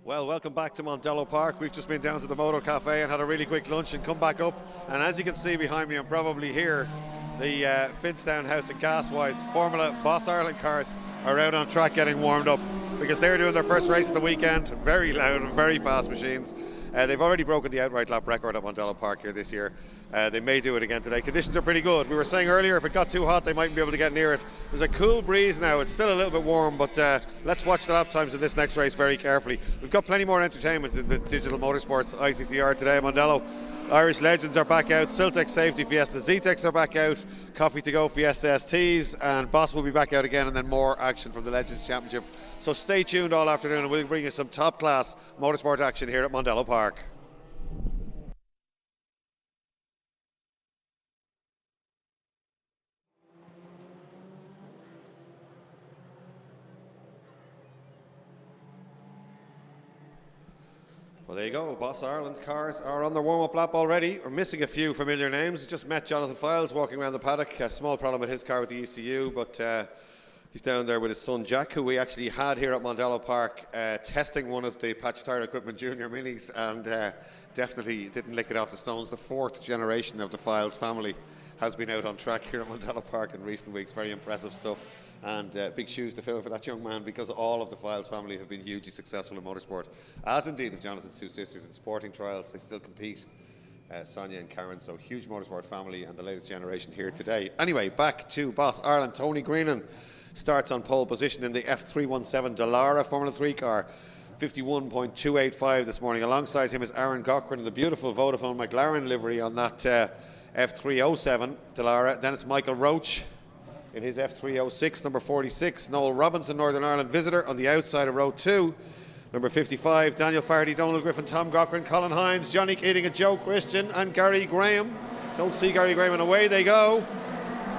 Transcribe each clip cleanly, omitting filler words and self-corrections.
Well, welcome back to Mondello Park. We've just been down to the Motor Cafe and had a really quick lunch and come back up. And as you can see behind me and probably here, the Finstown House and Gaswise Formula Boss Ireland cars are out on track getting warmed up because they're doing their first race of the weekend. Very loud and very fast machines. They've already broken the outright lap record at Mondello Park here this year. They may do it again today. Conditions are pretty good. We were saying earlier if it got too hot they mightn't be able to get near it. There's a cool breeze now. It's still a little bit warm, but let's watch the lap times in this next race very carefully. We've got plenty more entertainment in the Digital Motorsports ICCR today at Mondello. Irish Legends are back out, Zetec Safety Fiesta Zetec are back out, Coffee to Go Fiesta STs, and Boss will be back out again, and then more action from the Legends Championship. So stay tuned all afternoon and we'll bring you some top class motorsport action here at Mondello Park. Well, there you go. Boss Ireland cars are on their warm-up lap already. We're missing a few familiar names. Just met Jonathan Files walking around the paddock. A small problem with his car with the ECU, but he's down there with his son Jack, who we actually had here at Mondello Park testing one of the Patch Tire Equipment Junior Minis, and definitely didn't lick it off the stones. The fourth generation of the Files family has been out on track here at Mondello Park in recent weeks. Very impressive stuff, and big shoes to fill for that young man, because all of the Files family have been hugely successful in motorsport, as indeed of Jonathan's two sisters in sporting trials. They still compete, Sonia and Karen, so huge motorsport family and the latest generation here today. Anyway, back to Boss Ireland. Tony Greenan starts on pole position in the F317 Dallara Formula 3 car. 51.285 this morning. Alongside him is Aaron Cochran in the beautiful Vodafone McLaren livery on that F307 Dallara. Then it's Michael Roach in his F306, number 46. Noel Robinson, Northern Ireland visitor, on the outside of row 2. Number 55, Daniel Fardy, Donald Griffin, Tom Cochran, Colin Hines, Johnny Keating and Joe Christian, and Gary Graham. Don't see Gary Graham, and away they go.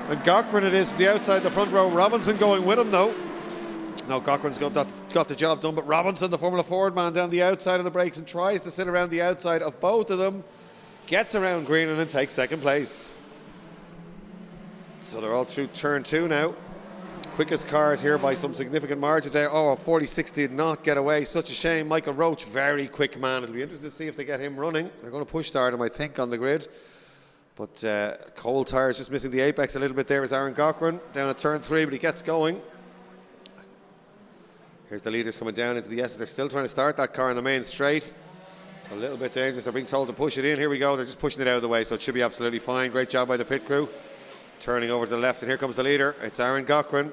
And Cochran it is, the outside, the front row. Robinson going with him though. No, Cochran's got the job done, but Robinson, the Formula Ford man, down the outside of the brakes and tries to sit around the outside of both of them. Gets around Greenan and takes second place. So they're all through turn 2 now. Quickest cars here by some significant margin there. Oh, 46 did not get away. Such a shame. Michael Roach, very quick man. It'll be interesting to see if they get him running. They're going to push start him, I think, on the grid. But cold tyres just missing the apex a little bit there is Aaron Cochran. Down at turn 3, but he gets going. Here's the leaders coming down into the S. They're still trying to start that car in the main straight. A little bit dangerous. They're being told to push it in. Here we go. They're just pushing it out of the way, so it should be absolutely fine. Great job by the pit crew. Turning over to the left, and here comes the leader. It's Aaron Cochran.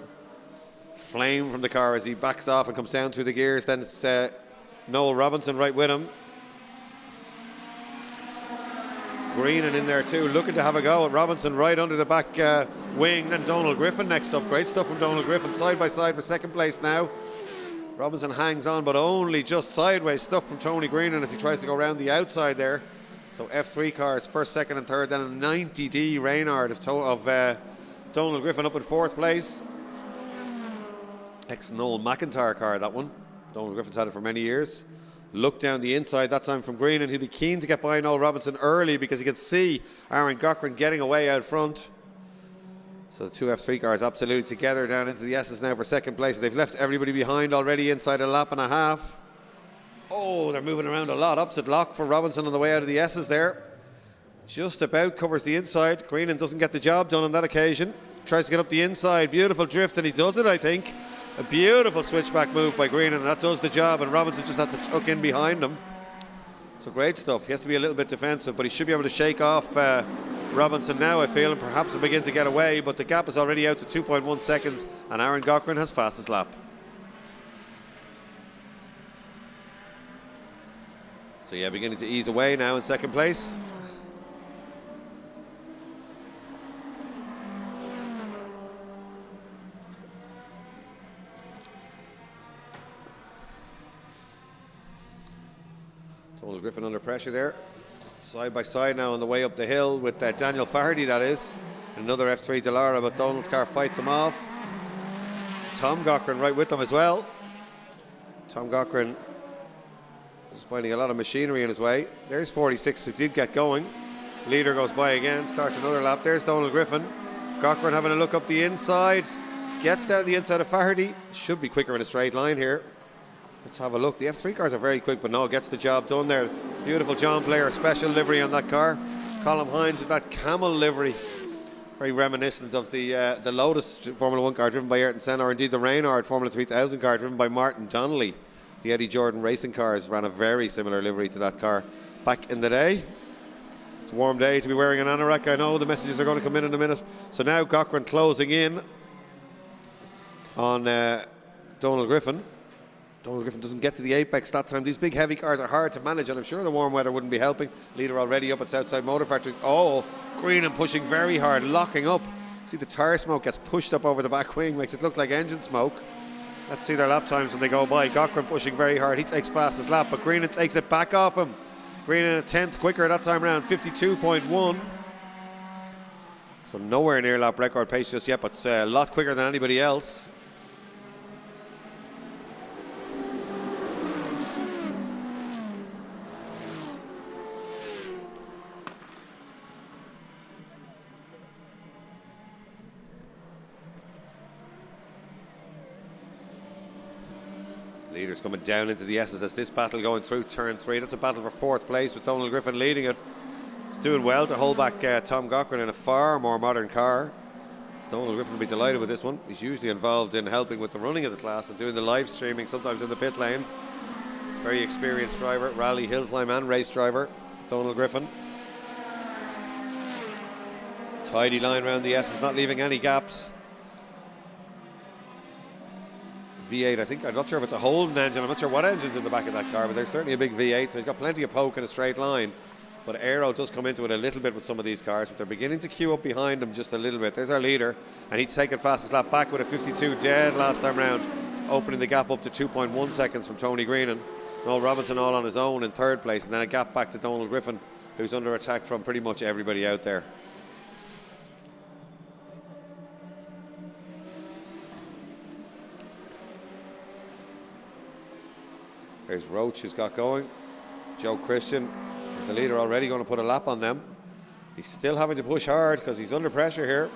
Flame from the car as he backs off and comes down through the gears. Then it's Noel Robinson right with him. Greenan in there too, looking to have a go at Robinson right under the back wing. Then Donald Griffin next up. Great stuff from Donald Griffin. Side by side for second place now. Robinson hangs on, but only just sideways. Stuff from Tony Greenan as he tries to go around the outside there. So F3 cars, first, second and third. Then a 90D Reynard of Donald Griffin up in fourth place. Ex-Noel McIntyre car, that one. Donald Griffin's had it for many years. Look down the inside, that time from Greenan. He'll be keen to get by Noel Robinson early because he can see Aaron Cochran getting away out front. So the two F3 cars absolutely together down into the S's now for second place. They've left everybody behind already inside a lap and a half. Oh, they're moving around a lot. Opposite lock for Robinson on the way out of the S's there. Just about covers the inside. Greenan doesn't get the job done on that occasion. Tries to get up the inside. Beautiful drift, and he does it, I think. A beautiful switchback move by Greenan, and that does the job, and Robinson just had to tuck in behind him. So great stuff. He has to be a little bit defensive, but he should be able to shake off Robinson now, I feel, and perhaps will begin to get away, but the gap is already out to 2.1 seconds, and Aaron Cochran has fastest lap. So yeah, beginning to ease away now in second place. Donald Griffin under pressure there. Side by side now on the way up the hill with Daniel Fardy, that is. Another F3 Dallara, but Donald's car fights him off. Tom Cochran right with them as well. Tom Cochran is finding a lot of machinery in his way. There's 46 who did get going. Leader goes by again, starts another lap. There's Donald Griffin. Cochran having a look up the inside. Gets down the inside of Fardy. Should be quicker in a straight line here. Let's have a look. The F3 cars are very quick, but no, gets the job done there. Beautiful John Player special livery on that car. Colin Hines with that camel livery. Very reminiscent of the Lotus Formula 1 car driven by Ayrton Senna, or indeed the Reynard Formula 3000 car driven by Martin Donnelly. The Eddie Jordan racing cars ran a very similar livery to that car back in the day. It's a warm day to be wearing an anorak. I know the messages are going to come in a minute. So now Cochran closing in on Donald Griffin. Donald Griffin doesn't get to the apex that time. These big heavy cars are hard to manage, and I'm sure the warm weather wouldn't be helping. Leader already up at Southside Motor Factory. Oh, Greenan pushing very hard, locking up. See the tyre smoke gets pushed up over the back wing, makes it look like engine smoke. Let's see their lap times when they go by. Cochran pushing very hard. He takes fastest lap, but Greenan takes it back off him. Greenan a tenth quicker that time around, 52.1. So nowhere near lap record pace just yet, but a lot quicker than anybody else. Leaders coming down into the S's as this battle going through turn 3. That's a battle for 4th place with Donald Griffin leading it. He's doing well to hold back Tom Cochran in a far more modern car. Donald Griffin will be delighted with this one. He's usually involved in helping with the running of the class and doing the live streaming, sometimes in the pit lane. Very experienced driver, rally, hill climb and race driver, Donald Griffin. Tidy line around the S's, not leaving any gaps. V8, I think, I'm not sure if it's a Holden engine, I'm not sure what engine's in the back of that car, but there's certainly a big V8, so he's got plenty of poke in a straight line. But aero does come into it a little bit with some of these cars, but they're beginning to queue up behind him just a little bit. There's our leader, and he's taken fastest lap back with a 52 dead last time round, opening the gap up to 2.1 seconds from Tony Greenan. Noel Robinson all on his own in 3rd place, and then a gap back to Donald Griffin, who's under attack from pretty much everybody out there. There's Roach who's got going. Joe Christian is the leader already, going to put a lap on them. He's still having to push hard because he's under pressure here.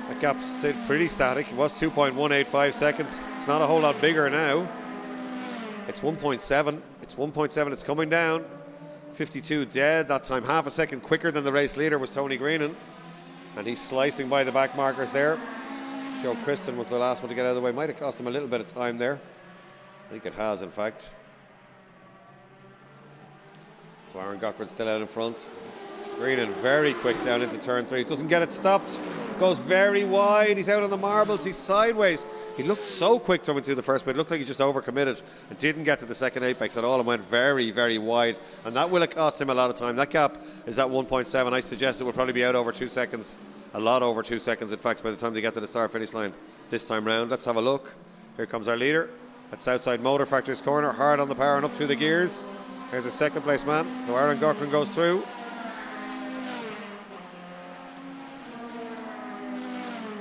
That gap's stayed pretty static. It was 2.185 seconds. It's not a whole lot bigger now. It's 1.7. It's 1.7. It's coming down. 52 dead. That time half a second quicker than the race leader was Tony Greenan. And he's slicing by the back markers there. Joe Christian was the last one to get out of the way. Might have cost him a little bit of time there. I think it has, in fact. So Aaron Cochran's still out in front. Greenan very quick down into turn 3. Doesn't get it stopped. Goes very wide. He's out on the marbles. He's sideways. He looked so quick coming through the first bit. It looked like he just overcommitted and didn't get to the second apex at all and went very, very wide. And that will have cost him a lot of time. That gap is at 1.7. I suggest it will probably be out over 2 seconds. A lot over 2 seconds, in fact, by the time they get to the start-finish line this time round. Let's have a look. Here comes our leader. At Southside Motor Factory's corner, hard on the power and up through the gears. Here's a 2nd place man. So Aaron Cochran goes through.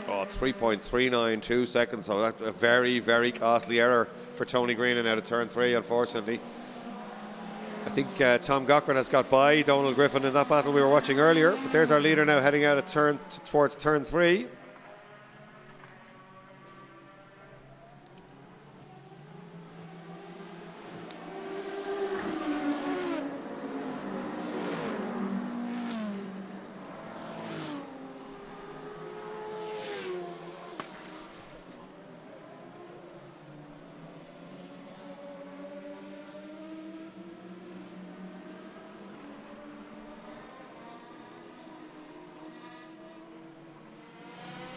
Oh, 3.392 seconds. So that's a very, very costly error for Tony Greenan out of turn 3, unfortunately. I think Tom Cochran has got by Donald Griffin in that battle we were watching earlier. But there's our leader now heading out towards turn 3.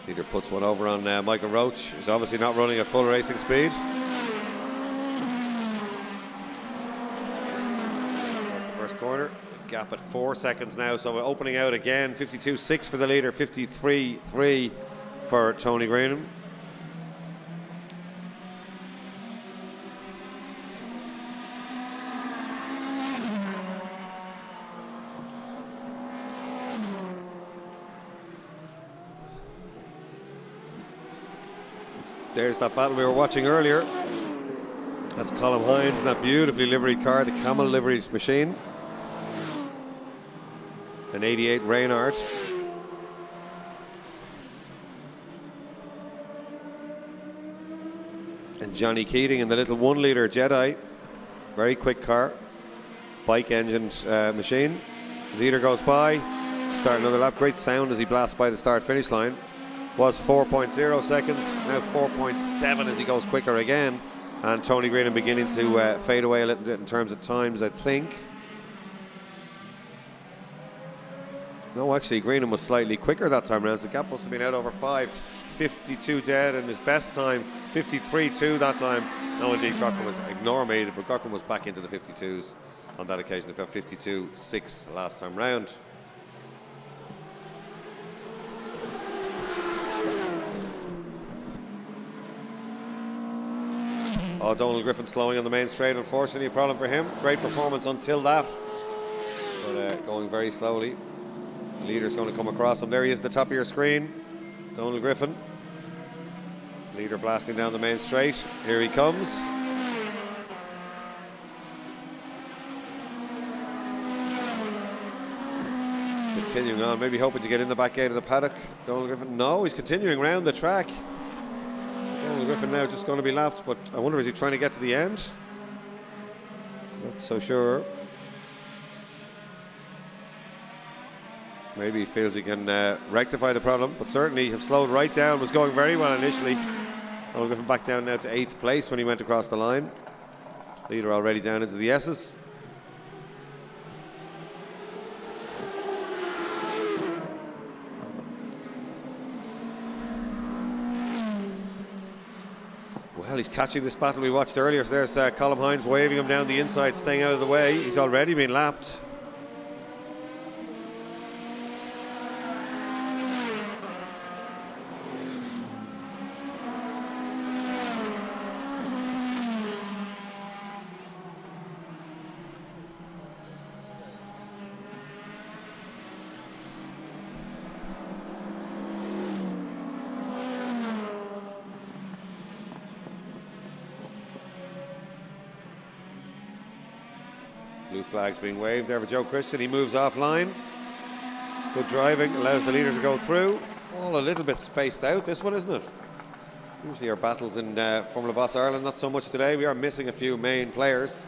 Leader puts one over on Michael Roach, who's obviously not running at full racing speed. First corner, gap at 4 seconds now, so we're opening out again. 52.6 for the leader, 53.3 for Tony Greenan. There's that battle we were watching earlier. That's Colin Hines in that beautifully liveried car, the camel liveried machine. An 88 Reynard. And Johnny Keating in the little 1-litre Jedi. Very quick car. Bike engined machine. The leader goes by. Start another lap. Great sound as he blasts by the start finish line. Was 4.0 seconds. Now 4.7 as he goes quicker again. And Tony Greenham beginning to fade away a little bit in terms of times, I think. No, actually, Greenham was slightly quicker that time around. So the gap must have been out over 5. 52 dead, and his best time, 53.2 that time. No, indeed, Cochran was, ignore me, but Cochran was back into the 52s on that occasion. He fell 52.6 last time round. Oh, Donald Griffin slowing on the main straight. Unfortunately, a problem for him. Great performance until that, but going very slowly. The leader's going to come across him. There he is at the top of your screen. Donald Griffin. Leader blasting down the main straight. Here he comes. Continuing on, maybe hoping to get in the back gate of the paddock. Donald Griffin. No, he's continuing round the track. Donald Griffin now just going to be lapped, but I wonder, is he trying to get to the end? Not so sure. Maybe he feels he can rectify the problem, but certainly have slowed right down. Was going very well initially. Donald Griffin back down now to 8th place when he went across the line. Leader already down into the S's. Well, he's catching this battle we watched earlier. So there's Colm Hines waving him down the inside, staying out of the way. He's already been lapped. Blue flag's being waved there for Joe Christian. He moves offline. Good driving, allows the leader to go through. All a little bit spaced out, this one, isn't it? Usually our battles in Formula Boss Ireland, not so much today. We are missing a few main players.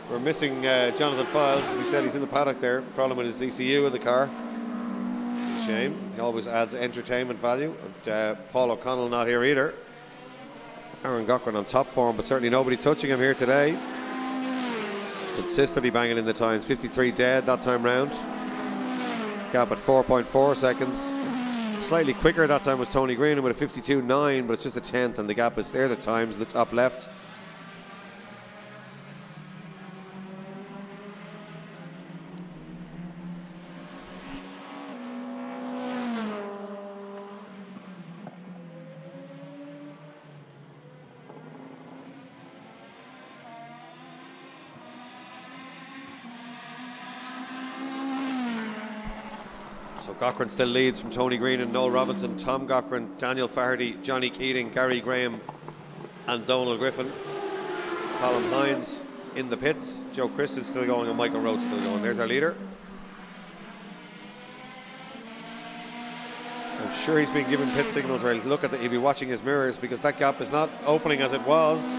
We're missing Jonathan Files. As we said, he's in the paddock there. Problem with his ECU in the car. It's a shame. He always adds entertainment value. And Paul O'Connell not here either. Aaron Cochran on top form, but certainly nobody touching him here today. Consistently banging in the times. 53 dead that time round. Gap at 4.4 seconds. Slightly quicker that time was Tony Greenham with a 52.9, but it's just a tenth, and the gap is there. The times in the top left. So Cochran still leads from Tony Green and Noel Robinson, Tom Cochran, Daniel Faherty, Johnny Keating, Gary Graham and Donald Griffin. Colm Hines in the pits, Joe Christian still going and Michael Roach still going. There's our leader. I'm sure he's been given pit signals, or he'll be watching his mirrors, because that gap is not opening as it was.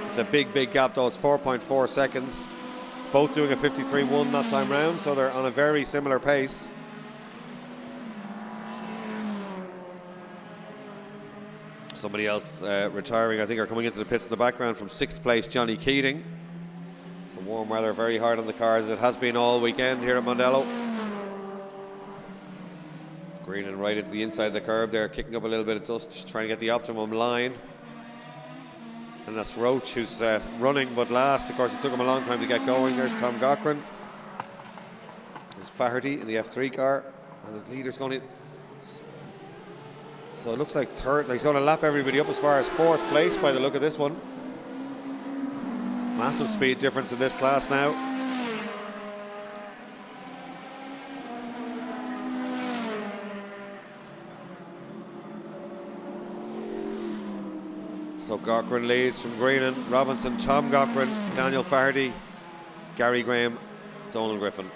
It's a big gap though. It's 4.4 seconds. Both doing a 53.1 that time round, so they're on a very similar pace. Somebody else retiring, I think, are coming into the pits in the background from 6th place, Johnny Keating. So warm weather, very hard on the cars. It has been all weekend here at Mondello. Green and right into the inside of the curb there, kicking up a little bit of dust, trying to get the optimum line. And that's Roach, who's running but last. Of course, it took him a long time to get going. There's Tom Cochran. There's Faherty in the F3 car. And the leader's going in. So it looks like third. He's going to lap everybody up as far as 4th place by the look of this one. Massive speed difference in this class now. So Cochran leads from Greenan, Robinson, Tom Cochran, Daniel Faherty, Gary Graham, Donald Griffin.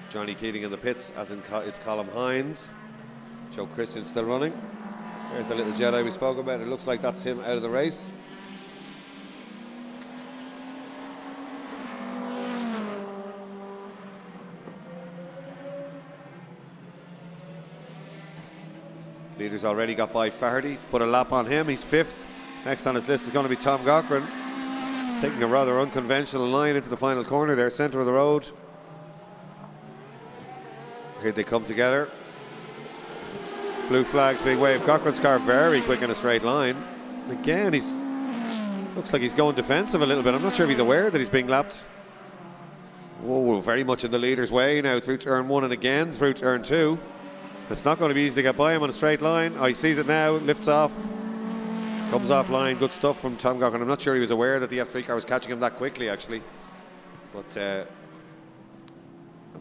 Johnny Keating in the pits, as in is Colm Hines. Joe Christian still running. There's the little Jedi we spoke about. It looks like that's him out of the race. Leader's already got by Faherty, put a lap on him, he's 5th. Next on his list is going to be Tom Cochran. He's taking a rather unconventional line into the final corner there, centre of the road. Here they come together. Blue flags being waved. Cochran's car very quick in a straight line. Again, looks like he's going defensive a little bit. I'm not sure if he's aware that he's being lapped. Oh, very much in the leader's way now through turn 1 and again through turn 2. It's not going to be easy to get by him on a straight line. Oh, he sees it now, lifts off, comes offline. Good stuff from Tom Cochran. I'm not sure he was aware that the F3 car was catching him that quickly, actually. But it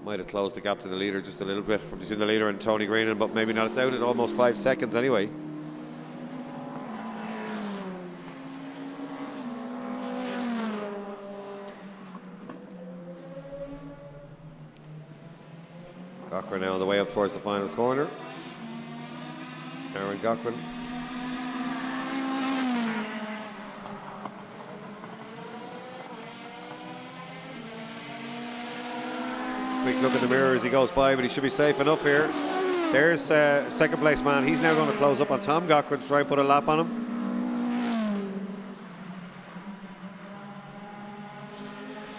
might have closed the gap to the leader just a little bit from between the leader and Tony Greenan, but maybe not. It's out at almost 5 seconds anyway. Cochran now on the way up towards the final corner. Aaron Cochran. Quick look in the mirror as he goes by, but he should be safe enough here. There's second place man. He's now going to close up on Tom Cochran to try and put a lap on him.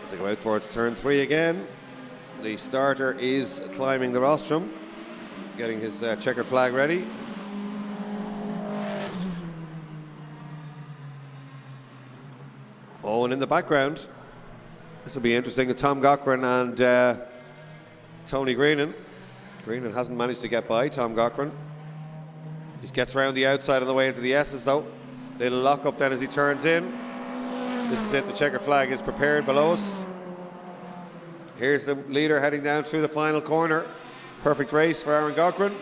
As they go out towards turn 3 again. The starter is climbing the rostrum, getting his checkered flag ready. Oh, and in the background, this will be interesting, Tom Cochran and Tony Greenan. Greenan hasn't managed to get by Tom Cochran. He gets around the outside on the way into the S's though. Little lock up then as he turns in. This is it, the checkered flag is prepared below us. Here's the leader heading down through the final corner. Perfect race for Aaron Cochran.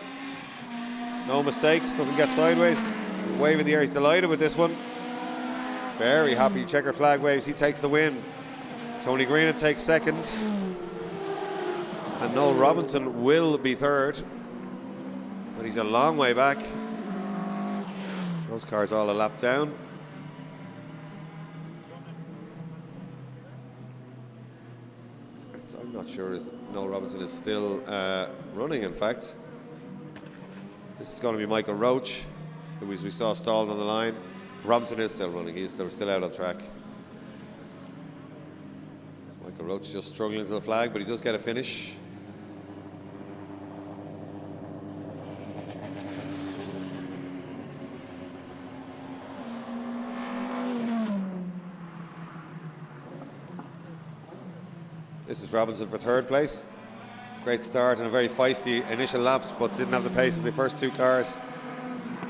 No mistakes, doesn't get sideways. Wave in the air, he's delighted with this one. Very happy, checker flag waves, he takes the win. Tony Greenan takes second. And Noel Robinson will be third. But he's a long way back. Those cars all a lap down. I'm not sure Noel Robinson is still running, in fact. This is going to be Michael Roach, who we saw stalled on the line. Robinson is still running, he's still out on track. Michael Roach just struggling to the flag, but he does get a finish. This is Robinson for third place. Great start and a very feisty initial laps, but didn't have the pace of the first two cars.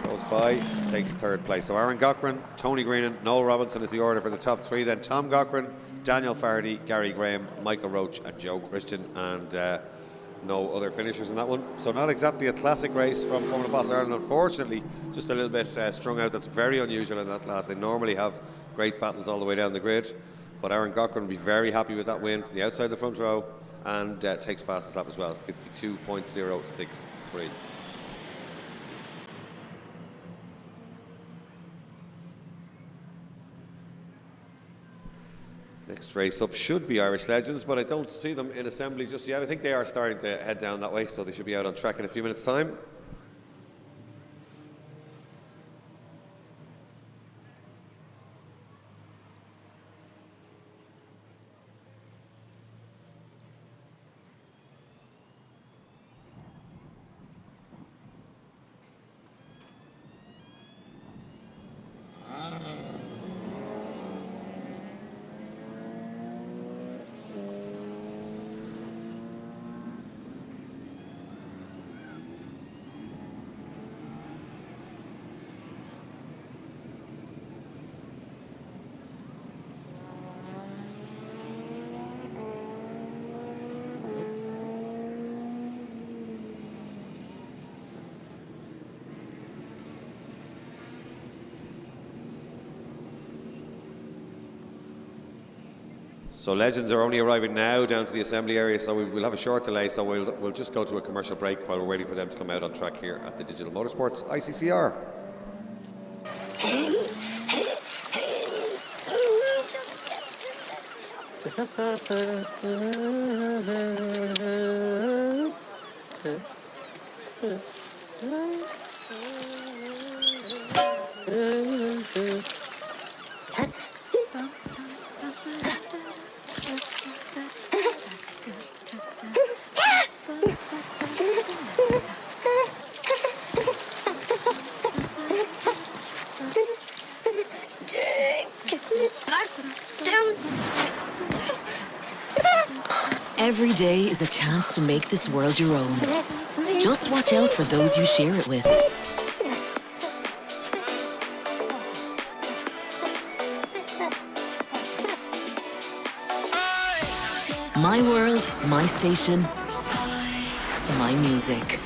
Goes by, takes third place. So Aaron Cochran, Tony Greenan, Noel Robinson is the order for the top 3. Then Tom Cochran, Daniel Faherty, Gary Graham, Michael Roach and Joe Christian, and no other finishers in that one. So not exactly a classic race from Formula Boss Ireland, unfortunately. Just a little bit strung out. That's very unusual in that class. They normally have great battles all the way down the grid. But Aaron Cochran will be very happy with that win from the outside the front row, and takes fastest lap as well, 52.063. Next race up should be Irish Legends, but I don't see them in assembly just yet. I think they are starting to head down that way, so they should be out on track in a few minutes' time. So Legends are only arriving now down to the assembly area, so we'll have a short delay, so we'll just go to a commercial break while we're waiting for them to come out on track here at the Digital Motorsports ICCR. Every day is a chance to make this world your own. Just watch out for those you share it with. My world, my station, my music.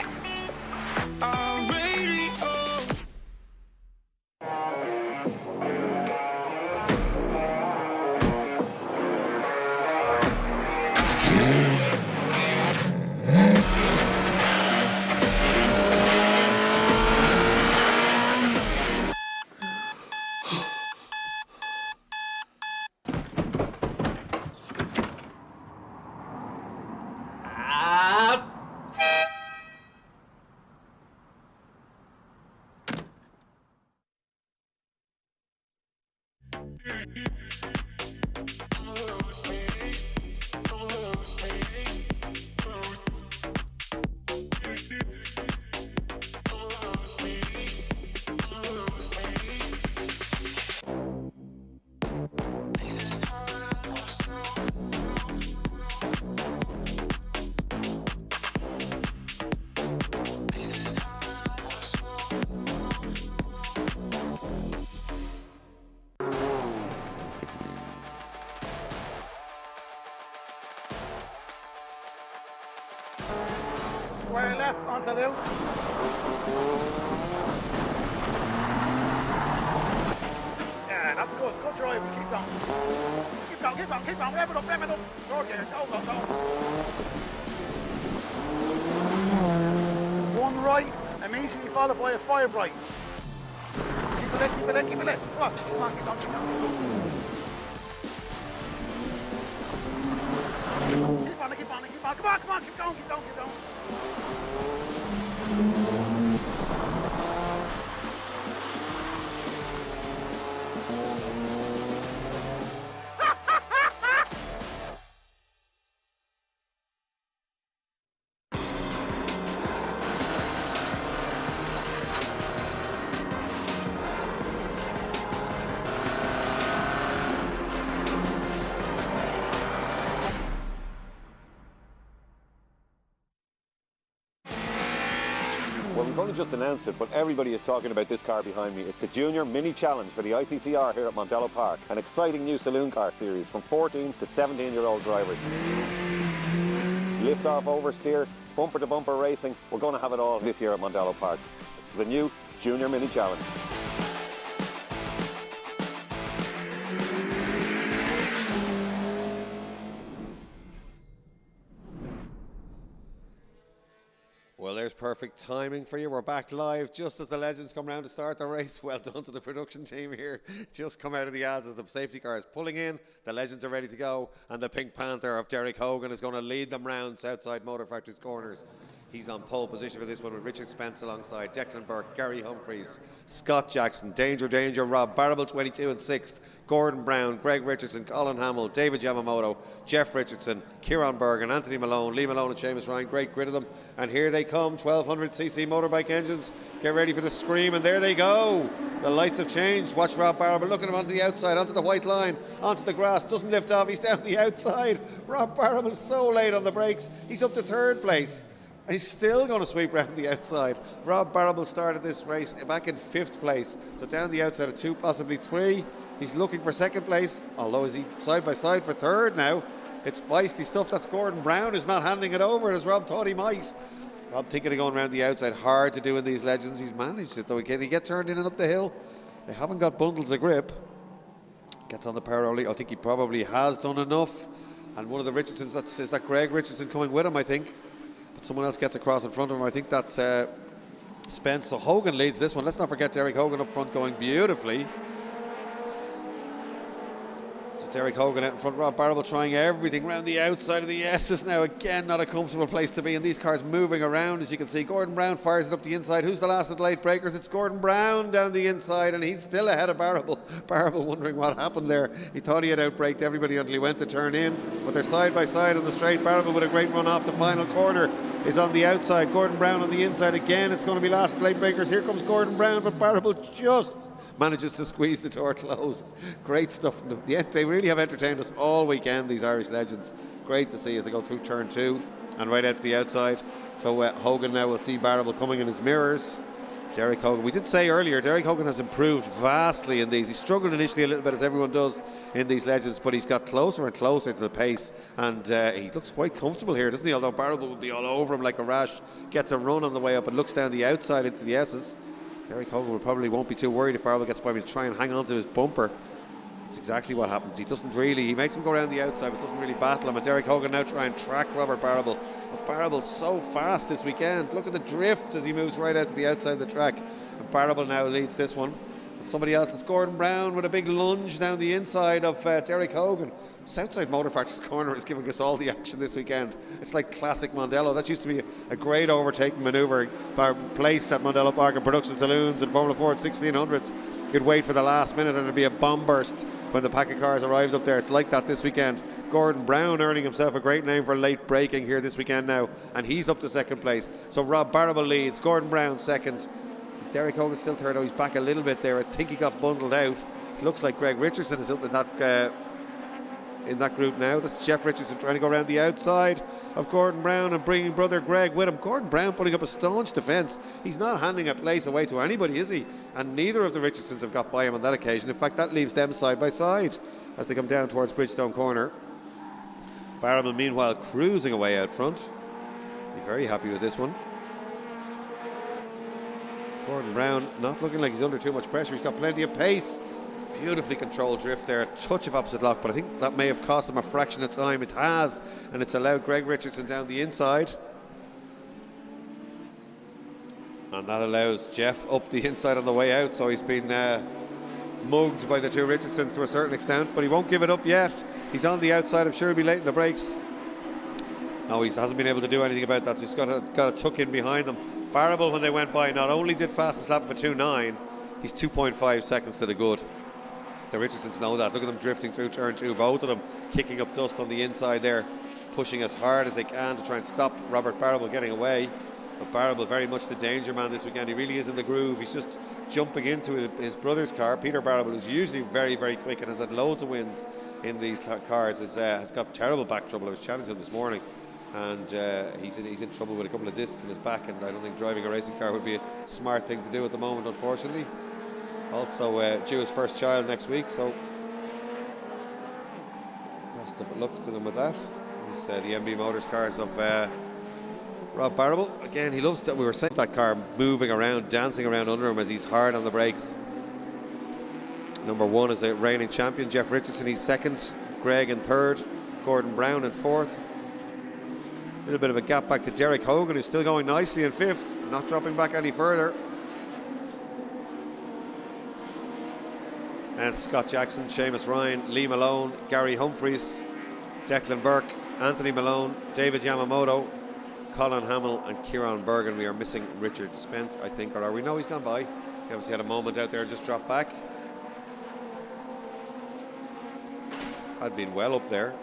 Square left onto the Yeah, that's good. Good drive. Keep going. Keep going, keep going, keep going. Rev it up, rev it up. George, go, go, go. One right, immediately followed by a 5 right. Keep it in, keep it in, keep it in. Come on, keep on, keep on, keep on. Keep on, keep on, keep on. Come on, come on, keep going, keep going, keep going. Well, we've only just announced it, but everybody is talking about this car behind me. It's the Junior Mini Challenge for the ICCR here at Mondello Park. An exciting new saloon car series from 14 to 17-year-old drivers. Lift off, oversteer, bumper to bumper racing. We're going to have it all this year at Mondello Park. It's the new Junior Mini Challenge. Well, there's perfect timing for you. We're back live just as the legends come round to start the race. Well done to the production team here. Just come out of the ads as the safety car is pulling in. The legends are ready to go. And the Pink Panther of Derek Hogan is going to lead them round Southside Motor Factory's corners. He's on pole position for this one with Richard Spence alongside Declan Burke, Gary Humphreys, Scott Jackson, Danger, Rob Barrable 22 and 6th, Gordon Brown, Greg Richardson, Colin Hamill, David Yamamoto, Jeff Richardson, Kieran Bergen, Anthony Malone, Lee Malone and Seamus Ryan. Great grid of them. And here they come, 1200cc motorbike engines. Get ready for the scream, and there they go. The lights have changed. Watch Rob Barrable. Look at him onto the outside, onto the white line, onto the grass. Doesn't lift off. He's down the outside. Rob Barrable so late on the brakes. He's up to 3rd place. He's still going to sweep round the outside. Rob Barrable started this race back in 5th place. So down the outside of 2, possibly 3. He's looking for 2nd place, although is he side by side for 3rd now. It's feisty stuff. That's Gordon Brown is not handing it over as Rob thought he might. Rob thinking of going around the outside. Hard to do in these legends. He's managed it though. Can he get turned in and up the hill? They haven't got bundles of grip. Gets on the power only. I think he probably has done enough. And one of the Richardsons, is that Greg Richardson coming with him, I think. But someone else gets across in front of him. I think that's Spence. So Hogan leads this one. Let's not forget Derek Hogan up front going beautifully. So Derek Hogan out in front. Rob Barrable trying everything around the outside of the S's now. Again, not a comfortable place to be. And these cars moving around, as you can see. Gordon Brown fires it up the inside. Who's the last of the late breakers? It's Gordon Brown down the inside, and he's still ahead of Barrable. Barrable wondering what happened there. He thought he had outbraked everybody until he went to turn in. But they're side by side on the straight. Barrable with a great run off the final corner is on the outside. Gordon Brown on the inside again. It's going to be last of the late breakers. Here comes Gordon Brown, but Barrable just manages to squeeze the door closed. Great stuff. They really have entertained us all weekend, these Irish legends. Great to see as they go through turn 2 and right out to the outside. So Hogan now will see Barrable coming in his mirrors. Derek Hogan, we did say earlier, Derek Hogan has improved vastly in these. He struggled initially a little bit, as everyone does in these legends, but he's got closer and closer to the pace, and he looks quite comfortable here, doesn't he? Although Barrable will be all over him like a rash. Gets a run on the way up and looks down the outside into the S's. Derek Hogan probably won't be too worried if Barrable gets by him to try and hang on to his bumper. That's exactly what happens. He makes him go around the outside, but doesn't really battle him. And Derek Hogan now try and track Robert Barrable. But Barrable's so fast this weekend. Look at the drift as he moves right out to the outside of the track. And Barrable now leads this one. And somebody else is Gordon Brown with a big lunge down the inside of Derek Hogan. Southside Motor Factory's corner is giving us all the action this weekend. It's like classic Mondello. That used to be a great overtaking manoeuvre by place at Mondello Park and production saloons and Formula Ford 1600s. You'd wait for the last minute and there'd be a bomb burst when the pack of cars arrived up there. It's like that this weekend. Gordon Brown earning himself a great name for late braking here this weekend now, and he's up to second place. So Rob Barrable leads, Gordon Brown second. Is Derek Hogan still third? Oh, he's back a little bit there. I think he got bundled out. It looks like Greg Richardson is up in that group now. That's Jeff Richardson trying to go around the outside of Gordon Brown and bringing brother Greg with him. Gordon Brown putting up a staunch defence. He's not handing a place away to anybody, is he? And neither of the Richardsons have got by him on that occasion. In fact, that leaves them side by side as they come down towards Bridgestone Corner. Barrable, meanwhile, cruising away out front. Be very happy with this one. Gordon Brown not looking like he's under too much pressure. He's got plenty of pace. Beautifully controlled drift there, a touch of opposite lock, but I think that may have cost him a fraction of time. It has, and it's allowed Greg Richardson down the inside. And that allows Jeff up the inside on the way out, so he's been mugged by the two Richardsons to a certain extent, but he won't give it up yet. He's on the outside. I'm sure he'll be late in the brakes. No, he hasn't been able to do anything about that, so he's got to tuck in behind them. Barrable, when they went by, not only did fastest lap of a 2.9, he's 2.5 seconds to the good. The Richardsons know that. Look at them drifting through turn 2, both of them kicking up dust on the inside there, pushing as hard as they can to try and stop Robert Barrable getting away. But Barrable very much the danger man this weekend. He really is in the groove. He's just jumping into his brother's car. Peter Barrable, who's usually very, very quick and has had loads of wins in these cars, has got terrible back trouble. I was chatting to him this morning, and he's in trouble with a couple of discs in his back, and I don't think driving a racing car would be a smart thing to do at the moment, unfortunately. Also due his first child next week, so best of luck to them with that. He's the MB Motors cars of Rob Barrable. Again, he loves that. We were saying that car moving around, dancing around under him as he's hard on the brakes. Number 1 is the reigning champion, Jeff Richardson. He's second, Greg in third, Gordon Brown in fourth. A little bit of a gap back to Derek Hogan, who's still going nicely in fifth, not dropping back any further. And Scott Jackson, Seamus Ryan, Lee Malone, Gary Humphreys, Declan Burke, Anthony Malone, David Yamamoto, Colin Hamill and Kieran Bergen. We are missing Richard Spence, I think, or are we? No, he's gone by. He obviously had a moment out there and just dropped back. Had been well up there.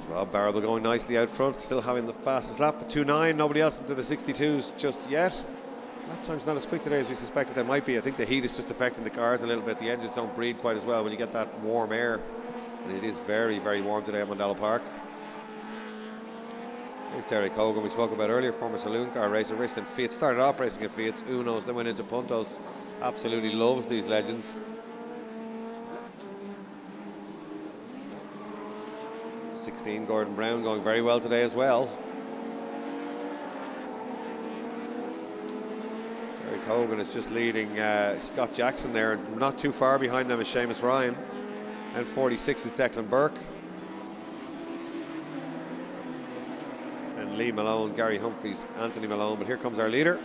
Rob Barrable going nicely out front, still having the fastest lap, 2.9. Nobody else into the 62s just yet. Lap time's not as quick today as we suspected they might be. I think the heat is just affecting the cars a little bit. The engines don't breathe quite as well when you get that warm air. And it is very, very warm today at Mondello Park. Here's Derek Hogan, we spoke about earlier, former saloon car racer, raced in Fiat. Started off racing in Fiat, Unos, then went into Puntos. Absolutely loves these legends. 16, Gordon Brown going very well today as well. Derek Hogan is just leading Scott Jackson there, and not too far behind them is Seamus Ryan. And 46 is Declan Burke. And Lee Malone, Gary Humphreys, Anthony Malone. But here comes our leader.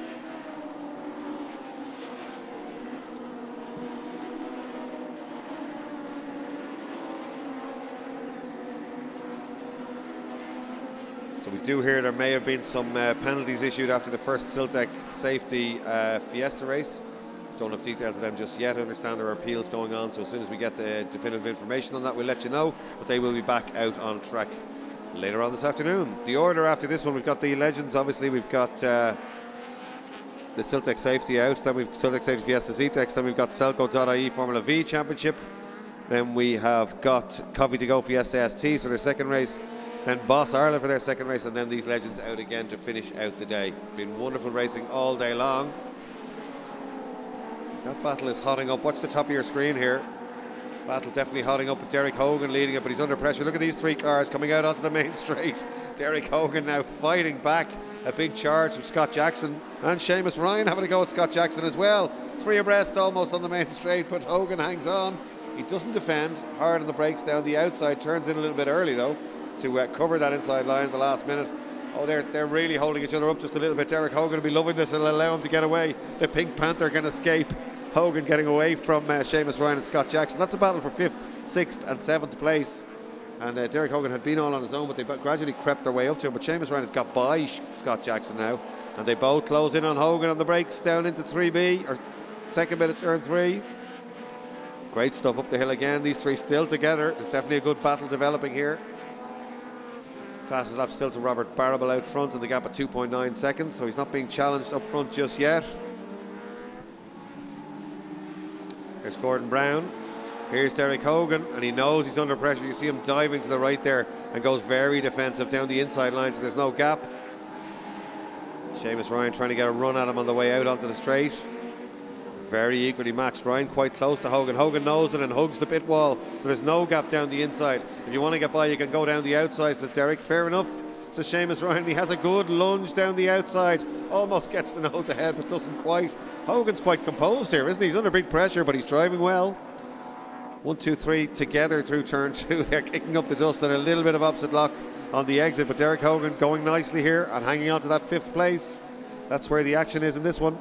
So we do hear there may have been some penalties issued after the first Zetec safety Fiesta race. Don't have details of them just yet. I understand there are appeals going on, so as soon as we get the definitive information on that, we'll let you know. But they will be back out on track later on this afternoon. The order after this one, we've got the legends, obviously. We've got the Zetec safety out. Then we've Zetec safety Fiesta Zetec. Then we've got Selco.ie Formula V Championship. Then we have got Coffee to Go Fiesta ST, so their second race. Then Boss Ireland for their second race, and then these legends out again to finish out the day. Been wonderful racing all day long. That battle is hotting up. Watch the top of your screen here. Battle definitely hotting up with Derek Hogan leading it, but he's under pressure. Look at these three cars coming out onto the main straight. Derek Hogan now fighting back. A big charge from Scott Jackson, and Seamus Ryan having a go at Scott Jackson as well. Three abreast almost on the main straight, but Hogan hangs on. He doesn't defend. Hard on the brakes down the outside. Turns in a little bit early though to cover that inside line at the last minute. Oh, they're really holding each other up just a little bit. Derek Hogan will be loving this and allow him to get away. The Pink Panther can escape. Hogan getting away from Seamus Ryan and Scott Jackson. That's a battle for 5th, 6th and 7th place. And Derek Hogan had been all on his own, but they gradually crept their way up to him. But Seamus Ryan has got by Scott Jackson now. And they both close in on Hogan on the brakes down into 3B, or second bit of turn 3. Great stuff up the hill again. These three still together. There's definitely a good battle developing here. Fastest lap still to Robert Barrable out front in the gap at 2.9 seconds, so he's not being challenged up front just yet. There's Gordon Brown. Here's Derek Hogan, and he knows he's under pressure. You see him diving to the right there and goes very defensive down the inside line, so there's no gap. Seamus Ryan trying to get a run at him on the way out onto the straight. Very equally matched. Ryan quite close to Hogan. Hogan knows it and hugs the pit wall, so there's no gap down the inside. If you want to get by, you can go down the outside, says Derek. Fair enough, says Seamus Ryan. He has a good lunge down the outside. Almost gets the nose ahead, but doesn't quite. Hogan's quite composed here, isn't he? He's under big pressure, but he's driving well. 1, 2, 3 together through turn 2. They're kicking up the dust and a little bit of opposite lock on the exit, but Derek Hogan going nicely here and hanging on to that 5th place. That's where the action is in this one.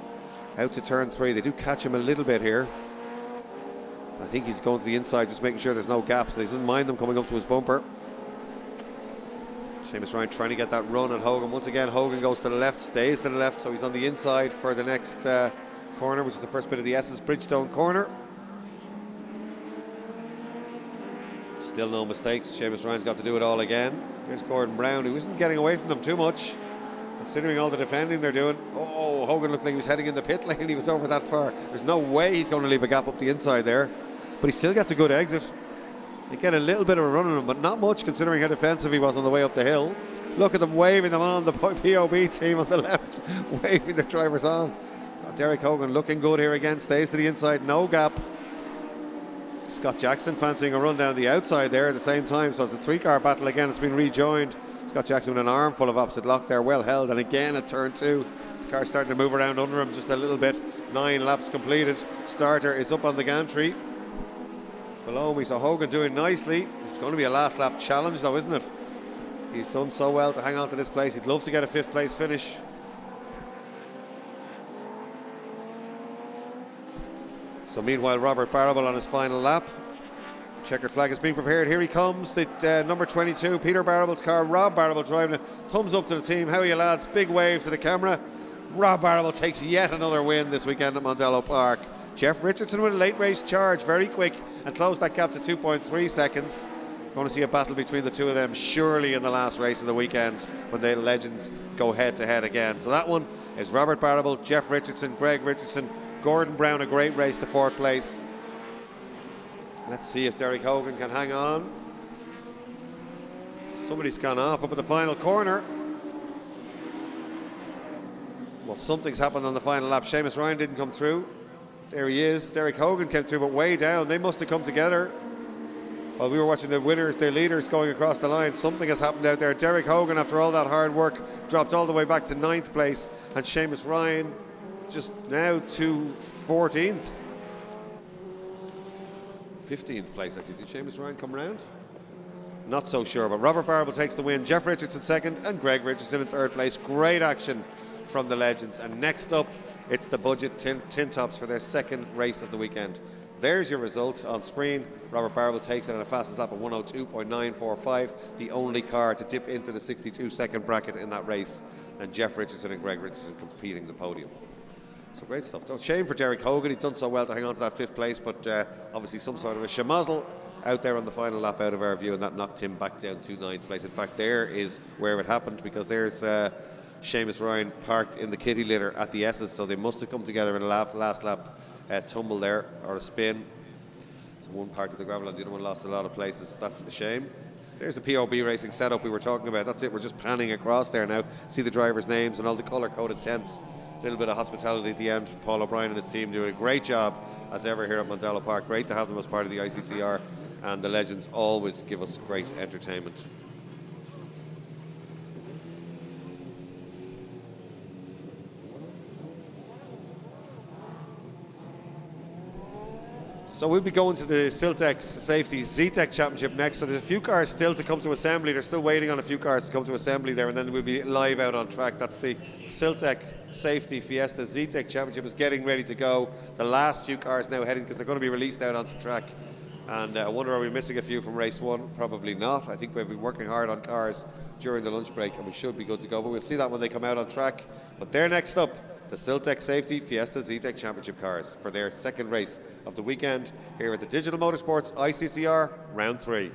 Out to turn 3. They do catch him a little bit here. I think he's going to the inside, just making sure there's no gap, so he doesn't mind them coming up to his bumper. Seamus Ryan trying to get that run at Hogan. Once again, Hogan goes to the left, stays to the left, so he's on the inside for the next corner, which is the first bit of the S's Bridgestone corner. Still no mistakes. Seamus Ryan's got to do it all again. Here's Gordon Brown, who isn't getting away from them too much, considering all the defending they're doing. Oh, Hogan looked like he was heading in the pit lane. He was over that far. There's no way he's going to leave a gap up the inside there. But he still gets a good exit. They get a little bit of a run on him, but not much considering how defensive he was on the way up the hill. Look at them waving them on, the POB team on the left, waving their drivers on. Derek Hogan looking good here again, stays to the inside, no gap. Scott Jackson fancying a run down the outside there at the same time, so it's a 3-car battle again. It's been rejoined. Scott Jackson with an armful of opposite lock there, well held, and again at turn 2. This car's starting to move around under him just a little bit. 9 laps completed. Starter is up on the gantry. Below me, so Hogan doing nicely. It's going to be a last lap challenge though, isn't it? He's done so well to hang on to this place. He'd love to get a 5th place finish. So meanwhile, Robert Barrable on his final lap. Checkered flag is being prepared. Here he comes, the number 22, Peter Barrable's car. Rob Barrable driving it. Thumbs up to the team. How are you, lads? Big wave to the camera. Rob Barrable takes yet another win this weekend at Mondello Park. Jeff Richardson with a late race charge, very quick, and closed that gap to 2.3 seconds. Going to see a battle between the two of them surely in the last race of the weekend when the legends go head to head again. So that one is Robert Barrable, Jeff Richardson, Greg Richardson, Gordon Brown, a great race to 4th place. Let's see if Derek Hogan can hang on. Somebody's gone off up at the final corner. Well, something's happened on the final lap. Seamus Ryan didn't come through. There he is. Derek Hogan came through, but way down. They must have come together. While we were watching the winners, the leaders going across the line, something has happened out there. Derek Hogan, after all that hard work, dropped all the way back to 9th place, and Seamus Ryan just now to 14th. 15th place, actually. Did Seamus Ryan come around? Not so sure, but Robert Barrable takes the win. Jeff Richardson 2nd, and Greg Richardson in 3rd place. Great action from the legends. And next up, it's the Budget Tin Tops for their 2nd race of the weekend. There's your result on screen. Robert Barrable takes it on a fastest lap of 102.945, the only car to dip into the 62-second bracket in that race. And Jeff Richardson and Greg Richardson competing the podium. So great stuff. Shame for Derek Hogan. He'd done so well to hang on to that 5th place, but obviously some sort of a shamazzle out there on the final lap out of our view, and that knocked him back down to 9th place. In fact, there is where it happened, because there's Seamus Ryan parked in the kitty litter at the S's, so they must have come together in a last lap tumble there, or a spin. So one parked at the gravel and the other one lost a lot of places. That's a shame. There's the POB racing setup we were talking about. That's it. We're just panning across there now. See the drivers' names and all the colour-coded tents. A little bit of hospitality at the end. Paul O'Brien and his team doing a great job as ever here at Mondello Park. Great to have them as part of the ICCR, and the legends always give us great entertainment. So we'll be going to the Fiesta Safety Zetec Championship next. So there's a few cars still to come to assembly. They're still waiting on a few cars to come to assembly there, and then we'll be live out on track. That's the Zetec Safety Fiesta Zetec Championship is getting ready to go. The last few cars now heading, because they're going to be released out onto track. And I wonder, are we missing a few from race 1? Probably not. I think we've been working hard on cars during the lunch break, and we should be good to go. But we'll see that when they come out on track. But they're next up. The Zetec Safety Fiesta Zetec Championship cars for their 2nd race of the weekend here at the Digital Motorsports ICCR Round 3.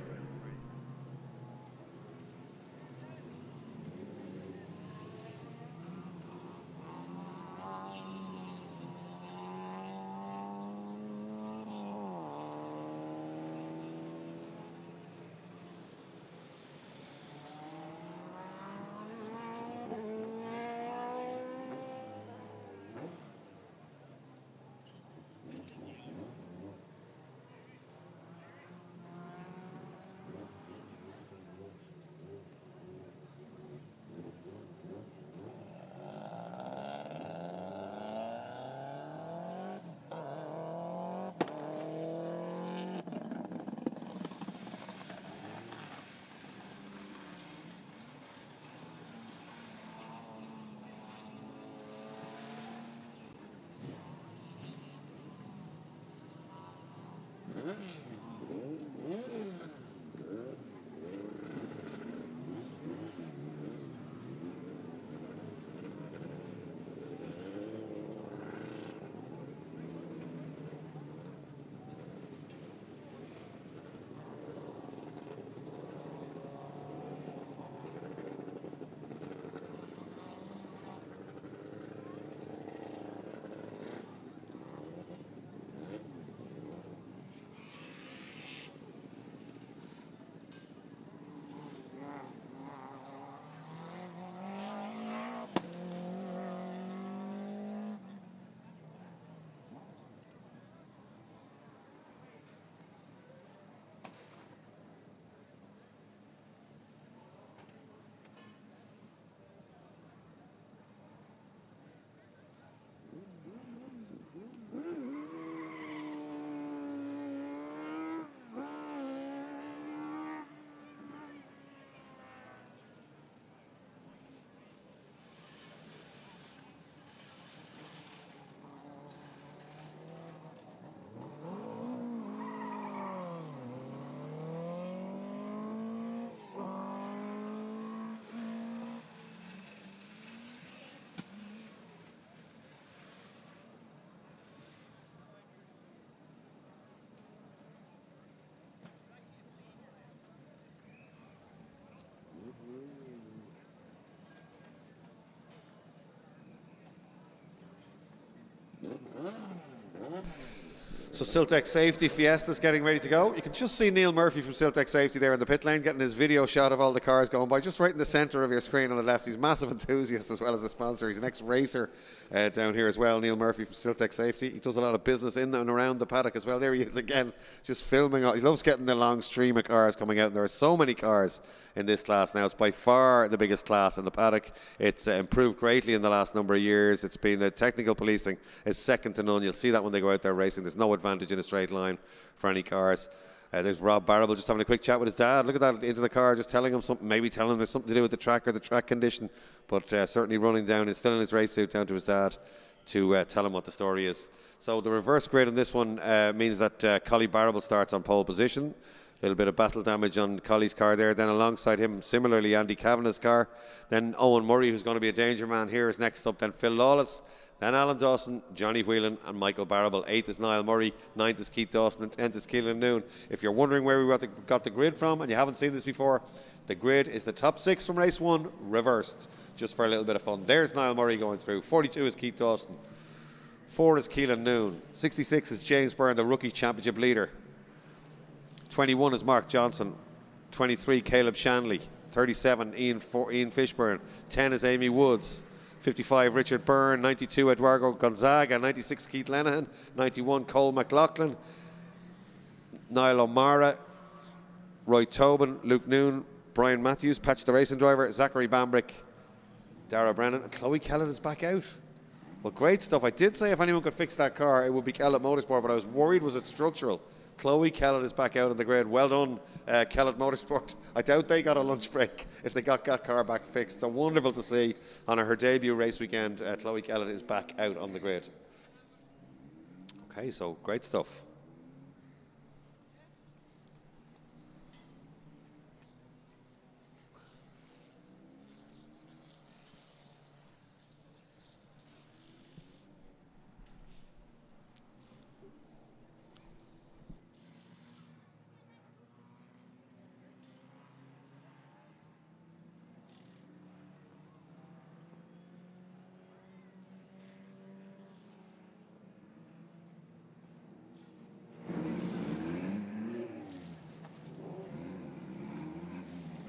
So Zetec Safety Fiesta's getting ready to go. You can just see Neil Murphy from Zetec Safety there in the pit lane getting his video shot of all the cars going by, just right in the centre of your screen on the left. He's a massive enthusiast as well as a sponsor. He's an ex-racer down here as well, Neil Murphy from Zetec Safety. He does a lot of business in and around the paddock as well. There he is again, just filming. He loves getting the long stream of cars coming out, and there are so many cars in this class now. It's by far the biggest class in the paddock. It's improved greatly in the last number of years. It's been technical policing is second to none. You'll see that when they go out there racing. There's no advantage in a straight line for any cars. There's Rob Barrable just having a quick chat with his dad. Look at that into the car, just telling him something, maybe telling him there's something to do with the track or the track condition, but certainly running down and still in his race suit down to his dad to tell him what the story is. So the reverse grid on this one means that Collie Barrable starts on pole position. A little bit of battle damage on Collie's car there. Then alongside him, similarly, Andy Kavanagh's car. Then Owen Murray, who's going to be a danger man here, is next up. Then Phil Lawless. Then Alan Dawson, Johnny Whelan and Michael Barrable. 8th is Niall Murray, 9th is Keith Dawson, and 10th is Keelan Noon. If you're wondering where we got the grid from and you haven't seen this before, the grid is the top 6 from race 1 reversed, just for a little bit of fun. There's Niall Murray going through. 42 is Keith Dawson. 4 is Keelan Noon. 66 is James Byrne, the rookie championship leader. 21 is Mark Johnson. 23 Caleb Shanley. 37 Ian Fishburne. 10 is Amy Woods. 55 Richard Byrne. 92 Eduardo Gonzaga. 96 Keith Lenahan. 91 Cole McLaughlin. Niall O'Mara. Roy Tobin. Luke Noon. Brian Matthews, Patch the racing driver. Zachary Bambrick. Dara Brennan. And Chloe Kellett is back out. Well, great stuff. I did say if anyone could fix that car, it would be Kellett Motorsport, but I was worried was it structural. Chloe Kellett is back out on the grid. Well done, Kellett Motorsport. I doubt they got a lunch break if they got that car back fixed. So wonderful to see on her debut race weekend. Chloe Kellett is back out on the grid. Okay, so great stuff.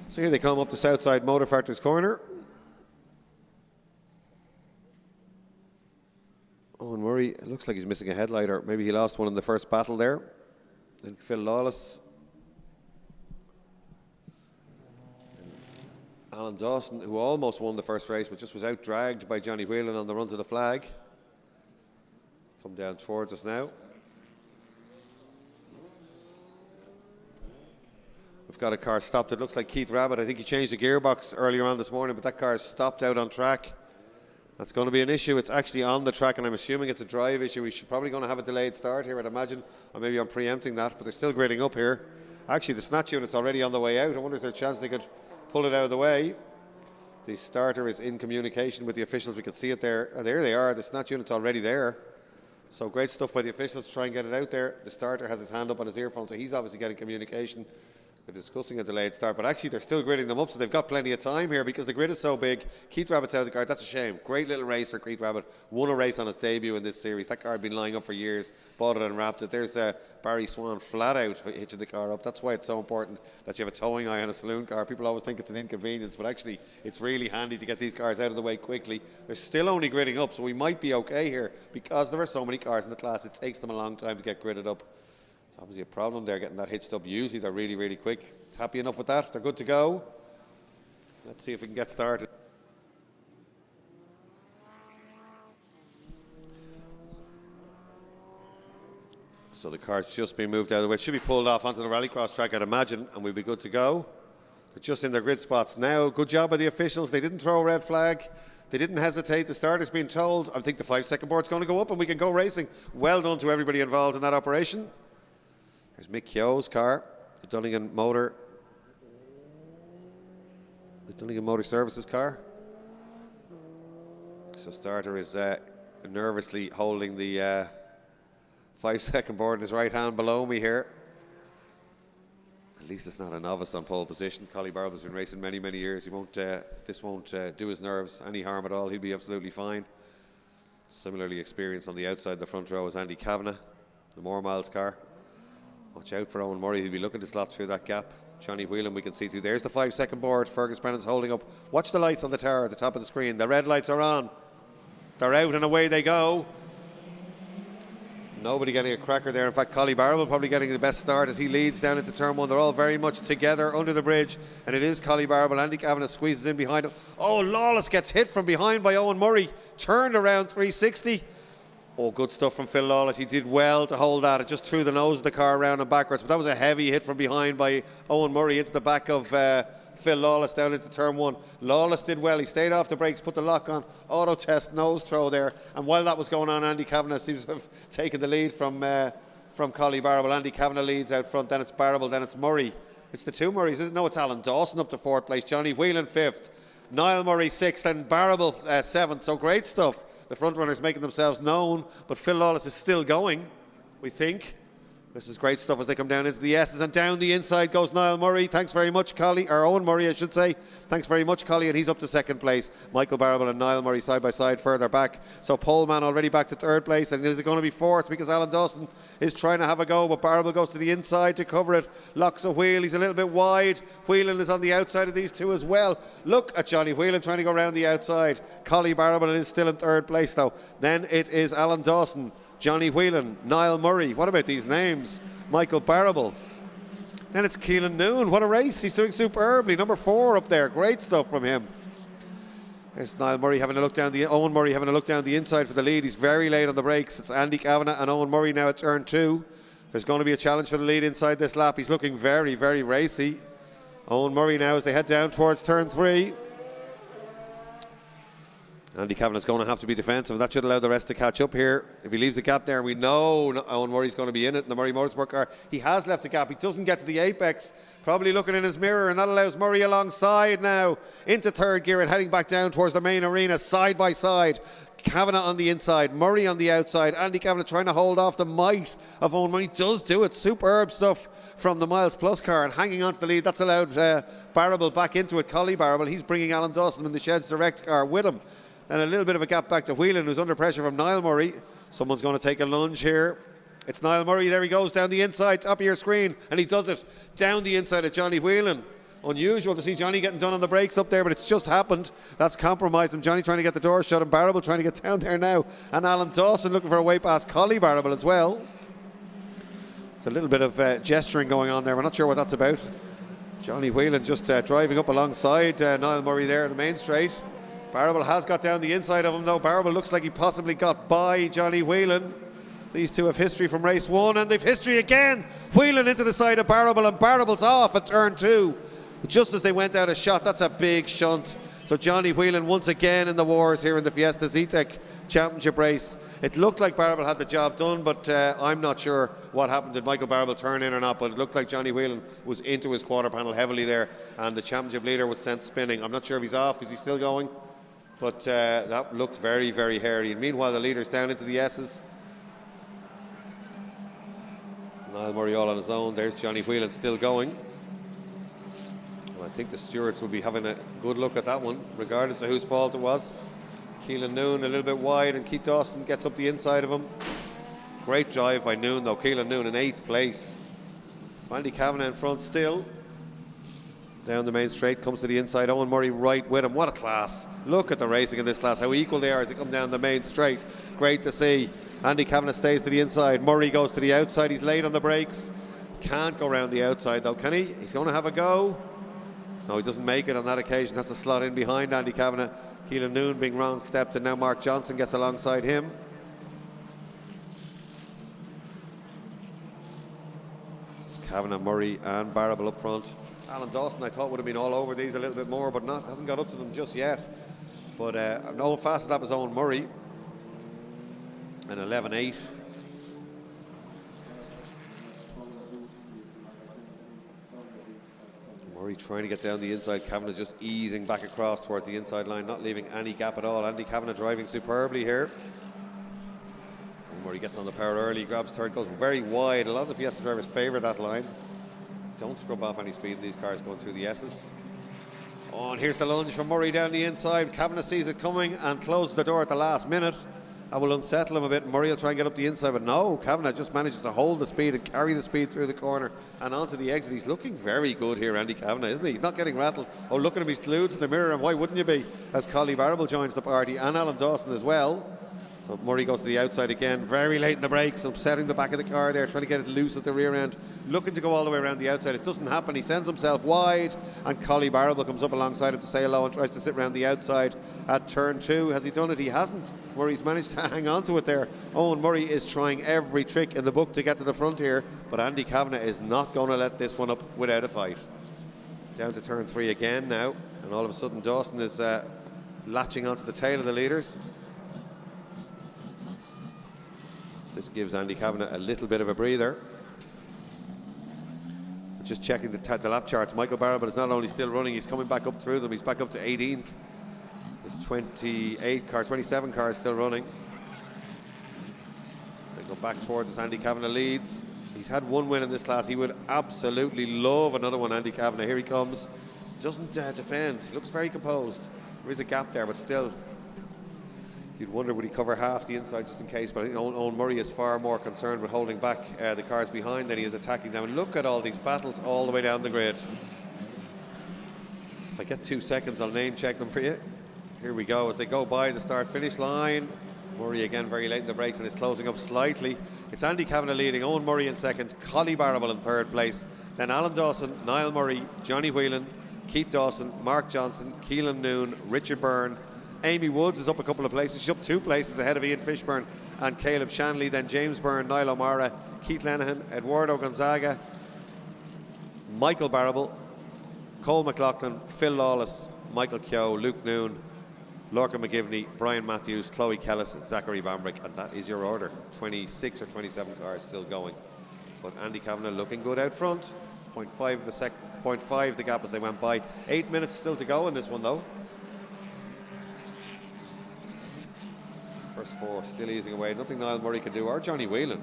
So here they come up the south side Motor Factors corner. Owen Murray, it looks like he's missing a headlight, or maybe he lost one in the first battle there. Then Phil Lawless. And Alan Dawson, who almost won the first race, but just was out-dragged by Johnny Whelan on the run to the flag. Come down towards us now. We've got a car stopped. It looks like Keith Rabbit. I think he changed the gearbox earlier on this morning, but that car is stopped out on track. That's going to be an issue. It's actually on the track, and I'm assuming it's a drive issue. We should probably going to have a delayed start here, I'd imagine. Or maybe I'm preempting that, but they're still gridding up here. Actually, the snatch unit's already on the way out. I wonder if there's a chance they could pull it out of the way. The starter is in communication with the officials. We can see it there. There they are. The snatch unit's already there. So great stuff by the officials to try and get it out there. The starter has his hand up on his earphone, so he's obviously getting communication. They're discussing a delayed start, but actually they're still gridding them up, so they've got plenty of time here because the grid is so big. Keith Rabbit's out of the car. That's a shame. Great little racer, Keith Rabbit. Won a race on his debut in this series. That car had been lying up for years. Bought it and wrapped it. There's Barry Swan flat out hitching the car up. That's why it's so important that you have a towing eye on a saloon car. People always think it's an inconvenience, but actually it's really handy to get these cars out of the way quickly. They're still only gridding up, so we might be okay here because there are so many cars in the class. It takes them a long time to get gridded up. It's obviously a problem there getting that hitched up. Usually they're really, really quick. It's happy enough with that. They're good to go. Let's see if we can get started. So the car's just been moved out of the way. It should be pulled off onto the rallycross track, I'd imagine, and we'll be good to go. They're just in their grid spots now. Good job by the officials. They didn't throw a red flag. They didn't hesitate. The starter's been told, I think the 5-second board's going to go up and we can go racing. Well done to everybody involved in that operation. There's Mick Keogh's car, the Dunnigan Motor Services car. So starter is nervously holding the 5-second board in his right hand below me here. At least it's not a novice on pole position. Collie Barble's been racing many, many years. He won't. This won't do his nerves any harm at all. He'll be absolutely fine. Similarly experienced on the outside, the front row is Andy Kavanagh. the more miles car. Watch out for Owen Murray. He'll be looking to slot through that gap. Johnny Whelan we can see through. There's the 5-second board. Fergus Brennan's holding up. Watch the lights on the tower at the top of the screen. The red lights are on. They're out and away they go. Nobody getting a cracker there. In fact, Collie Barrable probably getting the best start as he leads down into turn 1. They're all very much together under the bridge, and it is Collie Barrable. Andy Kavanagh squeezes in behind him. Oh, Lawless gets hit from behind by Owen Murray. Turned around 360. Oh, good stuff from Phil Lawless. He did well to hold that. It just threw the nose of the car around and backwards, but that was a heavy hit from behind by Owen Murray into the back of Phil Lawless down into turn 1. Lawless did well. He stayed off the brakes, put the lock on. Auto test nose throw there. And while that was going on, Andy Kavanagh seems to have taken the lead from Collie Barrable. Andy Kavanagh leads out front. Then it's Barrable. Then it's Murray. It's the two Murrays, isn't it? No, it's Alan Dawson up to 4th place. Johnny Whelan 5th. Niall Murray 6th. And Barrable 7th. So great stuff. The front runners making themselves known. But Phil Lawless is still going, we think. This is great stuff as they come down into the S's, and down the inside goes Niall Murray. Thanks very much, Collie, or Owen Murray, I should say. Thanks very much, Collie, and he's up to 2nd place. Michael Barrable and Niall Murray side by side further back. So Poleman already back to 3rd place, and is it going to be 4th because Alan Dawson is trying to have a go, but Barrable goes to the inside to cover it. Locks a wheel. He's a little bit wide. Whelan is on the outside of these two as well. Look at Johnny Whelan trying to go around the outside. Collie Barrable is still in 3rd place though. Then it is Alan Dawson, Johnny Whelan, Niall Murray. What about these names? Michael Barrable. Then it's Keelan Noon. What a race. He's doing superbly. Number 4 up there. Great stuff from him. There's Niall Murray having a look down Owen Murray having a look down the inside for the lead. He's very late on the brakes. It's Andy Kavanagh and Owen Murray now at turn 2. There's going to be a challenge for the lead inside this lap. He's looking very, very racy. Owen Murray now as they head down towards turn 3. Andy Kavanagh's going to have to be defensive, and that should allow the rest to catch up here. If he leaves a gap there, we know Owen Murray's going to be in it in the Murray Motorsport car. He has left a gap. He doesn't get to the apex, probably looking in his mirror, and that allows Murray alongside now into 3rd gear and heading back down towards the main arena, side by side. Kavanagh on the inside, Murray on the outside. Andy Kavanagh trying to hold off the might of Owen Murray. Does do it. Superb stuff from the Miles Plus car, and hanging on to the lead. That's allowed Barrable back into it. Collie Barrable, he's bringing Alan Dawson in the Sheds Direct car with him. And a little bit of a gap back to Whelan, who's under pressure from Niall Murray. Someone's going to take a lunge here. It's Niall Murray. There he goes down the inside, top of your screen, and he does it down the inside of Johnny Whelan. Unusual to see Johnny getting done on the brakes up there, but it's just happened. That's compromised him. Johnny trying to get the door shut, and Barrable trying to get down there now. And Alan Dawson looking for a way past Collie Barrable as well. It's a little bit of gesturing going on there. We're not sure what that's about. Johnny Whelan just driving up alongside Niall Murray there in the main straight. Barrable has got down the inside of him though. Barrable looks like he possibly got by Johnny Whelan. These two have history from race 1, and they've history again. Whelan into the side of Barrable, and Barrable's off at turn 2. Just as they went out a shot. That's a big shunt. So Johnny Whelan once again in the wars here in the Fiesta Zetec Championship race. It looked like Barrable had the job done, but I'm not sure what happened. Did Michael Barrable turn in or not? But it looked like Johnny Whelan was into his quarter panel heavily there, and the championship leader was sent spinning. I'm not sure if he's off. Is he still going? But that looked very, very hairy. And meanwhile, the leader's down into the S's. Niall Murray all on his own. There's Johnny Whelan still going. And I think the stewards will be having a good look at that one, regardless of whose fault it was. Keelan Noon a little bit wide, and Keith Dawson gets up the inside of him. Great drive by Noon, though. Keelan Noon in 8th place. Andy Kavanagh in front still. Down the main straight, comes to the inside. Owen Murray right with him. What a class. Look at the racing in this class, how equal they are as they come down the main straight. Great to see. Andy Kavanagh stays to the inside. Murray goes to the outside. He's late on the brakes. Can't go around the outside though, can he? He's going to have a go. No, he doesn't make it on that occasion. Has to slot in behind Andy Kavanagh. Keelan Noon being wrong stepped, and now Mark Johnson gets alongside him. It's Kavanagh, Murray and Barrable up front. Alan Dawson I thought would have been all over these a little bit more, but hasn't got up to them just yet. But no fastest lap was Owen Murray, and 11.8. Murray trying to get down the inside. Kavanagh just easing back across towards the inside line, not leaving any gap at all. Andy Kavanagh driving superbly here. Murray gets on the power early, grabs 3rd, goes very wide. A lot of the Fiesta drivers favour that line. Don't scrub off any speed in these cars going through the S's. Oh, and here's the lunge from Murray down the inside. Kavanagh sees it coming and closes the door at the last minute. That will unsettle him a bit. Murray will try and get up the inside, but no, Kavanagh just manages to hold the speed and carry the speed through the corner and onto the exit. He's looking very good here, Andy Kavanagh, isn't he? He's not getting rattled. Oh, look at him, he's glued to the mirror, and why wouldn't you be, as Collie Barrable joins the party, and Alan Dawson as well. So Murray goes to the outside again, very late in the brakes, upsetting the back of the car there, trying to get it loose at the rear end, looking to go all the way around the outside. It doesn't happen. He sends himself wide, and Collie Barrable comes up alongside him to say hello and tries to sit around the outside at turn 2. Has he done it? He hasn't. Murray's managed to hang on to it there. Owen Murray is trying every trick in the book to get to the front here, but Andy Kavanagh is not going to let this one up without a fight. Down to turn 3 again now, and all of a sudden Dawson is latching onto the tail of the leaders. This gives Andy Kavanagh a little bit of a breather. Just checking the lap charts. Michael Barrable is not only still running, he's coming back up through them. He's back up to 18th. There's 27 cars still running. They go back towards us. Andy Kavanagh leads. He's had one win in this class. He would absolutely love another one, Andy Kavanagh. Here he comes. Doesn't defend. He looks very composed. There is a gap there, but still, you'd wonder would he cover half the inside just in case, but I think Owen Murray is far more concerned with holding back the cars behind than he is attacking them. And look at all these battles all the way down the grid. If I get 2 seconds, I'll name check them for you. Here we go as they go by the start-finish line. Murray again very late in the brakes and is closing up slightly. It's Andy Kavanagh leading, Owen Murray in second, Collie Barrable in third place, then Alan Dawson, Niall Murray, Johnny Whelan, Keith Dawson, Mark Johnson, Keelan Noon, Richard Byrne. Amy Woods is up a couple of places. She's up 2 places ahead of Ian Fishburne and Caleb Shanley. Then James Byrne, Niall O'Mara, Keith Lenihan, Eduardo Gonzaga, Michael Barrable, Cole McLaughlin, Phil Lawless, Michael Keogh, Luke Noon, Lorcan McGivney, Brian Matthews, Chloe Kellett, Zachary Bambrick, and that is your order. 26 or 27 cars still going. But Andy Kavanagh looking good out front. 0.5 the gap as they went by. 8 minutes still to go in this one though. First 4 still easing away. Nothing Niall Murray can do, or Johnny Whelan.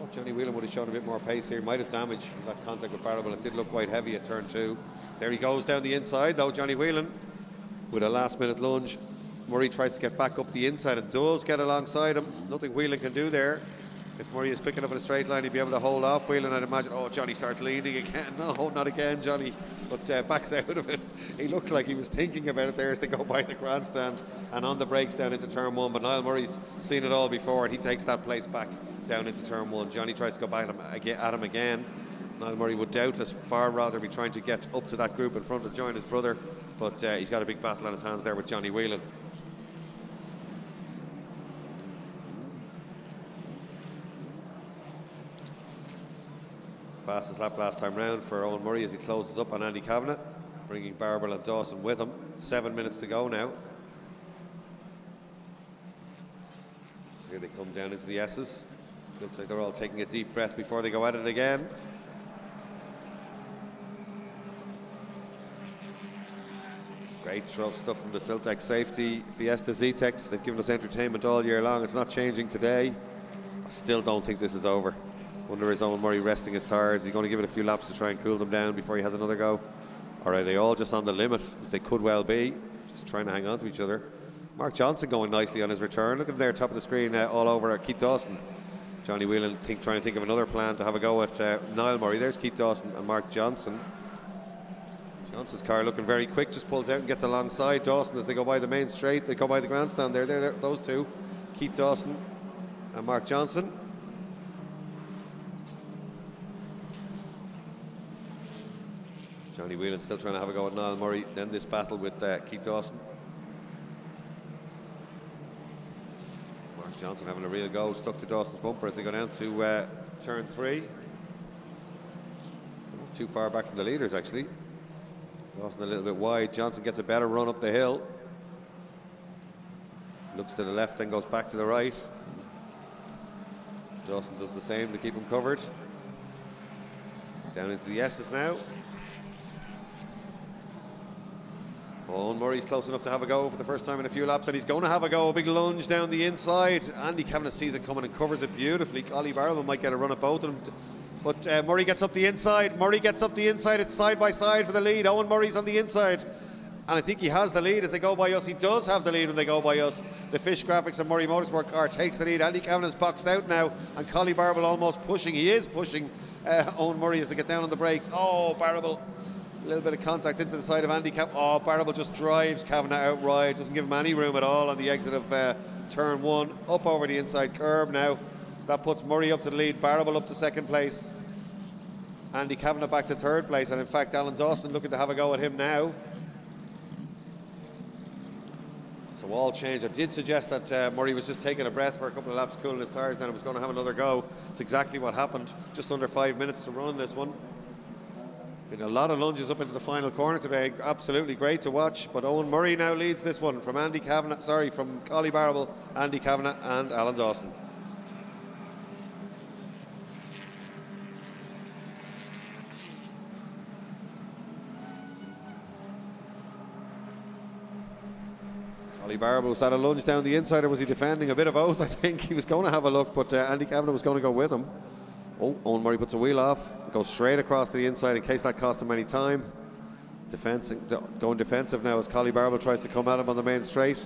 Oh, Johnny Whelan would have shown a bit more pace here. Might have damaged from that contact with Barrable. It did look quite heavy at turn 2. There he goes down the inside though, Johnny Whelan, with a last minute lunge. Murray tries to get back up the inside and does get alongside him. Nothing Whelan can do there. If Murray is quick enough in a straight line, he'd be able to hold off Whelan, I'd imagine. Oh, Johnny starts leaning again. No, not again, Johnny. But backs out of it. He looked like he was thinking about it there as they go by the grandstand and on the brakes down into turn 1. But Niall Murray's seen it all before and he takes that place back down into turn 1. Johnny tries to go back at him again. Niall Murray would doubtless far rather be trying to get up to that group in front to join his brother. But he's got a big battle on his hands there with Johnny Whelan. Fastest lap last time round for Owen Murray as he closes up on Andy Kavanagh, bringing Barrable and Dawson with him. 7 minutes to go now. So here they come down into the S's. Looks like they're all taking a deep breath before they go at it again. Great stuff from the Zetec safety. Fiesta Zetec, they've given us entertainment all year long. It's not changing today. I still don't think this is over. Wonder is Owen Murray resting his tyres? Is he going to give it a few laps to try and cool them down before he has another go? Or are they all just on the limit? They could well be, just trying to hang on to each other. Mark Johnson going nicely on his return. Look at him there, top of the screen, all over Keith Dawson. Johnny Whelan trying to think of another plan to have a go at Niall Murray. There's Keith Dawson and Mark Johnson. Johnson's car looking very quick, just pulls out and gets alongside Dawson as they go by the main straight. They go by the grandstand there, those two, Keith Dawson and Mark Johnson. Johnny Whelan still trying to have a go at Niall Murray. Then this battle with Keith Dawson. Mark Johnson having a real go, stuck to Dawson's bumper as they go down to turn 3. Not too far back from the leaders actually. Dawson a little bit wide. Johnson gets a better run up the hill. Looks to the left, then goes back to the right. Dawson does the same to keep him covered. Down into the S's now. Owen Murray's close enough to have a go for the first time in a few laps, and he's going to have a go. A big lunge down the inside. Andy Kavanagh sees it coming and covers it beautifully. Collie Barrable might get a run at both of them. But Murray gets up the inside. Murray gets up the inside. It's side by side for the lead. Owen Murray's on the inside. And I think he has the lead as they go by us. He does have the lead when they go by us. The Fish Graphics and Murray Motorsport car takes the lead. Andy Kavanagh's boxed out now, and Collie Barable almost pushing. He is pushing Owen Murray as they get down on the brakes. Oh, Barable, a little bit of contact into the side of Andy Kavanagh. Oh, Barable just drives Kavanagh outright. Doesn't give him any room at all on the exit of turn 1. Up over the inside curb now. So that puts Murray up to the lead. Barable up to second place. Andy Kavanagh back to third place. And in fact, Alan Dawson looking to have a go at him now. So all change. I did suggest that Murray was just taking a breath for a couple of laps, cooling his tires, then it was going to have another go. It's exactly what happened. Just under 5 minutes to run this one. Been a lot of lunges up into the final corner today. Absolutely great to watch. But Owen Murray now leads this one from from Collie Barable, Andy Kavanagh and Alan Dawson. Collie Barable was at a lunge down the inside, or was he defending? A bit of both, I think. He was going to have a look, but Andy Kavanagh was going to go with him. Oh, Owen Murray puts a wheel off, goes straight across to the inside in case that cost him any time. Going defensive now as Collie Barable tries to come at him on the main straight.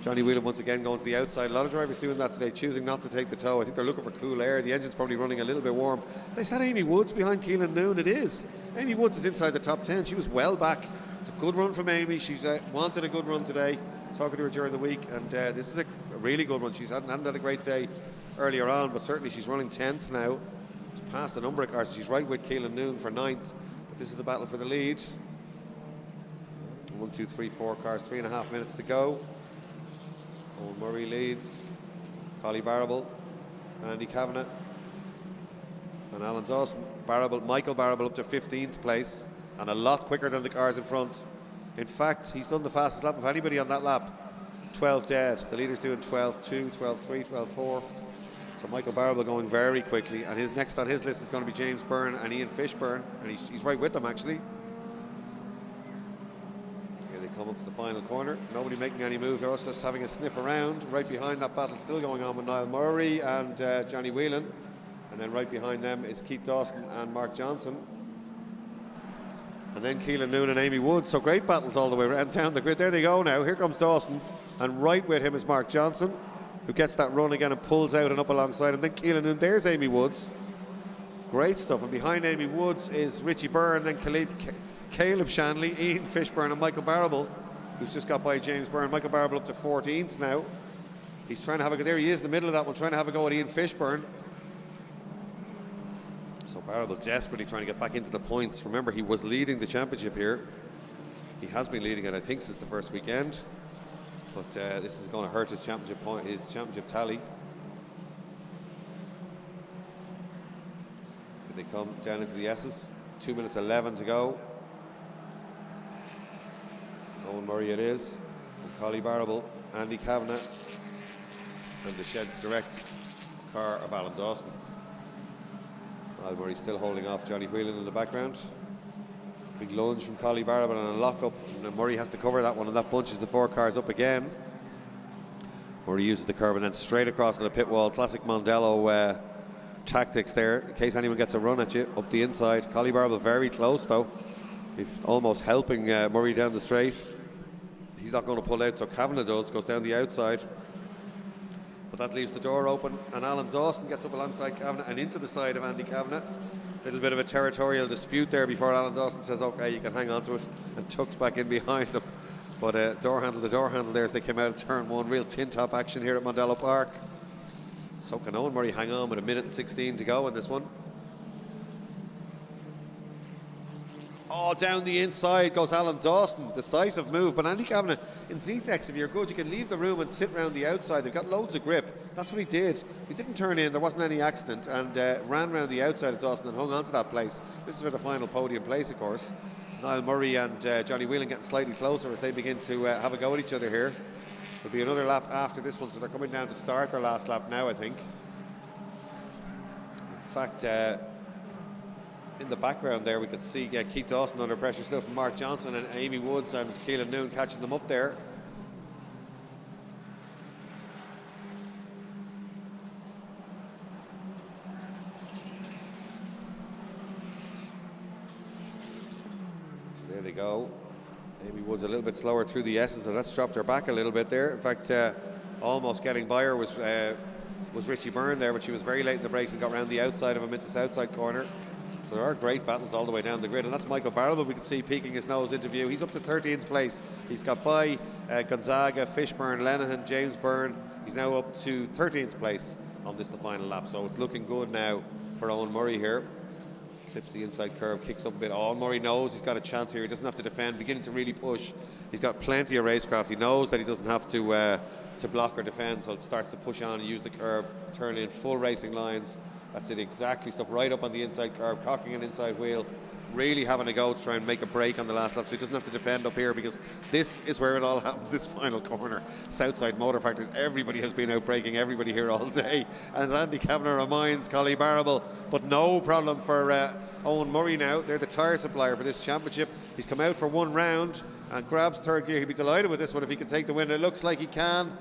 Johnny Whelan once again going to the outside. A lot of drivers doing that today, choosing not to take the tow. I think they're looking for cool air. The engine's probably running a little bit warm. They said Amy Woods behind Keelan Noon. It is. Amy Woods is inside the top 10. She was well back. It's a good run from Amy. She's wanted a good run today. Talking to her during the week, and this is a really good one. She hadn't had a great day earlier on, but certainly she's running 10th now. She's passed a number of cars. She's right with Keelan Noon for 9th, but this is the battle for the lead. 1, 2, 3, 4 cars, 3.5 minutes to go. Owen Murray leads, Collie Barable, Andy Kavanagh, and Alan Dawson. Michael Barable up to 15th place, and a lot quicker than the cars in front. In fact, he's done the fastest lap of anybody on that lap. 12 dead. The leader's doing 12.2, 12.3, 12.4. So Michael Barable going very quickly, and his next on his list is going to be James Byrne and Ian Fishburne, and he's right with them actually. Here they come up to the final corner. Nobody making any moves. They're just having a sniff around. Right behind that battle still going on with Niall Murray and Johnny Whelan, and then right behind them is Keith Dawson and Mark Johnson. And then Keelan Noon and Amy Woods. So great battles all the way around down the grid. There they go now. Here comes Dawson. And right with him is Mark Johnson, who gets that run again and pulls out and up alongside him. Then Keelan Noon. There's Amy Woods. Great stuff. And behind Amy Woods is Richie Byrne, then Caleb Shanley, Ian Fishburne and Michael Barable, who's just got by James Byrne. Michael Barable up to 14th now. He's trying to have a go. There he is in the middle of that one, trying to have a go at Ian Fishburne. So Barable desperately trying to get back into the points. Remember, he was leading the championship here. He has been leading it, I think, since the first weekend. But this is going to hurt his championship tally. Here they come down into the S's. 2 minutes 11 to go. Owen Murray it is from Collie Barable, Andy Kavanagh, and the Sheds Direct car of Alan Dawson. Niall Murray still holding off Johnny Whelan in the background. Big lunge from Collie Barable and a lock up, and Murray has to cover that one, and that bunches the 4 cars up again. Murray uses the curb and then straight across to the pit wall. Classic Mondello tactics there, in case anyone gets a run at you up the inside. Collie Barable very close though. He's almost helping Murray down the straight. He's not going to pull out, so Kavanagh goes down the outside. But that leaves the door open, and Alan Dawson gets up alongside Kavanagh and into the side of Andy Kavanagh. A little bit of a territorial dispute there before Alan Dawson says, okay, you can hang on to it, and tucks back in behind him. But the door handle there as they came out of turn 1. Real tin top action here at Mondello Park. So can Owen Murray hang on with 1 minute and 16 to go in this one. Oh, down the inside goes Alan Dawson. Decisive move. But Andy Kavanagh, in Zetec, if you're good, you can leave the room and sit around the outside. They've got loads of grip. That's what he did. He didn't turn in. There wasn't any accident. And ran around the outside of Dawson and hung on to that place. This is for the final podium place, of course. Niall Murray and Johnny Whelan getting slightly closer as they begin to have a go at each other here. There'll be another lap after this one, so they're coming down to start their last lap now, I think. In fact, in the background there we could see Keith Dawson under pressure still from Mark Johnson, and Amy Woods and Keelan Noon catching them up there. So there they go. Amy Woods a little bit slower through the S's, and that's dropped her back a little bit there. In fact, almost getting by her was Richie Byrne there, but she was very late in the brakes and got round the outside of him into the outside corner. So there are great battles all the way down the grid, and that's Michael Barrel, we can see peeking his nose into view. He's up to 13th place. He's got by Gonzaga, Fishburne, Lenihan, James Byrne. He's now up to 13th place on this, the final lap. So it's looking good now for Owen Murray here. Clips the inside curve, kicks up a bit. Owen Murray knows he's got a chance here. He doesn't have to defend, beginning to really push. He's got plenty of racecraft. He knows that he doesn't have to block or defend, so it starts to push on and use the curb, turn in full racing lines. That's it, exactly. Stuff right up on the inside curve, cocking an inside wheel, really having a go to try and make a break on the last lap, so he doesn't have to defend up here, because this is where it all happens, this final corner. Southside Motor Factories, everybody has been out braking everybody here all day, and Andy Kavanagh reminds Collie Barrable, but no problem for Owen Murray now. They're the tyre supplier for this championship. He's come out for one round and grabs third gear. He'd be delighted with this one if he can take the win. It looks like he can.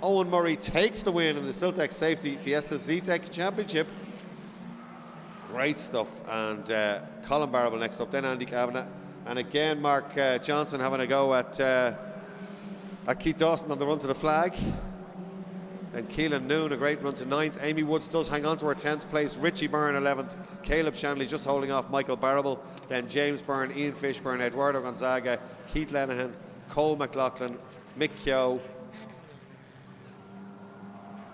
Owen Murray takes the win in the Siltec Safety Fiesta Zetec Championship. Great stuff. And Colin Barrable next up, then Andy Kavanagh. And again, Mark Johnson having a go at Keith Dawson on the run to the flag. Then Keelan Noon, a great run to 9th. Amy Woods does hang on to her 10th place. Richie Byrne 11th. Caleb Shanley just holding off Michael Barrable. Then James Byrne, Ian Fishburne, Eduardo Gonzaga, Keith Lenihan, Cole McLaughlin, Mick Keogh.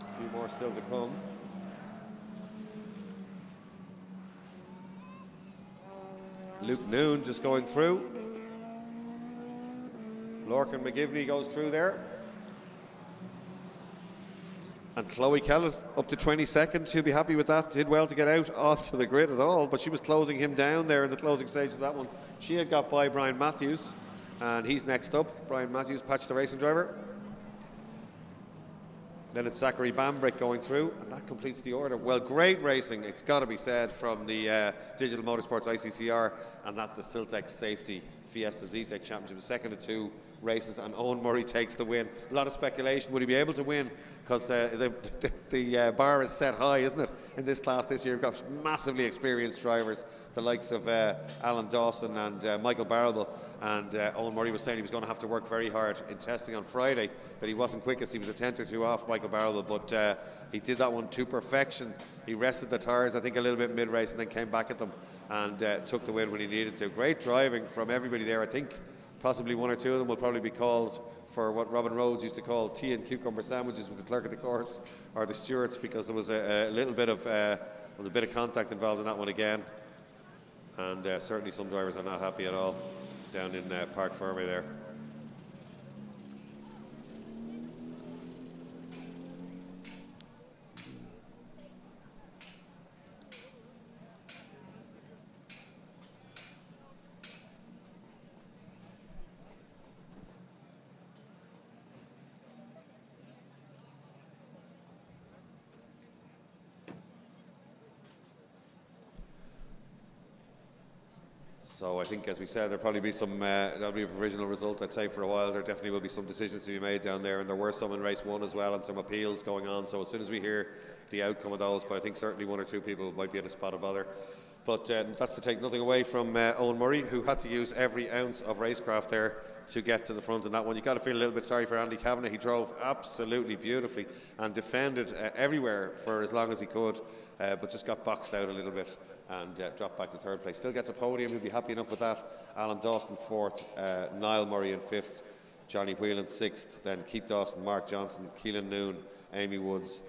A few more still to come. Luke Noon just going through. Lorcan McGivney goes through there. And Chloe Kellett up to 22nd. She'll be happy with that. Did well to get out onto the grid at all, but she was closing him down there in the closing stage of that one. She had got by Brian Matthews, and he's next up. Brian Matthews, Patch the racing driver. Then it's Zachary Bambrick going through, and that completes the order. Well, great racing, it's got to be said, from the Digital Motorsports ICCR, and that the Siltec Safety Fiesta Zetec Championship, second of 2 races, and Owen Murray takes the win. A lot of speculation, would he be able to win? Because the bar is set high, isn't it, in this class this year? We've got massively experienced drivers, the likes of Alan Dawson and Michael Barrable, and Owen Murray was saying he was going to have to work very hard in testing on Friday, that he wasn't quickest. He was a tenth or two off Michael Barrable, but he did that one to perfection. He rested the tyres, I think, a little bit mid-race, and then came back at them and took the win when he needed to. Great driving from everybody there. I think possibly 1 or 2 of them will probably be called for what Robin Rhodes used to call tea and cucumber sandwiches with the clerk of the course or the stewards, because there was a little bit of contact involved in that one again, and certainly some drivers are not happy at all down in Park Ferme there. So I think, as we said, there'll probably be some, that'll be a provisional result, I'd say, for a while. There definitely will be some decisions to be made down there, and there were some in race 1 as well, and some appeals going on. So as soon as we hear the outcome of those, but I think certainly 1 or 2 people might be at a spot of bother. But that's to take nothing away from Owen Murray, who had to use every ounce of racecraft there to get to the front in that one. You've got to feel a little bit sorry for Andy Kavanagh. He drove absolutely beautifully and defended everywhere for as long as he could, but just got boxed out a little bit and dropped back to 3rd place. Still gets a podium, he'll be happy enough with that. Alan Dawson 4th, Niall Murray in 5th, Johnny Whelan 6th, then Keith Dawson, Mark Johnson, Keelan Noon, Amy Woods,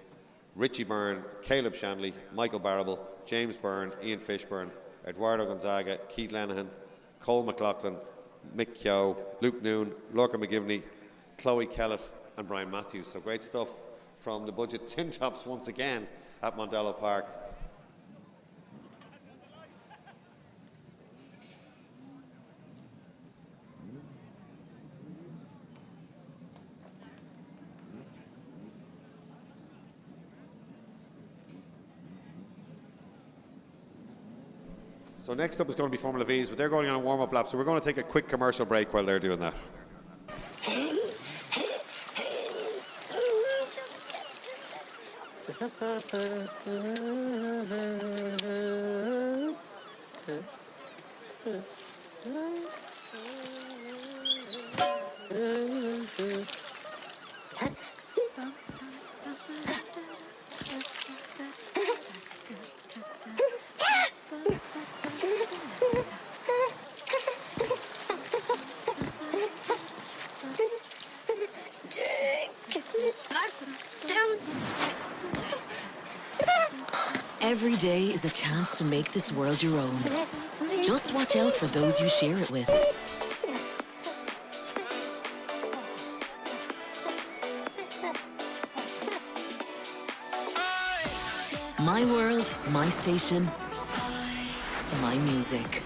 Richie Byrne, Caleb Shanley, Michael Barrable, James Byrne, Ian Fishburne, Eduardo Gonzaga, Keith Lenihan, Cole McLaughlin, Mick Keogh, Luke Noon, Lorcan McGivney, Chloe Kellett and Brian Matthews. So great stuff from the budget tin tops once again at Mondello Park. So next up is going to be Formula V's, but they're going on a warm-up lap, so we're going to take a quick commercial break while they're doing that. Every day is a chance to make this world your own. Just watch out for those you share it with. My world, my station, my music.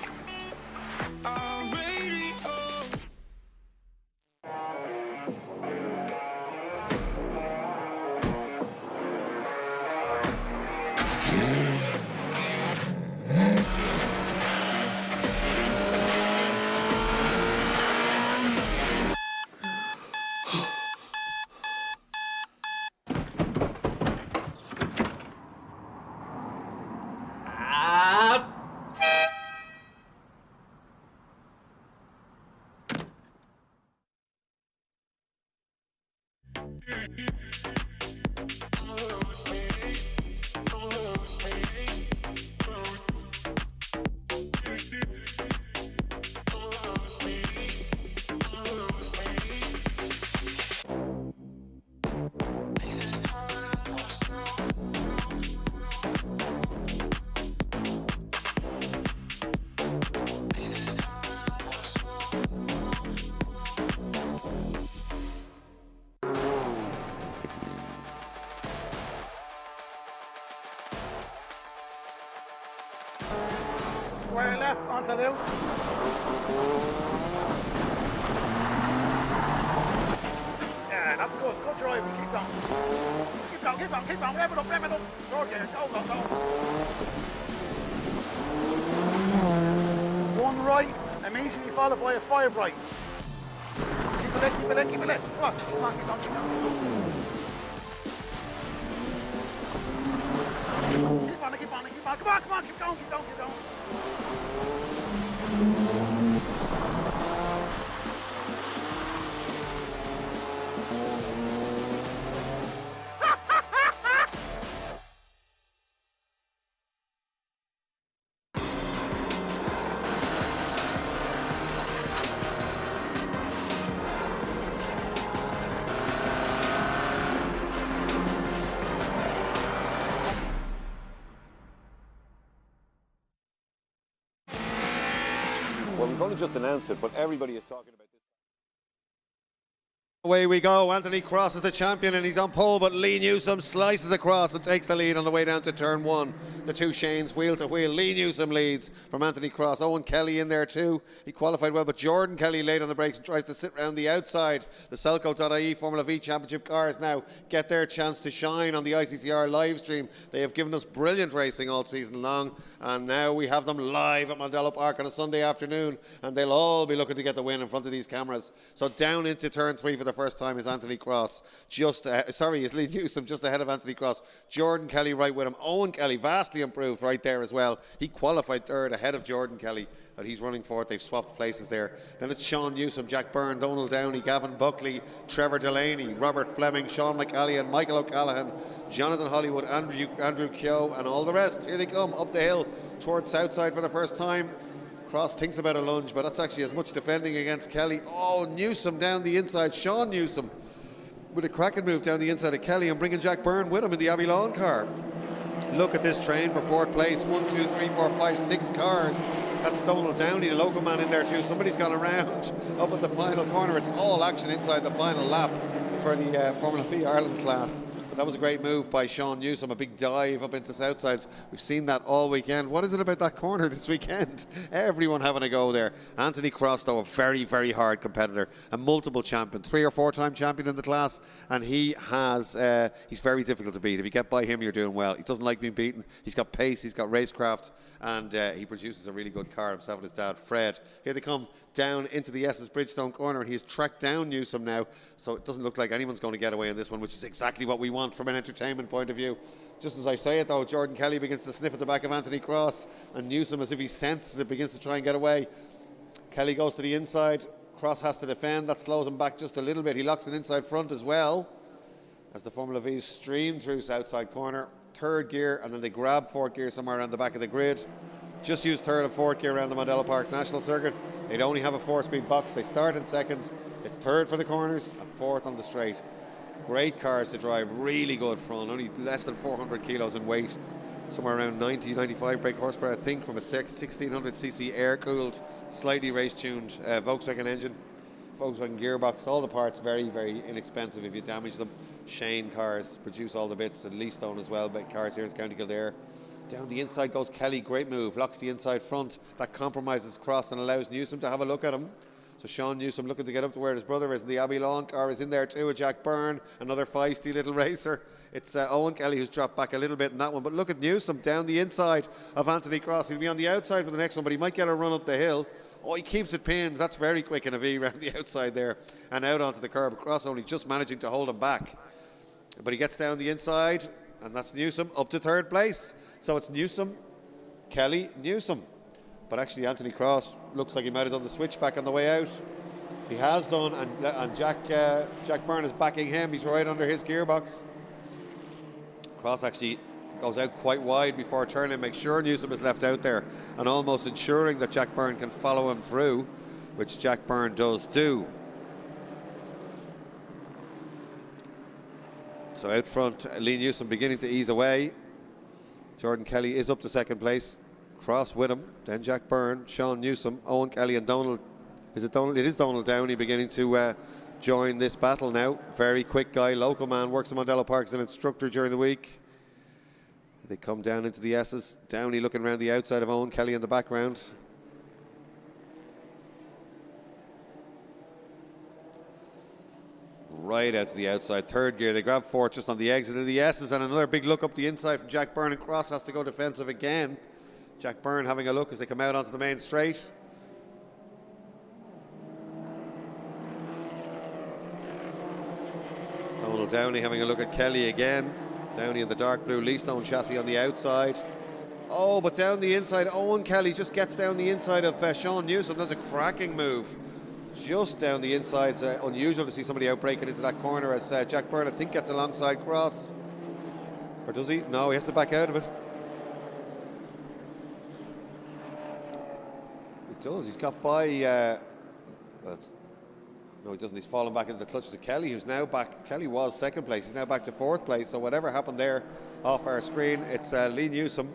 Square left onto loose. Yeah, that's good. Good drive. Keep going. Keep going, keep going, keep going. Rev it up, rev it up. Go, yeah, go, go, go. One right, immediately followed by a 5 right. Keep it in, keep it in, keep it in. Come on, keep on, keep on, keep on. Keep on, keep on, keep on. Come on, come on, keep going, keep going, keep going. Well, we've only just announced it, but everybody is talking about this. Away we go. Anthony Cross is the champion and he's on pole, but Lee Newsom slices across and takes the lead on the way down to turn one. The two Shanes wheel to wheel. Lee Newsom leads from Anthony Cross. Owen Kelly in there too. He qualified well, but Jordan Kelly late on the brakes and tries to sit round the outside. The Selco.ie Formula V Championship cars now get their chance to shine on the ICCR live stream. They have given us brilliant racing all season long, and now we have them live at Mondello Park on a Sunday afternoon, and they'll all be looking to get the win in front of these cameras. So down into turn three for the first time is Anthony Cross, is Lee Newsom just ahead of Anthony Cross. Jordan Kelly right with him. Owen Kelly vastly improved right there as well. He qualified third ahead of Jordan Kelly, but he's running fourth. They've swapped places there. Then it's Sean Newsom, Jack Byrne, Donald Downey, Gavin Buckley, Trevor Delaney, Robert Fleming, Sean McCallion, Michael O'Callaghan, Jonathan Hollywood, Andrew Keogh, and all the rest. Here they come up the hill towards Southside for the first time. Cross thinks about a lunge, but that's actually as much defending against Kelly. Oh, Newsom down the inside. Sean Newsom with a cracking move down the inside of Kelly and bringing Jack Byrne with him in the Abbey Lawn car. Look at this train for fourth place. 1, 2, 3, 4, 5, 6 cars. That's Donald Downey, the local man in there too. Somebody's gone around up at the final corner. It's all action inside the final lap for the Formula V Ireland class. But that was a great move by Sean Newsom, a big dive up into Southside. We've seen that all weekend. What is it about that corner this weekend? Everyone having a go there. Anthony Cross, though, a very, very hard competitor, a multiple champion, 3 or 4 time champion in the class, and he's very difficult to beat. If you get by him, you're doing well. He doesn't like being beaten. He's got pace, he's got racecraft, and he produces a really good car himself and his dad, Fred. Here they come down into the Essex Bridgestone corner, and he's tracked down Newsom now, so it doesn't look like anyone's going to get away in this one, which is exactly what we want from an entertainment point of view. Just as I say it though, Jordan Kelly begins to sniff at the back of Anthony Cross, and Newsom, as if he senses it, begins to try and get away. Kelly goes to the inside, Cross has to defend. That slows him back just a little bit. He locks it inside front as well as the Formula V's stream through Southside corner. Third gear, and then they grab fourth gear somewhere around the back of the grid. Just used third and fourth gear around the Mondello Park National Circuit. They'd only have a 4-speed box. They start in second. It's third for the corners and fourth on the straight. Great cars to drive, really good front, only less than 400 kilos in weight. somewhere around 90, 95 brake horsepower, I think, from a 1600cc air-cooled, slightly race-tuned Volkswagen engine, Volkswagen gearbox. All the parts very, very inexpensive if you damage them. Shane cars produce all the bits, and Leastone as well, but cars here in County Kildare. Down the inside goes Kelly, great move, locks the inside front. That compromises Cross and allows Newsom to have a look at him. So Sean Newsom looking to get up to where his brother is, and the Abbey Lawn car is in there too, a Jack Byrne, another feisty little racer. It's Owen Kelly who's dropped back a little bit in that one, but look at Newsom down the inside of Anthony Cross. He'll be on the outside for the next one, but he might get a run up the hill. Oh, he keeps it pinned. That's very quick in a V around the outside there and out onto the curb. Cross only just managing to hold him back. But he gets down the inside, and that's Newsom up to third place. So it's Newsom, Kelly, Newsom. But actually Anthony Cross looks like he might have done the switchback on the way out. He has done, and Jack Byrne is backing him. He's right under his gearbox. Cross actually goes out quite wide before turning, makes sure Newsom is left out there, and almost ensuring that Jack Byrne can follow him through, which Jack Byrne does do. So out front, Lee Newsom beginning to ease away. Jordan Kelly is up to second place. Cross with him, then Jack Byrne, Sean Newsom, Owen Kelly and Donald. Is it Donald? It is Donald Downey beginning to join this battle now. Very quick guy, local man, works in Mondello Park as an instructor during the week. They come down into the S's. Downey looking around the outside of Owen Kelly in the background. Right out to the outside, third gear. They grab fourth just on the exit of the S's, and another big look up the inside from Jack Byrne, and Cross has to go defensive again. Jack Byrne having a look as they come out onto the main straight. Donald Downey having a look at Kelly again. Downey in the dark blue Leastone chassis on the outside. Oh, but down the inside, Owen Kelly just gets down the inside of Sean Newsom. That's a cracking move. Just down the inside. It's unusual to see somebody out breaking into that corner as Jack Byrne, I think, gets alongside Cross. Or does he? No, he has to back out of it. He does. He's got by... no, he doesn't. He's fallen back into the clutches of Kelly, who's now back. Kelly was second place. He's now back to fourth place. So whatever happened there off our screen, it's Lee Newsom.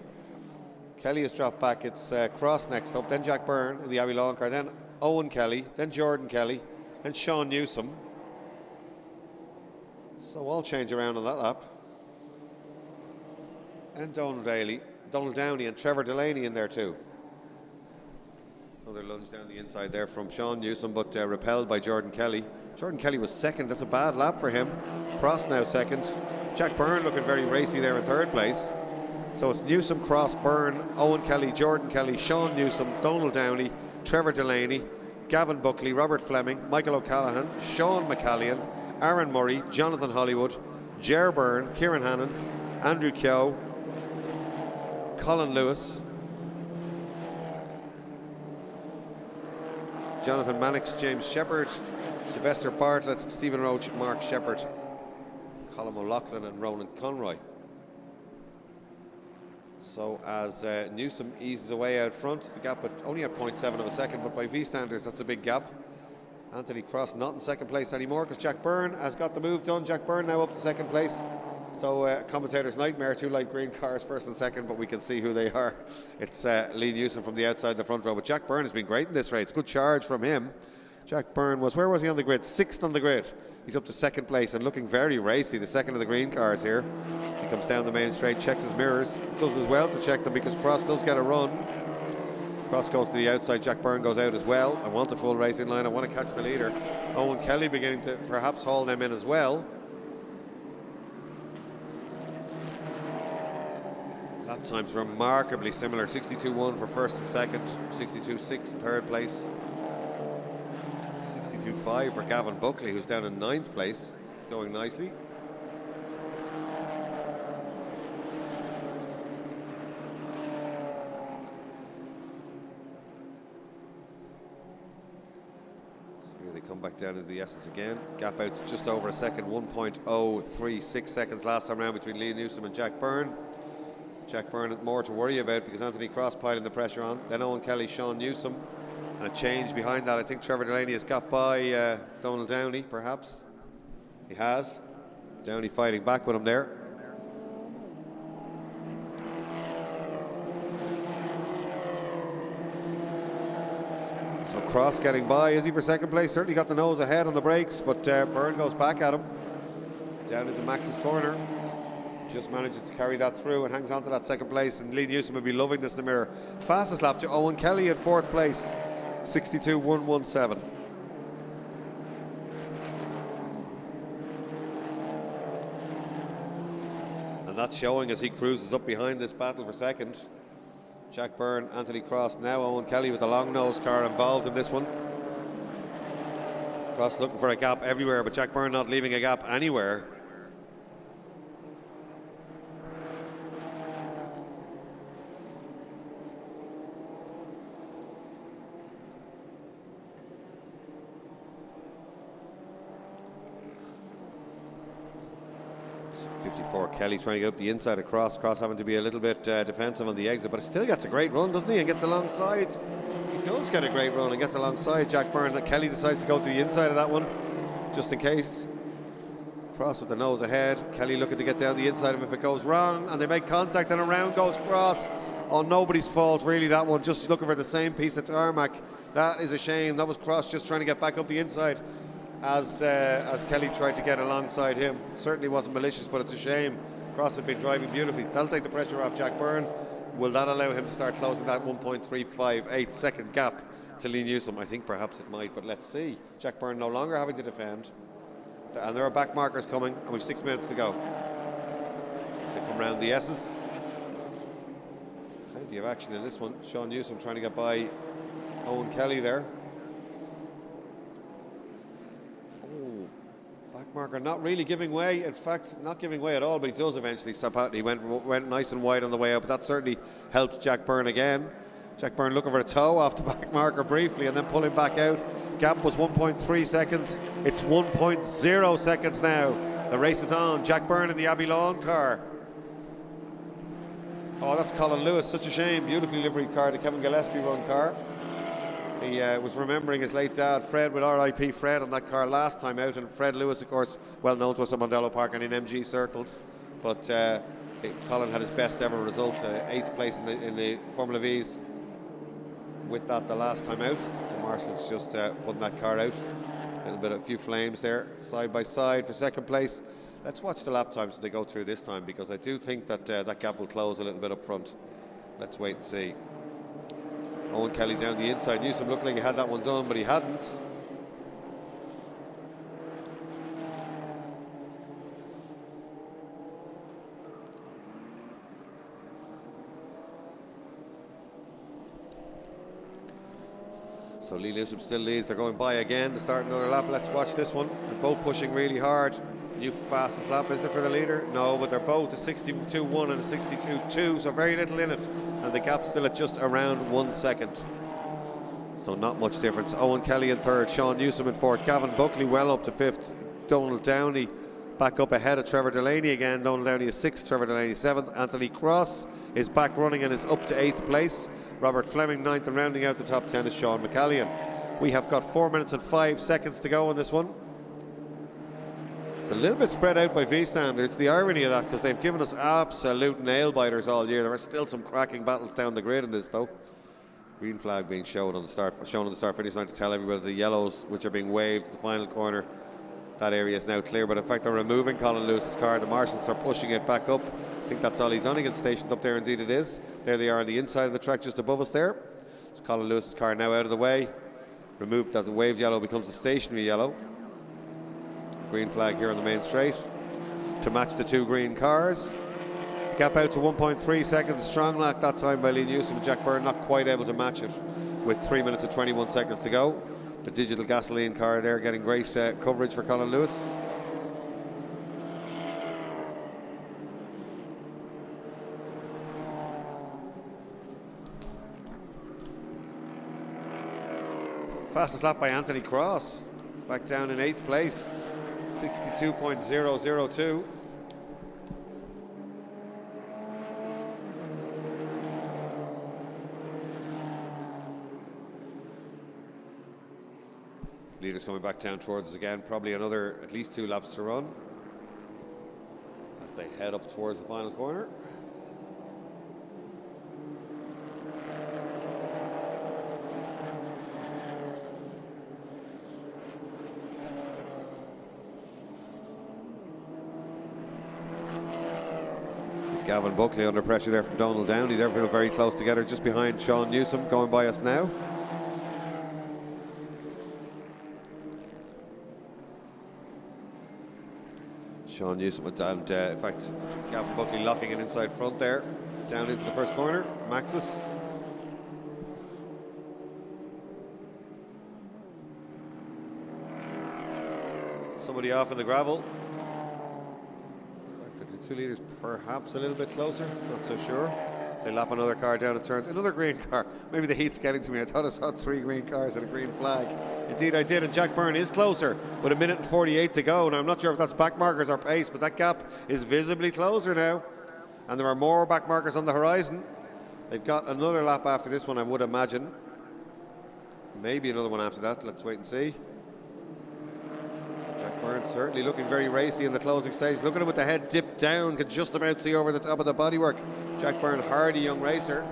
Kelly has dropped back. It's Cross next up. Then Jack Byrne in the Abbey Lawn car. Then Owen Kelly. Then Jordan Kelly. Then Sean Newsom. So all change around on that lap. And Donald Downey and Trevor Delaney in there too. Another lunge down the inside there from Sean Newsom, but repelled by Jordan Kelly. Jordan Kelly was second. That's a bad lap for him. Cross now second. Jack Byrne looking very racy there in third place. So it's Newsom, Cross, Byrne, Owen Kelly, Jordan Kelly, Sean Newsom, Donald Downey, Trevor Delaney, Gavin Buckley, Robert Fleming, Michael O'Callaghan, Sean McCallion, Aaron Murray, Jonathan Hollywood, Ger Byrne, Kieran Hannon, Andrew Keogh, Colin Lewis, Jonathan Mannix, James Shepherd, Sylvester Bartlett, Stephen Roach, Mark Shepherd, Colin O'Loughlin and Ronan Conroy. So as Newsom eases away out front, the gap only at 0.7 of a second, but by V standards that's a big gap. Anthony Cross not in second place anymore because Jack Byrne has got the move done. Jack Byrne now up to second place. So commentator's nightmare, two light green cars first and second, but we can see who they are. It's Lee Newsom from the outside the front row, but Jack Byrne has been great in this race. Good charge from him. Jack Byrne was, where was he on the grid? Sixth on the grid. He's up to second place and looking very racy, the second of the green cars here. As he comes down the main straight, checks his mirrors. It does as well to check them because Cross does get a run. Cross goes to the outside, Jack Byrne goes out as well. I want the full racing line, I want to catch the leader. Owen Kelly beginning to perhaps haul them in as well. Lap times remarkably similar, 62.1 for first and second, 62.6 in third place. 62.5 for Gavin Buckley, who's down in ninth place, going nicely. So here they come back down into the S's again. Gap out to just over a second, 1.036 seconds last time around between Lee Newsom and Jack Byrne. Jack Byrne more to worry about because Anthony Cross piling the pressure on. Then Owen Kelly, Sean Newsom. And a change behind that. I think Trevor Delaney has got by Donald Downey, perhaps. He has. Downey fighting back with him there. Cross getting by. Is he for second place? Certainly got the nose ahead on the brakes, but Byrne goes back at him. Down into Max's corner. Just manages to carry that through and hangs on to that second place. And Lee Newsom will be loving this in the mirror. Fastest lap to Owen Kelly at fourth place. 62.117. And that's showing as he cruises up behind this battle for second. Jack Byrne, Anthony Cross, now Owen Kelly with the long nose car involved in this one. Cross looking for a gap everywhere, but Jack Byrne not leaving a gap anywhere. Kelly trying to get up the inside of Cross. Cross having to be a little bit defensive on the exit, but still gets a great run, doesn't he? And gets alongside. He does get a great run and gets alongside Jack Byrne. Kelly decides to go to the inside of that one, just in case. Cross with the nose ahead. Kelly looking to get down the inside of him if it goes wrong, and they make contact, and around goes Cross. Oh, nobody's fault really, that one. Just looking for the same piece of tarmac. That is a shame. That was Cross just trying to get back up the inside as Kelly tried to get alongside him. Certainly wasn't malicious, but it's a shame. Cross had been driving beautifully. That'll take the pressure off Jack Byrne. Will that allow him to start closing that 1.358 second gap to Lee Newsom? I think perhaps it might, but let's see. Jack Byrne no longer having to defend. And there are back markers coming, and we've 6 minutes to go. They come round the S's. Plenty of action in this one. Sean Newsom trying to get by Owen Kelly there. Marker not really giving way, in fact not giving way at all, but he does eventually stop out. He went nice and wide on the way out, but that certainly helped Jack Byrne again. Jack Byrne looking for a toe off the back marker briefly and then pulling back out. Gap was 1.3 seconds. It's 1.0 seconds now. The race is on. Jack Byrne in the Abbey Lawn car. Oh, that's Colin Lewis, such a shame. Beautifully liveried car, the Kevin Gillespie run car. He was remembering his late dad, Fred, with RIP Fred on that car last time out. And Fred Lewis, of course, well known to us at Mondello Park and in MG circles. But Colin had his best ever result, 8th place in the Formula V's with that the last time out. So Marshall's just putting that car out. A few flames there, side by side for second place. Let's watch the lap times as they go through this time, because I do think that that gap will close a little bit up front. Let's wait and see. Owen Kelly down the inside. Newsom looked like he had that one done, but he hadn't. So Lee Newsom still leads. They're going by again to start another lap. Let's watch this one. They're both pushing really hard. New fastest lap, is there for the leader? No, but they're both a 62.1 and a 62.2, so very little in it. And the gap's still at just around 1 second. So not much difference. Owen Kelly in third, Sean Newsom in fourth, Gavin Buckley well up to fifth, Donald Downey back up ahead of Trevor Delaney again. Donald Downey is sixth, Trevor Delaney seventh. Anthony Cross is back running and is up to 8th place. Robert Fleming ninth, and rounding out the top 10 is Sean McCallion. We have got 4 minutes and 5 seconds to go on this one. It's a little bit spread out by V standards. The irony of that, because they've given us absolute nail biters all year. There are still some cracking battles down the grid in this though. Green flag being shown on the start finish line to tell everybody the yellows, which are being waved at the final corner. That area is now clear, but in fact they're removing Colin Lewis's car. The marshals are pushing it back up. I think that's Ollie Dunnigan stationed up there. Indeed it is. There they are on the inside of the track just above us there. So Colin Lewis's car now out of the way. Removed as the waved yellow becomes a stationary yellow. Green flag here on the main straight to match the two green cars. Gap out to 1.3 seconds. A strong lack that time by Lee Newsom. Jack Byrne not quite able to match it with 3 minutes and 21 seconds to go. The digital gasoline car there getting great coverage for Colin Lewis. Fastest lap by Anthony Cross, back down in 8th place, 62.002. Leaders coming back down towards us again, probably another at least 2 laps to run as they head up towards the final corner. Gavin Buckley under pressure there from Donald Downey. They're very close together, just behind Sean Newsom going by us now. Sean Newsom and in fact Gavin Buckley locking it inside front there, down into the first corner. Maxis. Somebody off in the gravel. The 2 leaders perhaps a little bit closer, not so sure. They lap another car down a turn. Another green car. Maybe the heat's getting to me. I thought I saw 3 green cars and a green flag. Indeed I did, and Jack Byrne is closer with 1:48 to go. Now I'm not sure if that's back markers or pace, but that gap is visibly closer now. And there are more back markers on the horizon. They've got another lap after this one, I would imagine. Maybe another one after that. Let's wait and see. Jack Byrne certainly looking very racy in the closing stage. Look at him with the head dipped down, can just about see over the top of the bodywork. Jack Byrne, hardy young racer.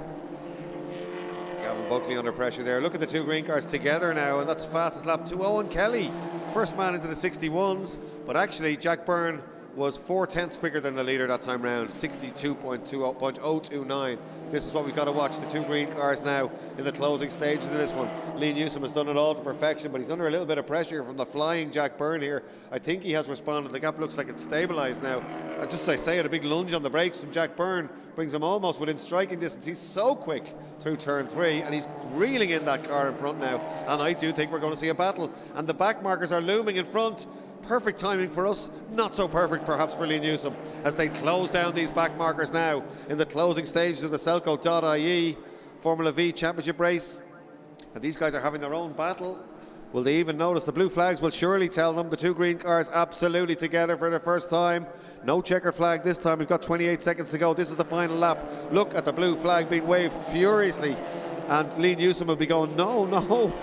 Gavin Buckley under pressure there. Look at the 2 green cars together now, and that's fastest lap to Owen Kelly. First man into the 61s, but actually Jack Byrne was 4/10 quicker than the leader that time round, 62.029. This is what we've got to watch, the 2 green cars now in the closing stages of this one. Lee Newsom has done it all to perfection, but he's under a little bit of pressure from the flying Jack Byrne here. I think he has responded. The gap looks like it's stabilised now. I say it, a big lunge on the brakes from Jack Byrne brings him almost within striking distance. He's so quick through turn 3, and he's reeling in that car in front now, and I do think we're going to see a battle, and the back markers are looming in front. Perfect timing for us, not so perfect perhaps for Lee Newsom, as they close down these back markers now in the closing stages of the Selco.ie Formula V Championship race. And these guys are having their own battle. Will they even notice? The blue flags will surely tell them. The 2 green cars absolutely together for the first time. No checkered flag this time. We've got 28 seconds to go. This is the final lap. Look at the blue flag being waved furiously. And Lee Newsom will be going, no,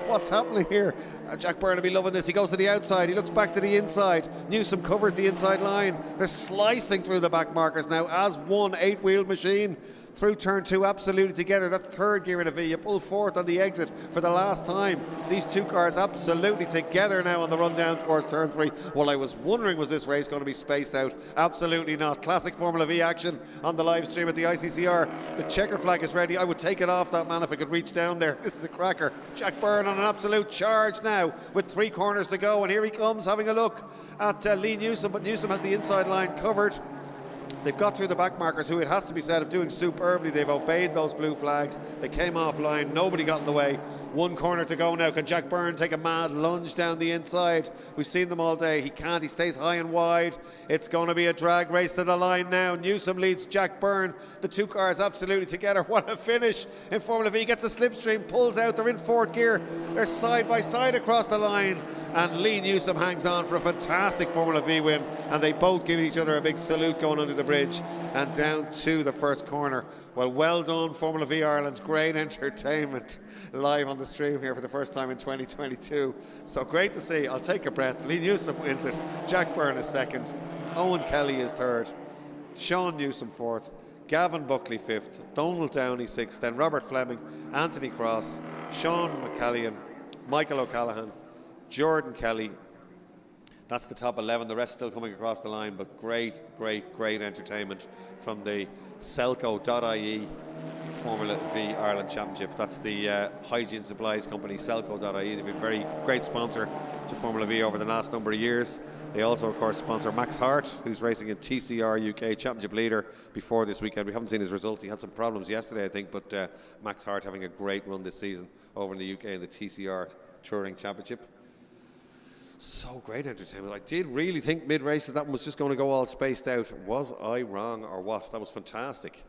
what's happening here? Jack Byrne will be loving this. He goes to the outside, he looks back to the inside. Newsom covers the inside line. They're slicing through the back markers now as one 8-wheeled machine. Through turn 2 absolutely together. That's 3rd gear in a V. You pull 4th on the exit for the last time. These 2 cars absolutely together now on the run down towards turn 3. Well, I was wondering, was this race going to be spaced out? Absolutely not. Classic Formula V action on the live stream at the ICCR. The checker flag is ready. I would take it off that man if I could reach down there. This is a cracker. Jack Byrne on an absolute charge now with 3 corners to go, and here he comes having a look at Lee Newsom, but Newsom has the inside line covered. They've got through the back markers, who, it has to be said, of doing superbly. They've obeyed those blue flags. They came offline. Nobody got in the way. 1 corner to go now. Can Jack Byrne take a mad lunge down the inside? We've seen them all day. He can't. He stays high and wide. It's going to be a drag race to the line now. Newsom leads Jack Byrne. The 2 cars absolutely together. What a finish in Formula V. Gets a slipstream, pulls out. They're in 4th gear. They're side by side across the line. And Lee Newsom hangs on for a fantastic Formula V win, and they both give each other a big salute going under the bridge and down to the first corner. Well done, Formula V Ireland. Great entertainment live on the stream here for the first time in 2022. So great to see. I'll take a breath. Lee Newsom wins it. Jack Byrne is 2nd. Owen Kelly is 3rd. Sean Newsom 4th. Gavin Buckley 5th. Donald Downey 6th. Then Robert Fleming, Anthony Cross, Sean McCallion, Michael O'Callaghan, Jordan Kelly. That's the top 11. The rest still coming across the line, but great entertainment from the Selco.ie Formula V Ireland Championship. That's the hygiene supplies company Selco.ie. They've been a very great sponsor to Formula V over the last number of years. They also, of course, sponsor Max Hart, who's racing in TCR UK Championship leader before this weekend. We haven't seen his results. He had some problems yesterday, I think, but Max Hart having a great run this season over in the UK in the TCR Touring Championship. So great entertainment. I did really think mid-race that one was just going to go all spaced out. Was I wrong or what? That was fantastic.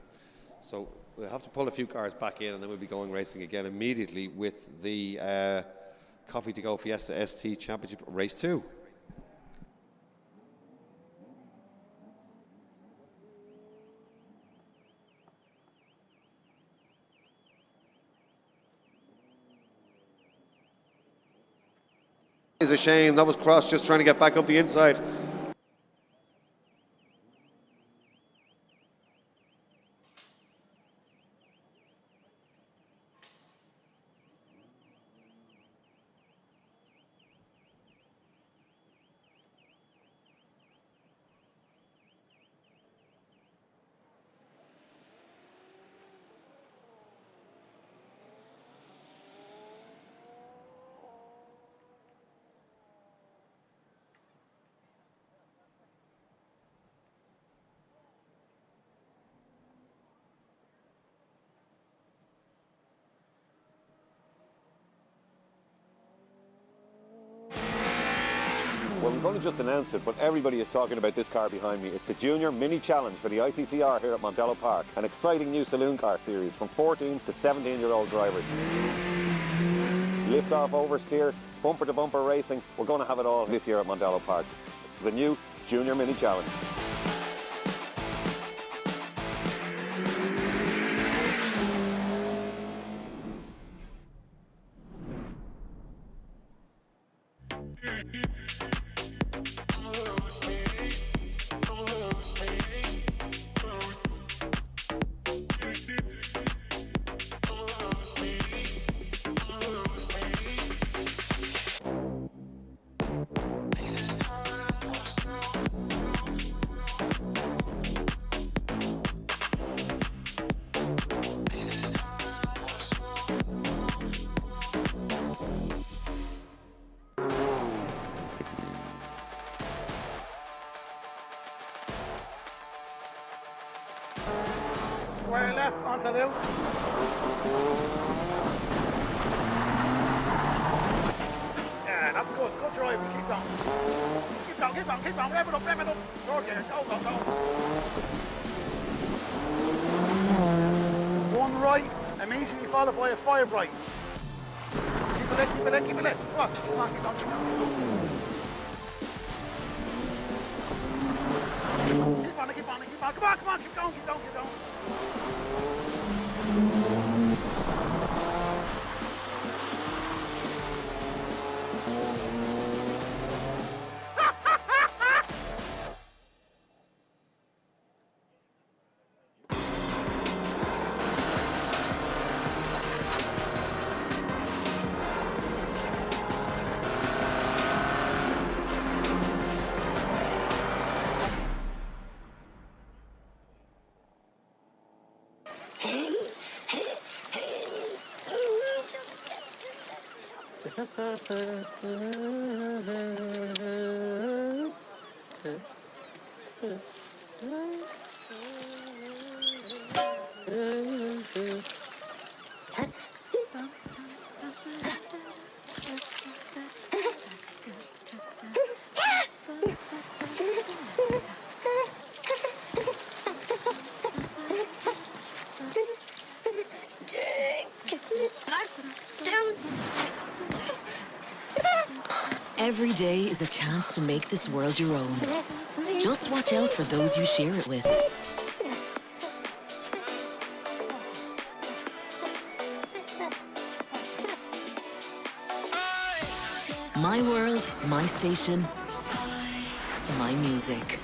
So we'll have to pull a few cars back in, and then we'll be going racing again immediately with the Coffee to Go Fiesta ST Championship Race 2. Is a shame. That was Cross just trying to get back up the inside. Well, we've only just announced it, but everybody is talking about this car behind me. It's the Junior Mini Challenge for the ICCR here at Mondello Park. An exciting new saloon car series from 14 to 17-year-old drivers. Lift off, oversteer, bumper to bumper racing. We're going to have it all this year at Mondello Park. It's the new Junior Mini Challenge. Square left onto the loop. Yeah, that's good. Good driving. Keep going. Keep going, keep going, keep going. Rev it up, rev it up. George, go, go, go. One right, immediately followed by a 5 right. Keep it left, keep it left, keep it left. Come on, keep on, keep on, keep on. Keep on, keep on, keep on. Come on, come on, keep going, keep going, keep going. Every day is a chance to make this world your own. Just watch out for those you share it with. My world, my station, my music.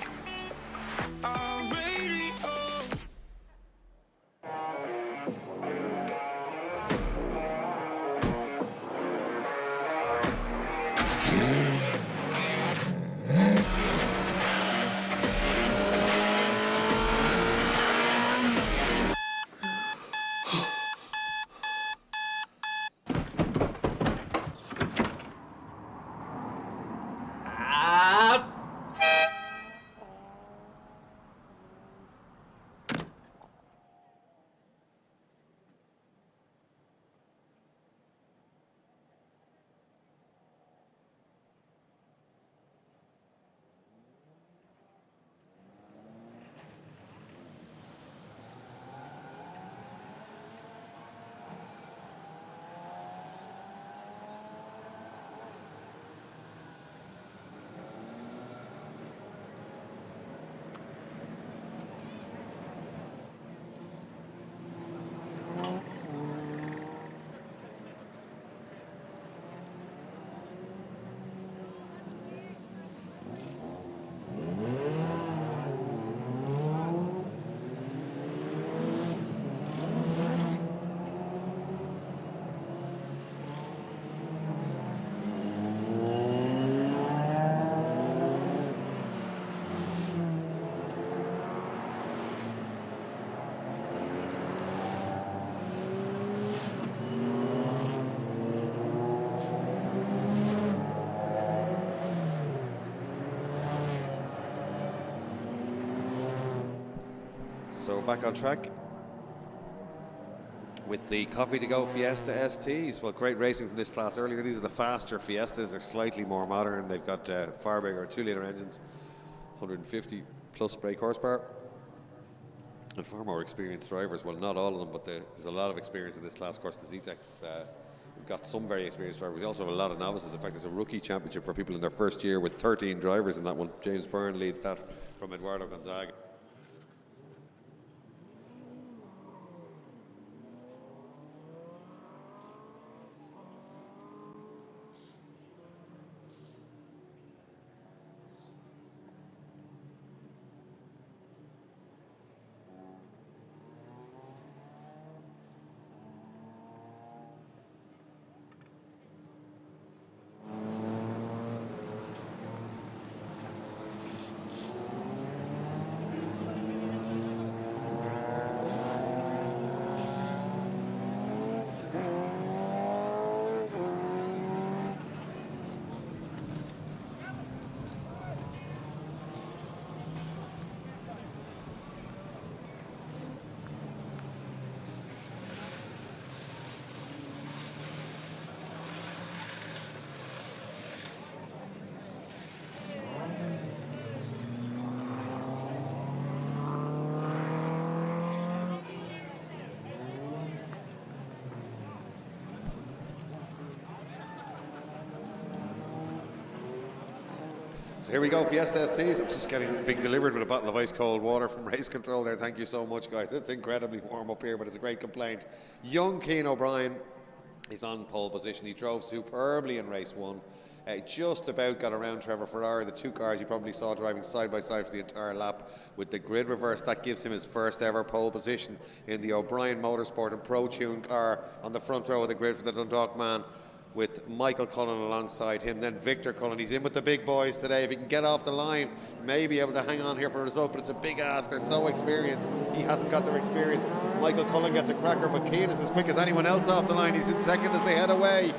So back on track. with the Coffee to Go Fiesta STs. Well, great racing from this class earlier. These are the faster Fiestas. They're slightly more modern. They've got far bigger 2-litre engines, 150 plus brake horsepower, and far more experienced drivers. Well, not all of them, but there's a lot of experience in this class. Of course, the Zetecs, we've got some very experienced drivers. We also have a lot of novices. In fact, there's a rookie championship for people in their first year with 13 drivers in that one. James Byrne leads that from Eduardo Gonzaga. So here we go, Fiesta STs. I'm just being delivered with a bottle of ice cold water from race control there. Thank you so much, guys. It's incredibly warm up here, but it's a great complaint. Young Cian O'Brien is on pole position. He drove superbly in race one. Just about got around Trevor Ferrari, the two cars you probably saw driving side by side for the entire lap with the grid reverse. That gives him his first ever pole position in the O'Brien Motorsport and Pro Tune car on the front row of the grid for the Dundalk man, with Michael Cullen alongside him. Then Victor Cullen, he's in with the big boys today. If he can get off the line, may be able to hang on here for a result, but it's a big ask. They're so experienced. He hasn't got their experience. Michael Cullen gets a cracker, but Cian is as quick as anyone else off the line. He's in second as they head away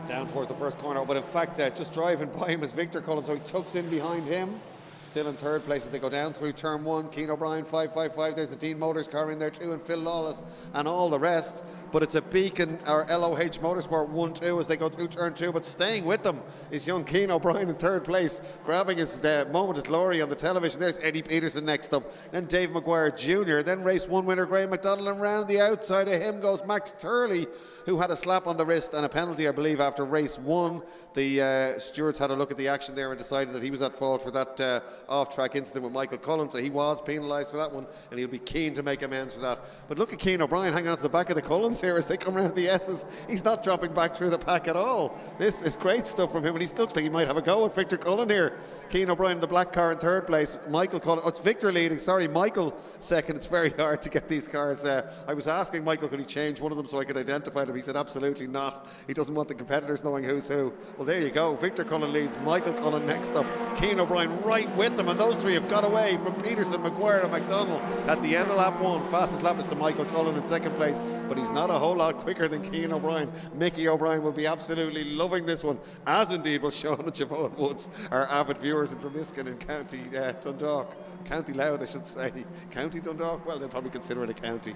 down towards the first corner, but in fact just driving by him is Victor Cullen, so he tucks in behind him. Still in third place as they go down through turn one. Cian O'Brien 555. There's the Dean Motors car in there too, and Phil Lawless and all the rest. But it's a Beacon or LOH Motorsport 1-2 as they go through turn two. But staying with them is young Cian O'Brien in third place, grabbing his moment of glory on the television. There's Eddie Peterson next up, then Dave Maguire Jr., then race one winner Graham McDonald, and round the outside of him goes Max Turley, who had a slap on the wrist and a penalty, I believe, after race one. The stewards had a look at the action there and decided that he was at fault for that off-track incident with Michael Cullen, so he was penalised for that one, and he'll be keen to make amends for that. But look at Cian O'Brien hanging on to the back of the Cullens here as they come around the S's. He's not dropping back through the pack at all. This is great stuff from him, and he looks like he might have a go at Victor Cullen here. Cian O'Brien in the black car in third place. Michael Cullen, it's Victor leading, sorry, Michael second. It's very hard to get these cars. I was asking Michael, could he change one of them so I could identify them? He said absolutely not. He doesn't want the competitors knowing who's who. Well, there you go. Victor Cullen leads, Michael Cullen next up, Cian O'Brien right with them, and those three have got away from Peterson, Maguire and McDonald at the end of lap one. Fastest lap is to Michael Cullen in second place, but he's not a whole lot quicker than Cian O'Brien. Mickey O'Brien will be absolutely loving this one, as indeed will Sean and Siobhan Woods, our avid viewers in Dromiskin in County Dundalk. County Louth, I should say. County Dundalk? Well, they'll probably consider it a county.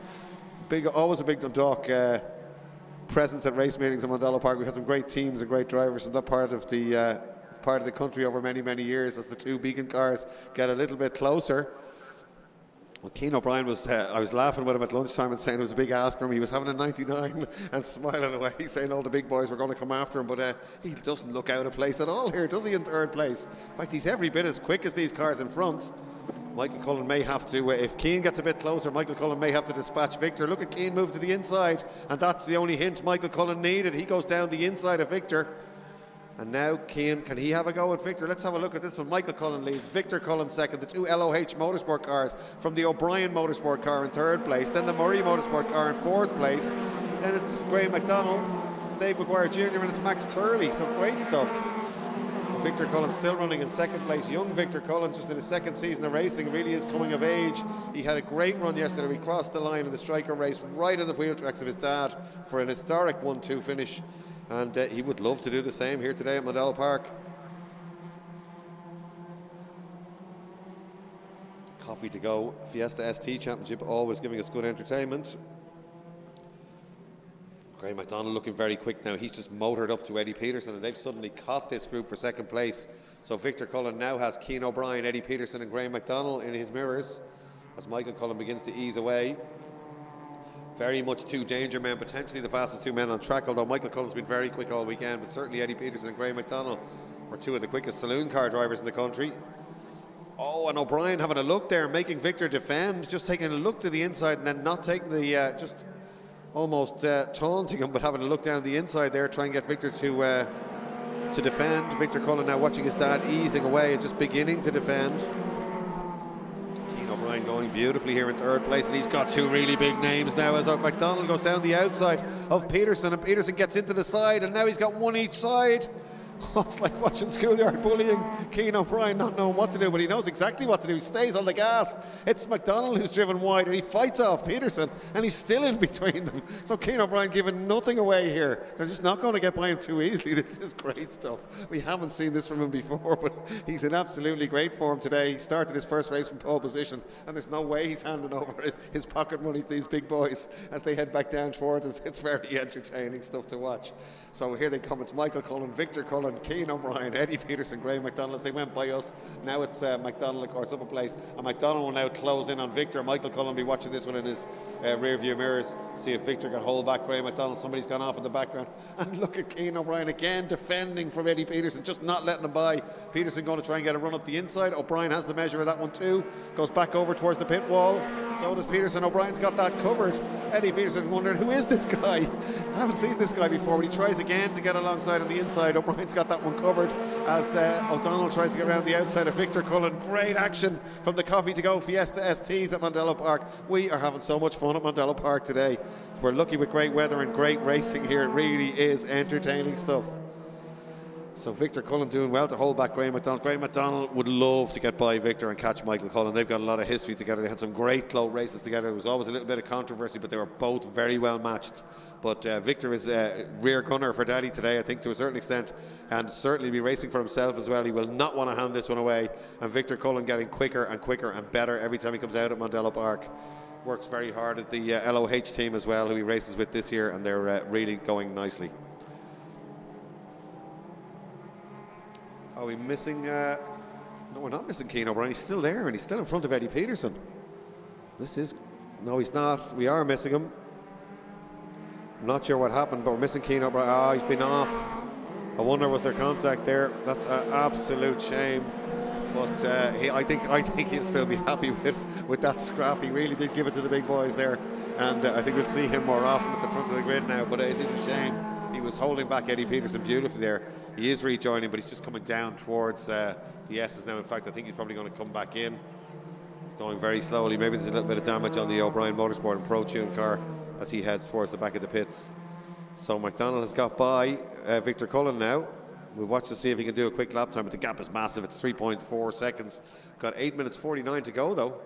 Always a big Dundalk presence at race meetings in Mondello Park. We've had some great teams and great drivers from that part of the country over many, many years as the two Beacon cars get a little bit closer. Well, Cian O'Brien was, I was laughing with him at lunchtime and saying it was a big ask for him. He was having a 99 and smiling away, saying all the big boys were going to come after him, but he doesn't look out of place at all here, does he, in third place? In fact, he's every bit as quick as these cars in front. Michael Cullen may have to, if Cian gets a bit closer, Michael Cullen may have to dispatch Victor. Look at Cian move to the inside, and that's the only hint Michael Cullen needed. He goes down the inside of Victor. And now Cian, can he have a go at Victor? Let's have a look at this one. Michael Cullen leads, Victor Cullen second, the two LOH Motorsport cars from the O'Brien Motorsport car in third place, then the Murray Motorsport car in fourth place, then it's Graham McDonald, it's Dave Maguire Jr. and it's Max Turley, so great stuff. Victor Cullen still running in second place. Young Victor Cullen, just in his second season of racing, really is coming of age. He had a great run yesterday. He crossed the line in the striker race right on the wheel tracks of his dad for an historic 1-2 finish, and he would love to do the same here today at Mondello Park. Coffee to Go Fiesta ST Championship, always giving us good entertainment. Graham McDonald looking very quick now. He's just motored up to Eddie Peterson, and they've suddenly caught this group for second place. So Victor Cullen now has Cian O'Brien, Eddie Peterson and Graham McDonald in his mirrors as Michael Cullen begins to ease away. Very much two danger men, potentially the fastest two men on track, although Michael Cullen's been very quick all weekend, but certainly Eddie Peterson and Graham McDonald were two of the quickest saloon car drivers in the country. Oh, and O'Brien having a look there, making Victor defend, just taking a look to the inside and then not taking the, just almost taunting him, but having a look down the inside there, trying to get Victor to defend. Victor Cullen now watching his dad easing away and just beginning to defend. Cian O'Brien going beautifully here in third place, and he's got two really big names now as McDonald goes down the outside of Peterson, and Peterson gets into the side, and now he's got one each side. Oh, it's like watching schoolyard bullying. Cian O'Brien not knowing what to do, but he knows exactly what to do. He stays on the gas. It's McDonald who's driven wide, and he fights off Peterson, and he's still in between them. So Cian O'Brien giving nothing away here. They're just not going to get by him too easily. This is great stuff. We haven't seen this from him before, but he's in absolutely great form today. He started his first race from pole position, and there's no way he's handing over his pocket money to these big boys as they head back down towards us. It's very entertaining stuff to watch. So here they come. It's Michael Cullen, Victor Cullen, Cian O'Brien, Eddie Peterson, Graham McDonald as they went by us. Now it's McDonald, of course, up a place. And McDonald will now close in on Victor. Michael Cullen will be watching this one in his rear view mirrors. See if Victor can hold back Graham McDonald. Somebody's gone off in the background. And look at Cian O'Brien again defending from Eddie Peterson, just not letting him by. Peterson going to try and get a run up the inside. O'Brien has the measure of that one too. Goes back over towards the pit wall. So does Peterson. O'Brien's got that covered. Eddie Peterson wondering, who is this guy? I haven't seen this guy before, but he tries again to get alongside on the inside. O'Brien's got that one covered as O'Donnell tries to get around the outside of Victor Cullen. Great action from the Coffee to Go Fiesta STs at Mondello Park. We are having so much fun at Mondello Park today. We're lucky with great weather and great racing here. It really is entertaining stuff. So Victor Cullen doing well to hold back Graham McDonald. Graham McDonald would love to get by Victor and catch Michael Cullen. They've got a lot of history together. They had some great close races together. There was always a little bit of controversy, but they were both very well matched. But Victor is a rear gunner for Daddy today, I think, to a certain extent, and certainly be racing for himself as well. He will not want to hand this one away. And Victor Cullen getting quicker and quicker and better every time he comes out at Mondello Park. Works very hard at the LOH team as well, who he races with this year, and they're really going nicely. Are we missing? No, we're not missing Cian O'Brien. He's still there, and he's still in front of Eddie Peterson. This is... No, he's not. We are missing him. I'm not sure what happened, but we're missing Cian O'Brien. Oh, he's been off. I wonder, was there contact there? That's an absolute shame. But I think he'll still be happy with that scrap. He really did give it to the big boys there, and I think we'll see him more often at the front of the grid now. But it is a shame. He was holding back Eddie Peterson beautifully there. He is rejoining, but he's just coming down towards the S's now. In fact, I think he's probably going to come back in. He's going very slowly. Maybe there's a little bit of damage on the O'Brien Motorsport and Pro Tune car as he heads towards the back of the pits. So McDonald has got by Victor Cullen now. We'll watch to see if he can do a quick lap time, but the gap is massive. It's 3.4 seconds. Got 8 minutes 49 to go though.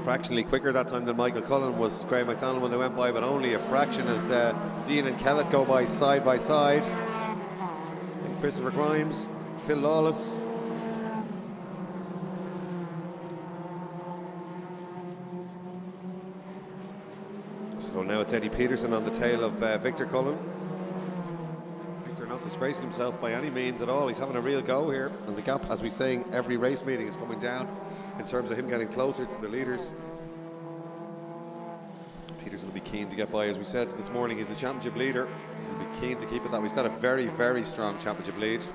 Fractionally quicker that time than Michael Cullen was Graham McDonald when they went by, but only a fraction as Dean and Kellett go by side. And Christopher Grimes, Phil Lawless. So now it's Eddie Peterson on the tail of Victor Cullen. Victor not disgracing himself by any means at all. He's having a real go here, and the gap, as we're saying, every race meeting is coming down in terms of him getting closer to the leaders. Peterson will be keen to get by. As we said this morning, he's the championship leader. He'll be keen to keep it that way. He's got a very, very strong championship lead.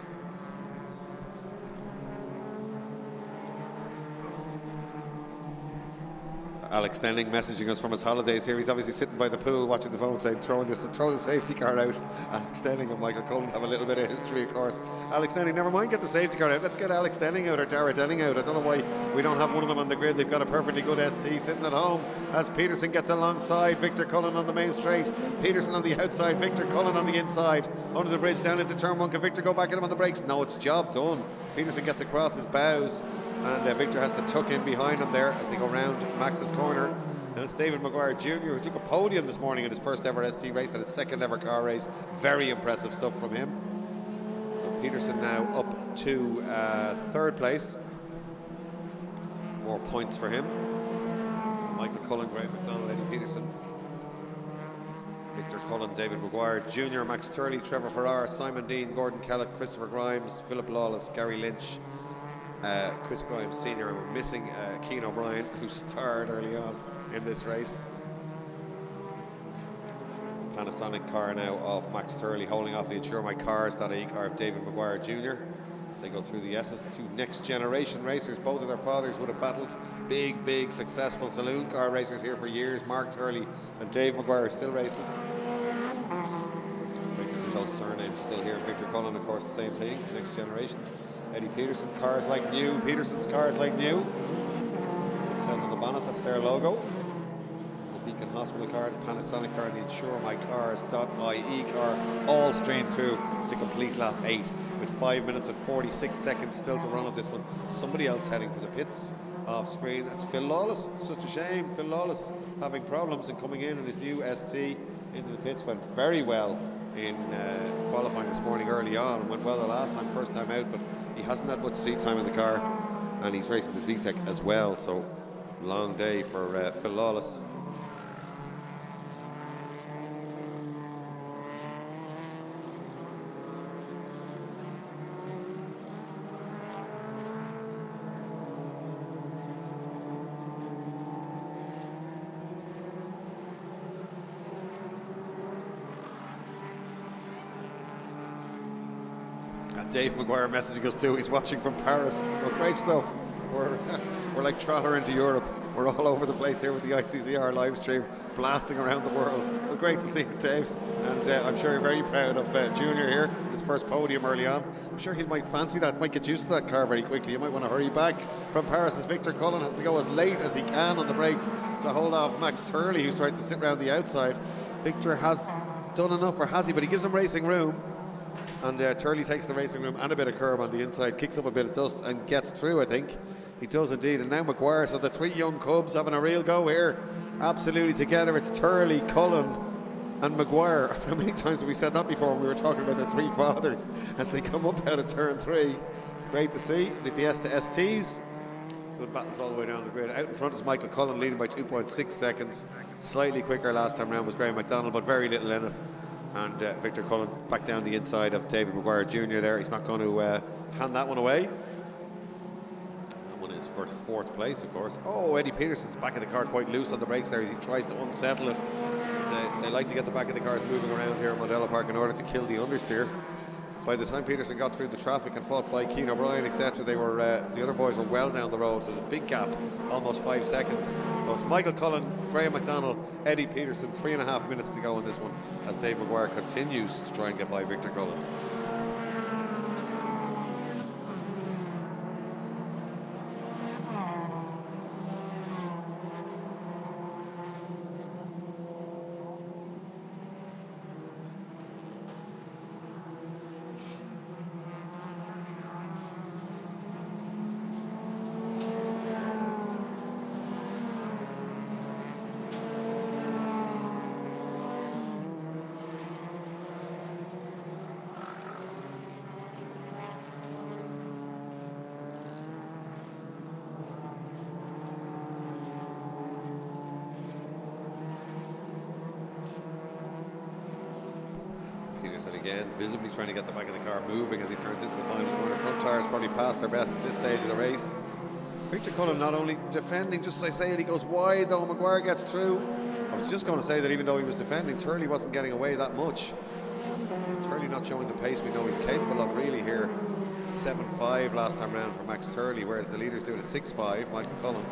Alex Stenning messaging us from his holidays here. He's obviously sitting by the pool watching the phone saying throw the safety car out. Alex Stenning and Michael Cullen have a little bit of history, of course. Alex Stenning, never mind, get the safety car out. Let's get Alex Stenning out or Dara Denning out. I don't know why we don't have one of them on the grid. They've got a perfectly good ST sitting at home as Peterson gets alongside Victor Cullen on the main straight. Peterson on the outside, Victor Cullen on the inside. Under the bridge down into turn one. Can Victor go back at him on the brakes? No, it's job done. Peterson gets across his bows. And Victor has to tuck in behind him there as they go round Max's corner. And it's David Maguire Jr. who took a podium this morning in his first ever ST race and his second ever car race. Very impressive stuff from him. So Peterson now up to third place. More points for him. Michael Cullen, Graham McDonald, Eddie Peterson, Victor Cullen, David Maguire Jr., Max Turley, Trevor Farrar, Simon Dean, Gordon Kellett, Christopher Grimes, Philip Lawless, Gary Lynch, Chris Grimes Sr., and we're missing Keane O'Brien, who starred early on in this race. It's the Panasonic car now of Max Turley holding off the Insure My Cars.ie car of David Maguire Jr. As they go through the S's, two next generation racers. Both of their fathers would have battled big successful saloon car racers here for years. Mark Turley and Dave Maguire still races. Great to see those surnames still here. Victor Cullen, of course, the same thing, next generation. Eddie Peterson, cars like new. Peterson's cars like new. As it says on the bonnet, that's their logo. The Beacon Hospital car, the Panasonic car, the Insure My Cars.ie car, all streamed through to complete lap 8 with 5 minutes and 46 seconds still to run on this one. Somebody else heading for the pits off screen. That's Phil Lawless. It's such a shame. Phil Lawless having problems and coming in his new ST into the pits. Went very well in qualifying this morning early on. Went well the last time, first time out, but he hasn't had much seat time in the car, and he's racing the Zetec as well, so long day for Phil Lawless. Dave Maguire messaging us too. He's watching from Paris. Well, great stuff. We're like Trotter into Europe. We're all over the place here with the ICCR live stream, blasting around the world. Well, great to see you, Dave. And I'm sure you're very proud of Junior here, his first podium early on. I'm sure he might fancy that, might get used to that car very quickly. You might want to hurry back from Paris as Victor Cullen has to go as late as he can on the brakes to hold off Max Turley, who tries to sit around the outside. Victor has done enough, or has he? But he gives him racing room. And Turley takes the racing room and a bit of curb on the inside, kicks up a bit of dust and gets through, I think. He does indeed. And now Maguire, so the three young cubs having a real go here. Absolutely together. It's Turley, Cullen and Maguire. How many times have we said that before when we were talking about the three fathers as they come up out of turn 3? It's great to see. The Fiesta STs. Good battles all the way down the grid. Out in front is Michael Cullen, leading by 2.6 seconds. Slightly quicker last time round was Graham McDonald, but very little in it. And Victor Cullen back down the inside of David Maguire Jr. there. He's not going to hand that one away. That one is for 4th place, of course. Oh, Eddie Peterson's back of the car quite loose on the brakes there. He tries to unsettle it. They like to get the back of the cars moving around here at Mondello Park in order to kill the understeer. By the time Peterson got through the traffic and fought by Keane O'Brien, etc., they were the other boys were well down the road. So there's a big gap, almost 5 seconds. So it's Michael Cullen, Graham McDonald, Eddie Peterson. 3.5 minutes to go in this one as Dave Maguire continues to try and get by Victor Cullen. Peterson again, visibly trying to get the back of the car moving as he turns into the final corner. Front tyres probably past their best at this stage of the race. Victor Cullen not only defending, just as I say it, he goes wide though. Maguire gets through. I was just going to say that even though he was defending, Turley wasn't getting away that much. Turley not showing the pace we know he's capable of really here. 7.5 last time round for Max Turley, whereas the leader's doing a 6.5, Michael Cullen.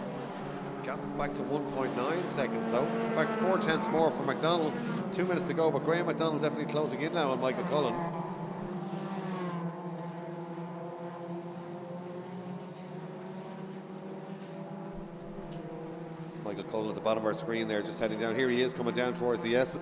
Gap back to 1.9 seconds though. In fact, 4/10 more for McDonald. 2 minutes to go, but Graham McDonald definitely closing in now on Michael Cullen. Michael Cullen at the bottom of our screen there, just heading down. Here he is coming down towards the S.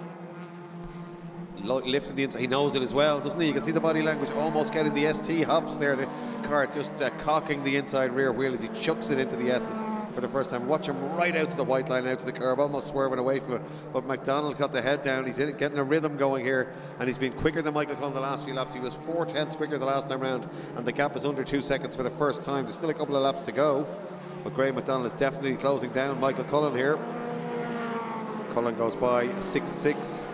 Lifting the inside, he knows it as well, doesn't he? You can see the body language, almost getting the ST hops there. The car just cocking the inside rear wheel as he chucks it into the S's for the first time. Watch him right out to the white line, out to the curb, almost swerving away from it. But McDonald got the head down. He's getting a rhythm going here, and he's been quicker than Michael Cullen the last few laps. He was 4/10 quicker the last time round, and the gap is under 2 seconds for the first time. There's still a couple of laps to go, but Graham McDonald is definitely closing down Michael Cullen here. Cullen goes by 6.6.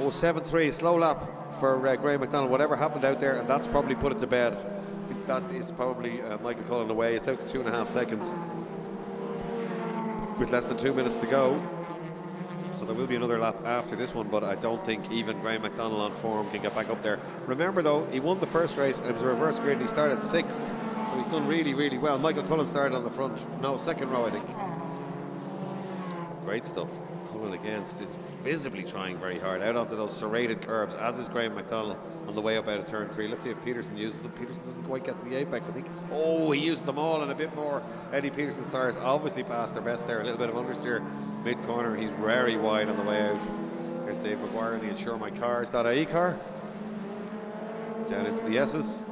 7.3, slow lap for Graham McDonald. Whatever happened out there, and that's probably put it to bed. I think that is probably Michael Cullen away. It's out to 2.5 seconds with less than 2 minutes to go. So there will be another lap after this one, but I don't think even Graham McDonald on form can get back up there. Remember though, he won the first race and it was a reverse grid and he started 6th. So he's done really, really well. Michael Cullen started on the front, no, second row I think. Great stuff. Cullen again, still visibly trying very hard out onto those serrated curbs, as is Graham McDonald on the way up out of turn 3. Let's see if Peterson uses them. Peterson doesn't quite get to the apex, I think. Oh, he used them all and a bit more. Eddie Peterson's tires obviously passed their best there. A little bit of understeer mid-corner, and he's very wide on the way out. There's Dave McGuire in the InsureMyCars.ie car. Down into the S's.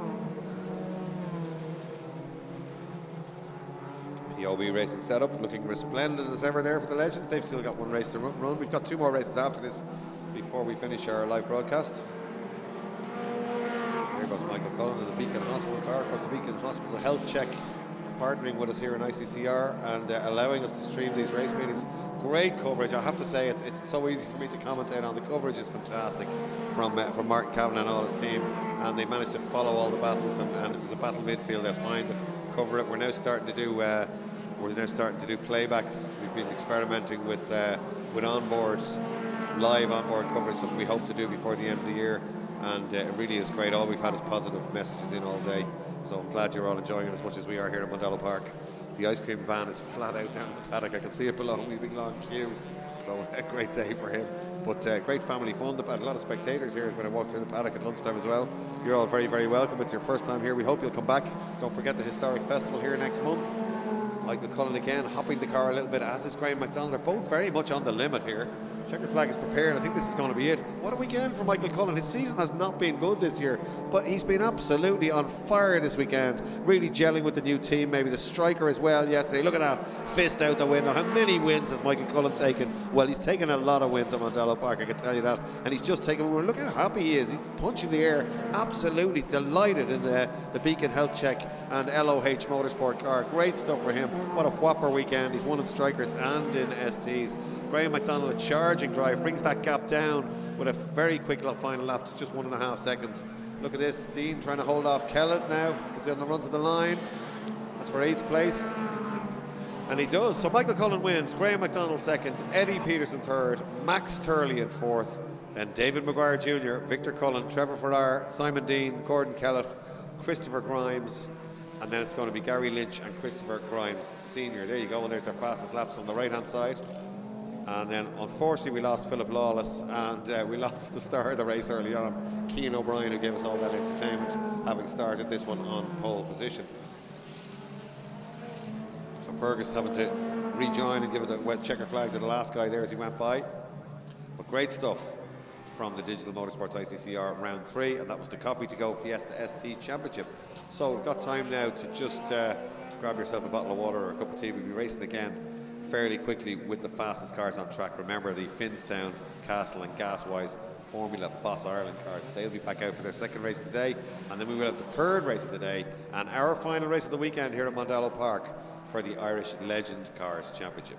POB racing setup, looking resplendent as ever there for the Legends. They've still got one race to run. We've got 2 more races after this before we finish our live broadcast. Here goes Michael Cullen in the Beacon Hospital car. Of course, the Beacon Hospital Health Check partnering with us here in ICCR and allowing us to stream these race meetings. Great coverage. I have to say, it's so easy for me to commentate on. The coverage is fantastic from Martin Kavanagh and all his team, and they managed to follow all the battles. And if there's a battle midfield, they'll find it, cover it. We're now starting to do playbacks. We've been experimenting with onboard, live onboard coverage, something we hope to do before the end of the year, and it really is great. All we've had is positive messages in all day, so I'm glad you're all enjoying it as much as we are here at Mondello Park. The ice cream van is flat out down in the paddock. I can see it below me, big long queue, so a great day for him. But great family fun. A lot of spectators here when I walked through the paddock at lunchtime as well. You're all very, very welcome. It's your first time here. We hope you'll come back. Don't forget the historic festival here next month. Michael Cullen again, hopping the car a little bit, as is Graham McDonald. They're both very much on the limit here. Checkered flag is prepared. I think this is going to be it. What a weekend for Michael Cullen. His season has not been good this year, but he's been absolutely on fire this weekend. Really gelling with the new team. Maybe the striker as well yesterday. Look at that fist out the window. How many wins has Michael Cullen taken? Well, he's taken a lot of wins at Mondello Park, I can tell you that. And he's just taken one. Look how happy he is. He's punching the air. Absolutely delighted in the Beacon Health Check and LOH Motorsport car. Great stuff for him. What a whopper weekend. He's won in strikers and in STs. Graham McDonald, a charging drive, brings that gap down with a very quick final lap to just 1.5 seconds. Look at this, Dean trying to hold off Kellett now. He's on the run to the line. That's for 8th place. And he does. So Michael Cullen wins, Graham McDonald 2nd, Eddie Peterson 3rd, Max Turley in 4th, then David Maguire Jr., Victor Cullen, Trevor Farrar, Simon Dean, Gordon Kellett, Christopher Grimes, and then it's going to be Gary Lynch and Christopher Grimes Sr. There you go, and there's their fastest laps on the right-hand side. And then, unfortunately, we lost Philip Lawless, and we lost the star of the race early on, Cian O'Brien, who gave us all that entertainment, having started this one on pole position. So Fergus having to rejoin and give it a wet checker flag to the last guy there as he went by. But great stuff from the Digital Motorsports ICCR round 3, and that was the Coffee to Go Fiesta ST Championship. So we've got time now to just grab yourself a bottle of water or a cup of tea. We'll be racing again fairly quickly with the fastest cars on track. Remember the Finstown, Castle and Gaswise Formula Boss Ireland cars. They'll be back out for their second race of the day, and then we will have the third race of the day and our final race of the weekend here at Mondello Park for the Irish Legend Cars Championship.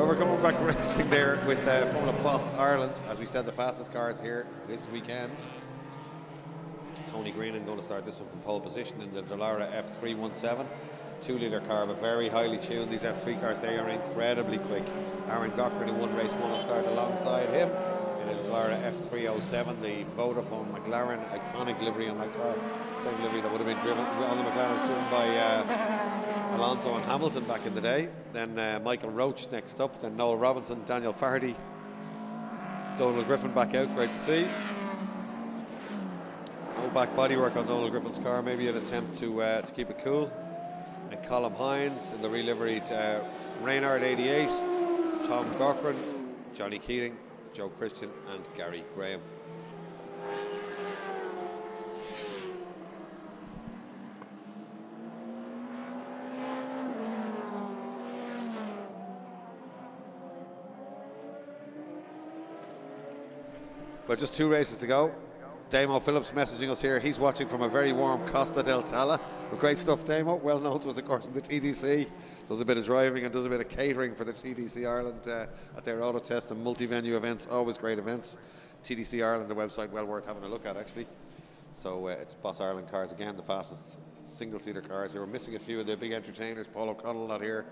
Well, we're coming back racing there with Formula Boss Ireland. As we said, the fastest cars here this weekend. Tony Greenan going to start this one from pole position in the Dallara F317. 2-litre car, but very highly tuned. These F3 cars, they are incredibly quick. Aaron Cochran, who won race 1, will start alongside him in the Dallara F307. The Vodafone McLaren iconic livery on that car. Same livery that would have been driven, all the McLarens driven by Alonso and Hamilton back in the day. Then Michael Roach next up, then Noel Robinson, Daniel Fardy, Donald Griffin back out, great to see. No back bodywork on Donald Griffin's car, maybe an attempt to keep it cool. And Colm Hines in the reliveried Reynard 88, Tom Cochran, Johnny Keating, Joe Christian and Gary Graham. Well, just 2 races to go. Damo Phillips messaging us here. He's watching from a very warm Costa del Tala. Great stuff, Damo. Well known to us, of course, in the TDC. Does a bit of driving and does a bit of catering for the TDC Ireland at their auto test and multi-venue events. Always great events. TDC Ireland, the website, well worth having a look at, actually. So it's Boss Ireland cars again, the fastest single-seater cars. They were missing a few of the big entertainers. Paul O'Connell not here,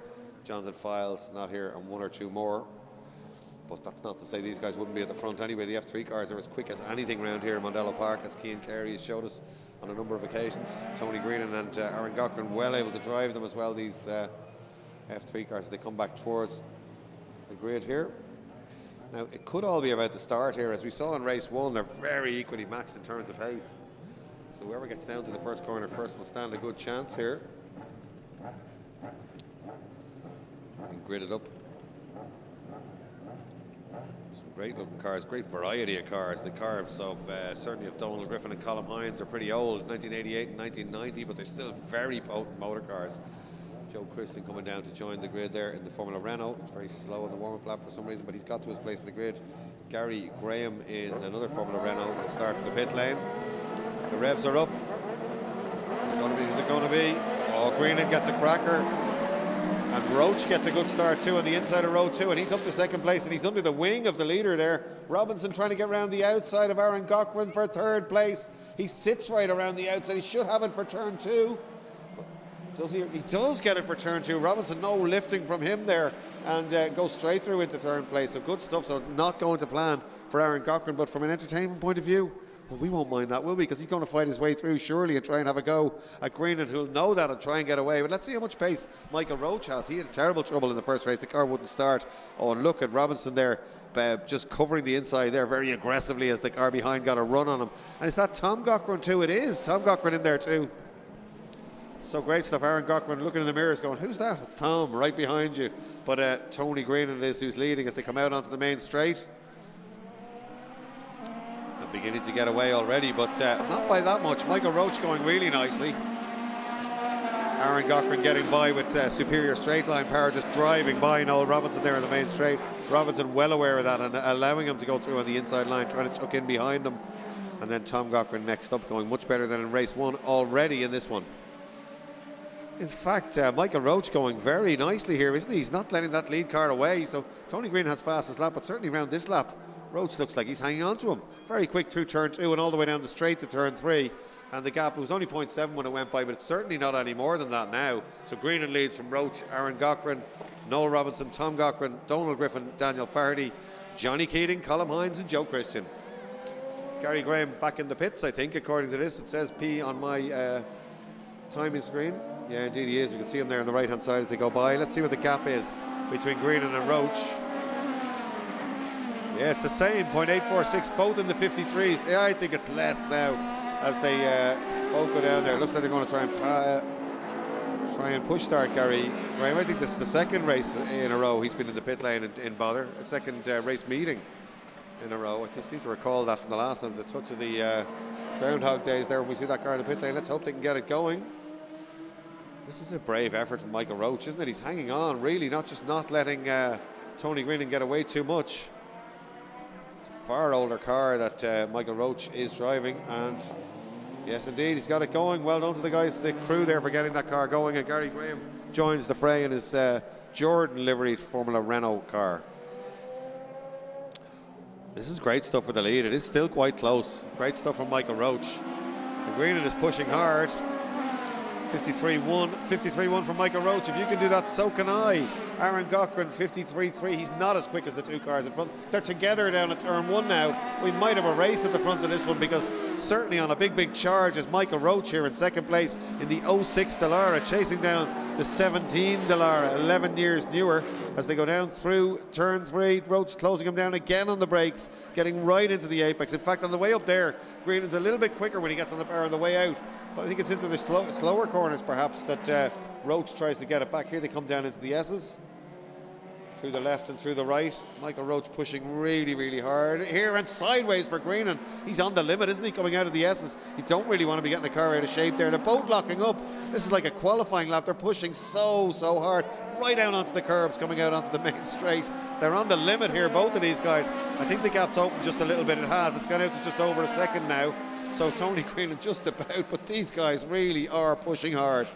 Jonathan Files not here, and 1 or 2 more. But that's not to say these guys wouldn't be at the front anyway. The F3 cars are as quick as anything around here in Mondello Park, as Cian Carey has showed us on a number of occasions. Tony Greenan and Aaron Cochran well able to drive them as well, these F3 cars, as they come back towards the grid here. Now, it could all be about the start here. As we saw in race 1, they're very equally matched in terms of pace. So whoever gets down to the first corner first will stand a good chance here. And grid it up. Some great looking cars, great variety of cars. The cars of certainly of Donald Griffin and Colm Hines are pretty old, 1988 and 1990, but they're still very potent motor cars. Joe Christian coming down to join the grid there in the Formula Renault. It's very slow on the warm-up lap for some reason, but he's got to his place in the grid. Gary Graham in another Formula Renault will start from the pit lane. The revs are up. Who's it going to be? Oh, Greenan gets a cracker. And Roach gets a good start too on the inside of row 2, and he's up to second place, and he's under the wing of the leader there. Robinson trying to get around the outside of Aaron Cochran for 3rd place. He sits right around the outside. He should have it for turn 2. Does he? He does get it for turn 2. Robinson, no lifting from him there, and goes straight through into 3rd place. So good stuff. So not going to plan for Aaron Cochran, but from an entertainment point of view, well, we won't mind that, will we? Because he's going to fight his way through surely and try and have a go at Greenan, who'll know that and try and get away. But let's see how much pace Michael Roach has. He had terrible trouble in the first race. The car wouldn't start. Oh, and look at Robinson there, just covering the inside there very aggressively as the car behind got a run on him. And is that Tom Cochran too? It is. Tom Cochran in there too. So great stuff. Aaron Cochran looking in the mirrors going, who's that? It's Tom right behind you. But Tony Greenan is who's leading as they come out onto the main straight. Beginning to get away already, but not by that much. Michael Roach going really nicely. Aaron Cochran getting by with superior straight line power, just driving by Noel Robinson there in the main straight. Robinson well aware of that and allowing him to go through on the inside line, trying to tuck in behind him. And then Tom Cochran next up, going much better than in race 1 already in this one. In fact, Michael Roach going very nicely here, isn't he? He's not letting that lead car away. So Tony Green has fastest lap, but certainly around this lap, Roach looks like he's hanging on to him. Very quick through turn 2 and all the way down the straight to turn 3. And the gap, it was only 0.7 when it went by, but it's certainly not any more than that now. So Greenan leads from Roach, Aaron Cochran, Noel Robinson, Tom Cochran, Donald Griffin, Daniel Fardy, Johnny Keating, Colm Hines and Joe Christian. Gary Graham back in the pits, I think, according to this. It says P on my timing screen. Yeah, indeed he is. We can see him there on the right-hand side as they go by. Let's see what the gap is between Greenan and Roach. Yeah, it's the same, 0.846, both in the 53s. Yeah, I think it's less now as they both go down there. Looks like they're going to try and push start Gary Graham. I think this is the 2nd race in a row he's been in the pit lane in bother. A 2nd race meeting in a row. I seem to recall that from the last time. It's a touch of the Groundhog Days there when we see that car in the pit lane. Let's hope they can get it going. This is a brave effort from Michael Roach, isn't it? He's hanging on, really, not letting Tony Greenan get away too much. Far older car that Michael Roach is driving, and yes indeed he's got it going. Well done to the guys, the crew there, for getting that car going, and Gary Graham joins the fray in his Jordan liveried Formula Renault car. This is great stuff for the lead. It is still quite close. Great stuff from Michael Roach. And Greenan is pushing hard. 53-1. 53-1 from Michael Roach. If you can do that, so can I. Aaron Cochran, 53-3. He's not as quick as the two cars in front. They're together down at turn one now. We might have a race at the front of this one, because certainly on a big charge is Michael Roach here in second place in the 06 Dallara, chasing down the 17 Dallara, 11 years newer, as they go down through turn three. Roach closing him down again on the brakes, getting right into the apex. In fact, on the way up there, Greenan's a little bit quicker when he gets on the bar on the way out, but I think it's into the slower corners perhaps that Roach tries to get it back. Here they come down into the S's, through the left and through the right. Michael Roach pushing really hard here and sideways for Greenan. He's on the limit, isn't he, coming out of the S's? You don't really want to be getting the car out of shape there. They're both locking up. This is like a qualifying lap. They're pushing so hard right down onto the curbs, coming out onto the main straight. They're on the limit here, both of these guys. I think the gap's open just a little bit. It has. It's gone out to just over a second now. So Tony Greenan just about, but these guys really are pushing hard.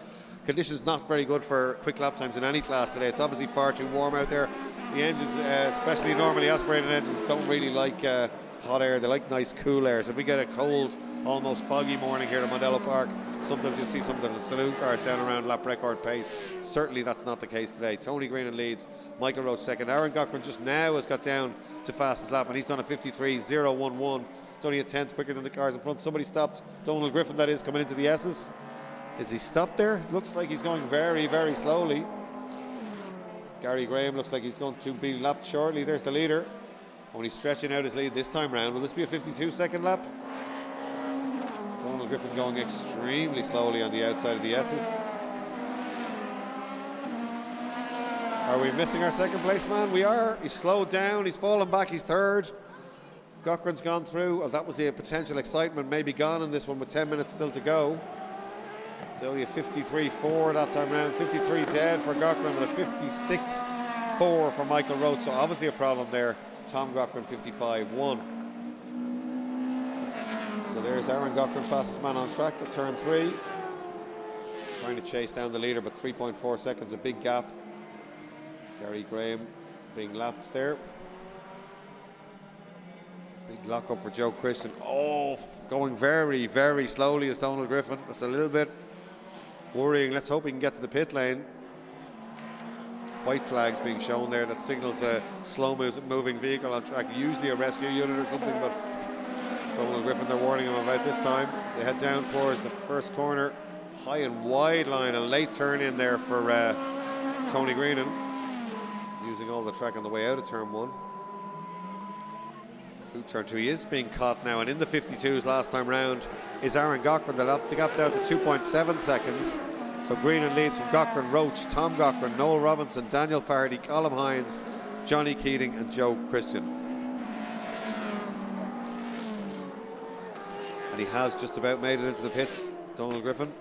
Conditions not very good for quick lap times in any class today. It's obviously far too warm out there. The engines, especially normally aspirated engines, don't really like hot air. They like nice cool air. So if we get a cold, almost foggy morning here at Mondello Park, sometimes you see some of the saloon cars down around lap record pace. Certainly that's not the case today. Tony Greenan leads, Michael Roach second. Aaron Cochran just now has got down to fastest lap, and he's done a 53.011. It's only a tenth quicker than the cars in front. Somebody stopped Donald Griffin, that is, coming into the S's. Is he stopped there? Looks like he's going very slowly. Gary Graham looks like he's going to be lapped shortly. There's the leader, only stretching out his lead this time round. Will this be a 52-second lap? Donald Griffin going extremely slowly on the outside of the S's. Are we missing our second place man? We are. He's slowed down. He's fallen back. He's third. Cochran's gone through. Well, that was the potential excitement maybe gone in this one with 10 minutes still to go. It's only a 53.4 that time round. 53 dead for Cochran, but a 56.4 for Michael Roach. So obviously a problem there. Tom Cochran 55.1. So there's Aaron Cochran, fastest man on track at turn three. Trying to chase down the leader, but 3.4 seconds, a big gap. Gary Graham being lapped there. Big lock up for Joe Christian. Oh, going very slowly is Donald Griffin. That's a little bit worrying. Let's hope he can get to the pit lane. White flags being shown there. That signals a slow moving vehicle on track. Usually a rescue unit or something, but Donald Griffin, they're warning him about this time. They head down towards the first corner. High and wide line. A late turn in there for Tony Greenan. Using all the track on the way out of turn one. Through turn two, he is being caught now, and in the 52s last time round is Aaron Cochran. The gap down to 2.7 seconds. So Greenan leads from Cochran, Roach, Tom Cochran, Noel Robinson, Daniel Fardy, Colm Hines, Johnny Keating and Joe Christian. And he has just about made it into the pits, Donald Griffin.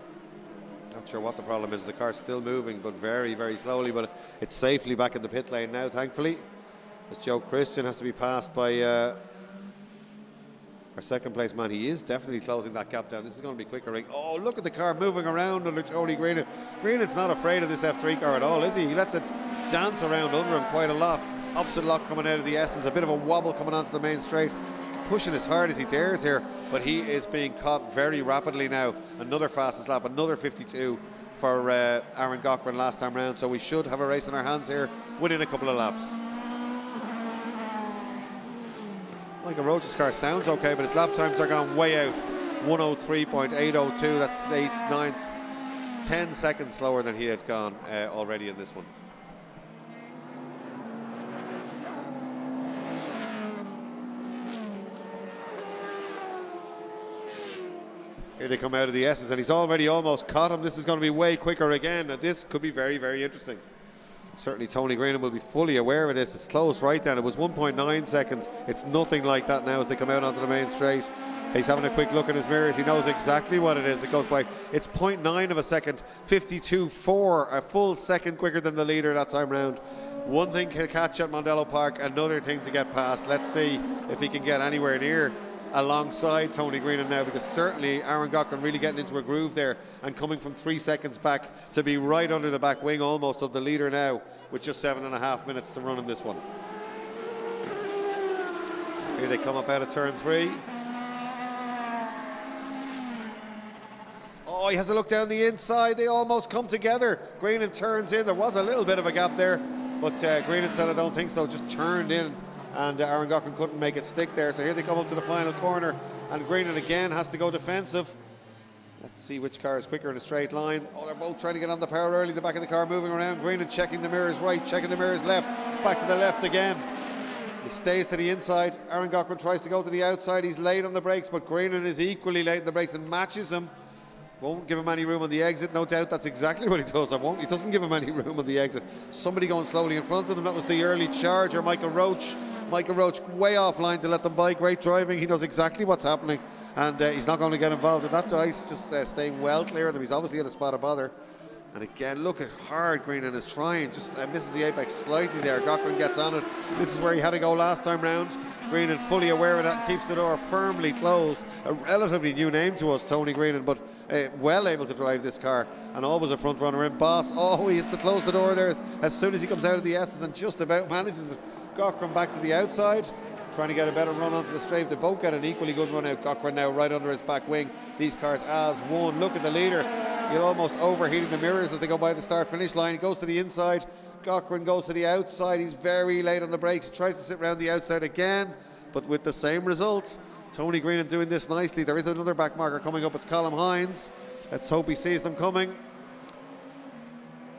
Not sure what the problem is. The car's still moving, but very slowly, but it's safely back in the pit lane now, thankfully. As Joe Christian has to be passed by our second place man. He is definitely closing that gap down. This is going to be quicker. Oh, look at the car moving around under Tony Greenan. Greenan's not afraid of this F3 car at all, is he? He lets it dance around under him quite a lot. Opposite lock coming out of the S's. A bit of a wobble coming onto the main straight. Pushing as hard as he dares here, but he is being caught very rapidly now. Another fastest lap, another 52 for Aaron Cochran last time round. So we should have a race in our hands here within a couple of laps. Michael Roach's car sounds okay, but his lap times are gone way out. 103.802, that's 8/9, 10 seconds slower than he had gone already in this one. Here they come out of the S's, and he's already almost caught him. This is going to be way quicker again, and this could be very interesting. Certainly Tony Greenan will be fully aware of this. It's closed right down. It was 1.9 seconds. It's nothing like that now as they come out onto the main straight. He's having a quick look in his mirrors. He knows exactly what it is. It goes by. It's 0.9 of a second. 52.4, a full second quicker than the leader that time round. One thing to catch at Mondello Park, another thing to get past. Let's see if he can get anywhere near alongside Tony Greenan now, because certainly Aaron Cochran really getting into a groove there and coming from 3 seconds back to be right under the back wing almost of the leader now with just 7.5 minutes to run in this one. Here they come up out of turn 3. Oh, he has a look down the inside. They almost come together. Greenan turns in. There was a little bit of a gap there, but Greenan said, I don't think so, just turned in, and Aaron Cochran couldn't make it stick there. So here they come up to the final corner, and Greenan again has to go defensive. Let's see which car is quicker in a straight line. Oh, they're both trying to get on the power early. The back of the car moving around. Greenan checking the mirrors right, checking the mirrors left. Back to the left again. He stays to the inside. Aaron Cochran tries to go to the outside. He's late on the brakes, but Greenan is equally late on the brakes and matches him. Won't give him any room on the exit. No doubt that's exactly what he does. He doesn't give him any room on the exit. Somebody going slowly in front of them. That was the early charger, Michael Roach. Michael Roach way offline to let them by. Great driving. He knows exactly what's happening, and he's not going to get involved in that dice. Just staying well clear of them. He's obviously in a spot of bother. And again, look at hard Greenan is trying. Just misses the apex slightly there. Cochran gets on it. This is where he had to go last time round. Greenan fully aware of that and keeps the door firmly closed. A relatively new name to us, Tony Greenan, but well able to drive this car and always a front runner in. Boss, oh, he has to close the door there as soon as he comes out of the S's and just about manages it. Cochran back to the outside, trying to get a better run onto the straight. They both get an equally good run out. Cochran now right under his back wing. These cars as one. Look at the leader. You're almost overheating the mirrors as they go by the start finish line. He goes to the inside. Cochran goes to the outside. He's very late on the brakes. Tries to sit around the outside again, but with the same result. Tony Greenan doing this nicely. There is another back marker coming up. It's Colin Hines. Let's hope he sees them coming.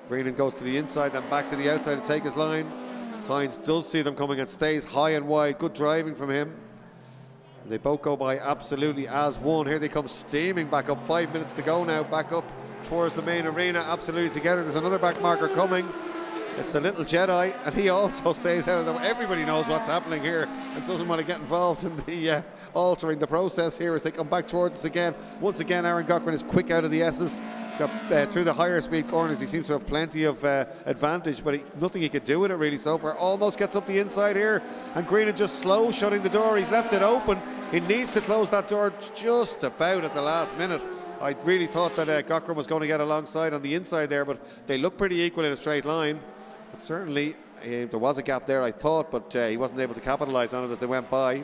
Greenan goes to the inside, then back to the outside to take his line. Hines does see them coming and stays high and wide. Good driving from him. And they both go by absolutely as one. Here they come steaming back up. 5 minutes to go now. Back up towards the main arena. Absolutely together. There's another back marker coming. It's the little Jedi, and he also stays out of them. Everybody knows what's happening here and doesn't want to get involved in the altering the process here as they come back towards us again. Once again, Aaron Cochran is quick out of the S's. Got through the higher speed corners. He seems to have plenty of advantage, but nothing he could do with it really so far. Almost gets up the inside here, and Greenan just slow shutting the door. He's left it open. He needs to close that door just about at the last minute. I really thought that Cochran was going to get alongside on the inside there, but they look pretty equal in a straight line. But certainly there was a gap there, I thought, but he wasn't able to capitalise on it as they went by.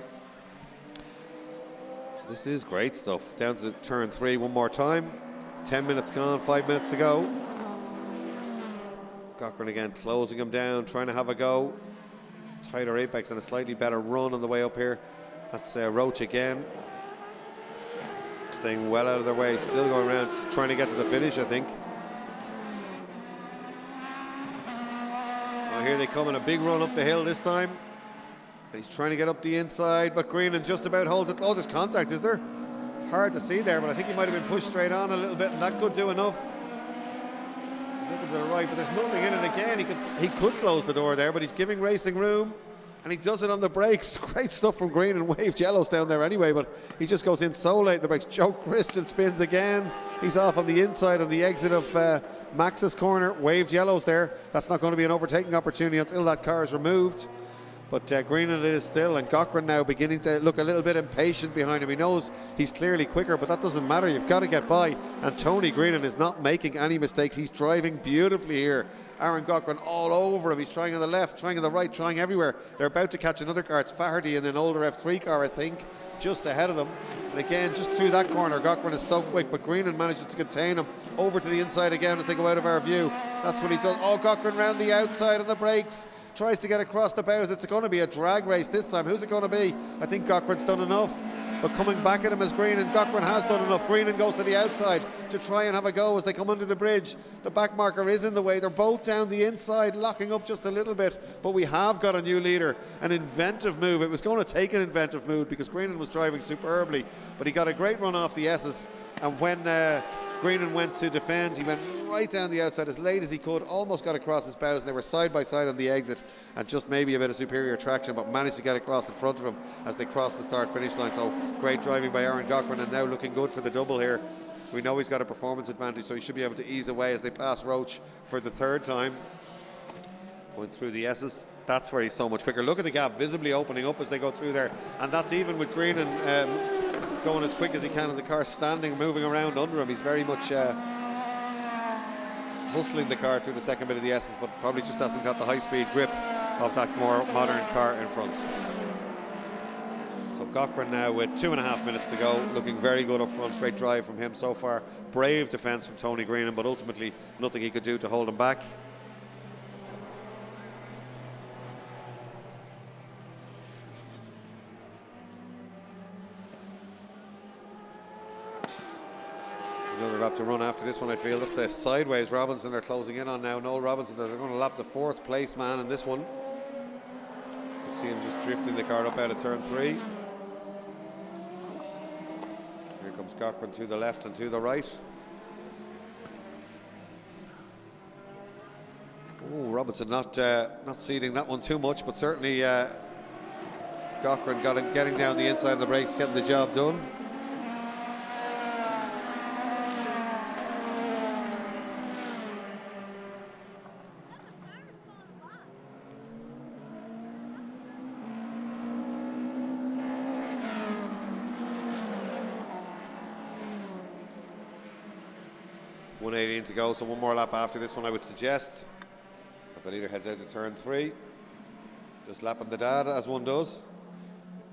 So this is great stuff. Down to the turn 3 one more time. 10 minutes gone, 5 minutes to go. Cochran again closing him down, trying to have a go. Tighter apex and a slightly better run on the way up here. That's Roach again. Staying well out of their way, still going around, trying to get to the finish, I think. Here they come in a big run up the hill this time. He's trying to get up the inside, but Greenan just about holds it. Oh, there's contact, is there? Hard to see there, but I think he might have been pushed straight on a little bit, and that could do enough. He's looking to the right, but there's nothing in it again. He could close the door there, but he's giving racing room, and he does it on the brakes. Great stuff from Greenan. Waved yellows down there anyway, but he just goes in so late. The brakes. Joe Christian spins again. He's off on the inside on the exit of Max's corner. Waved yellows there. That's not going to be an overtaking opportunity until that car is removed. But Greenan it is still, and Cochran now beginning to look a little bit impatient behind him. He knows he's clearly quicker, but that doesn't matter. You've got to get by, and Tony Greenan is not making any mistakes. He's driving beautifully here. Aaron Cochran all over him. He's trying on the left, trying on the right, trying everywhere. They're about to catch another car. It's Faherty in an older F3 car, I think, just ahead of them. And again, just through that corner, Cochran is so quick, but Greenan manages to contain him over to the inside again as they go out of our view. That's what he does. Oh, Cochran round the outside on the brakes. Tries to get across the bows. It's going to be a drag race this time. Who's it going to be? I think Cochran's done enough. But coming back at him is Greenan. Cochran has done enough. Greenan goes to the outside to try and have a go as they come under the bridge. The back marker is in the way. They're both down the inside, locking up just a little bit. But we have got a new leader. An inventive move. It was going to take an inventive move because Greenan was driving superbly. But he got a great run off the S's. And when Greenan went to defend, he went right down the outside as late as he could, almost got across his bows. They were side by side on the exit and just maybe a bit of superior traction, but managed to get across in front of him as they crossed the start finish line. So great driving by Aaron Cochran, and now looking good for the double here. We know he's got a performance advantage, so he should be able to ease away as they pass Roach for the third time. Going through the S's, that's where he's so much quicker. Look at the gap visibly opening up as they go through there. And that's even with Greenan going as quick as he can, and the car standing, moving around under him. He's very much hustling the car through the second bit of the S's, but probably just hasn't got the high-speed grip of that more modern car in front. So Cochran now with 2.5 minutes to go, looking very good up front. Great drive from him so far. Brave defence from Tony Greenan, but ultimately nothing he could do to hold him back. Another lap to run after this one, I feel. That's a sideways Robinson they're closing in on now. Noel Robinson, they're going to lap the 4th place man in this one. You see him just drifting the car up out of turn 3. Here comes Cochran to the left and to the right. Oh, Robinson not ceding that one too much, but certainly Cochran getting down the inside of the brakes, getting the job done. To go, so one more lap after this one, I would suggest, as the leader heads out to turn 3. Just lapping the data as one does.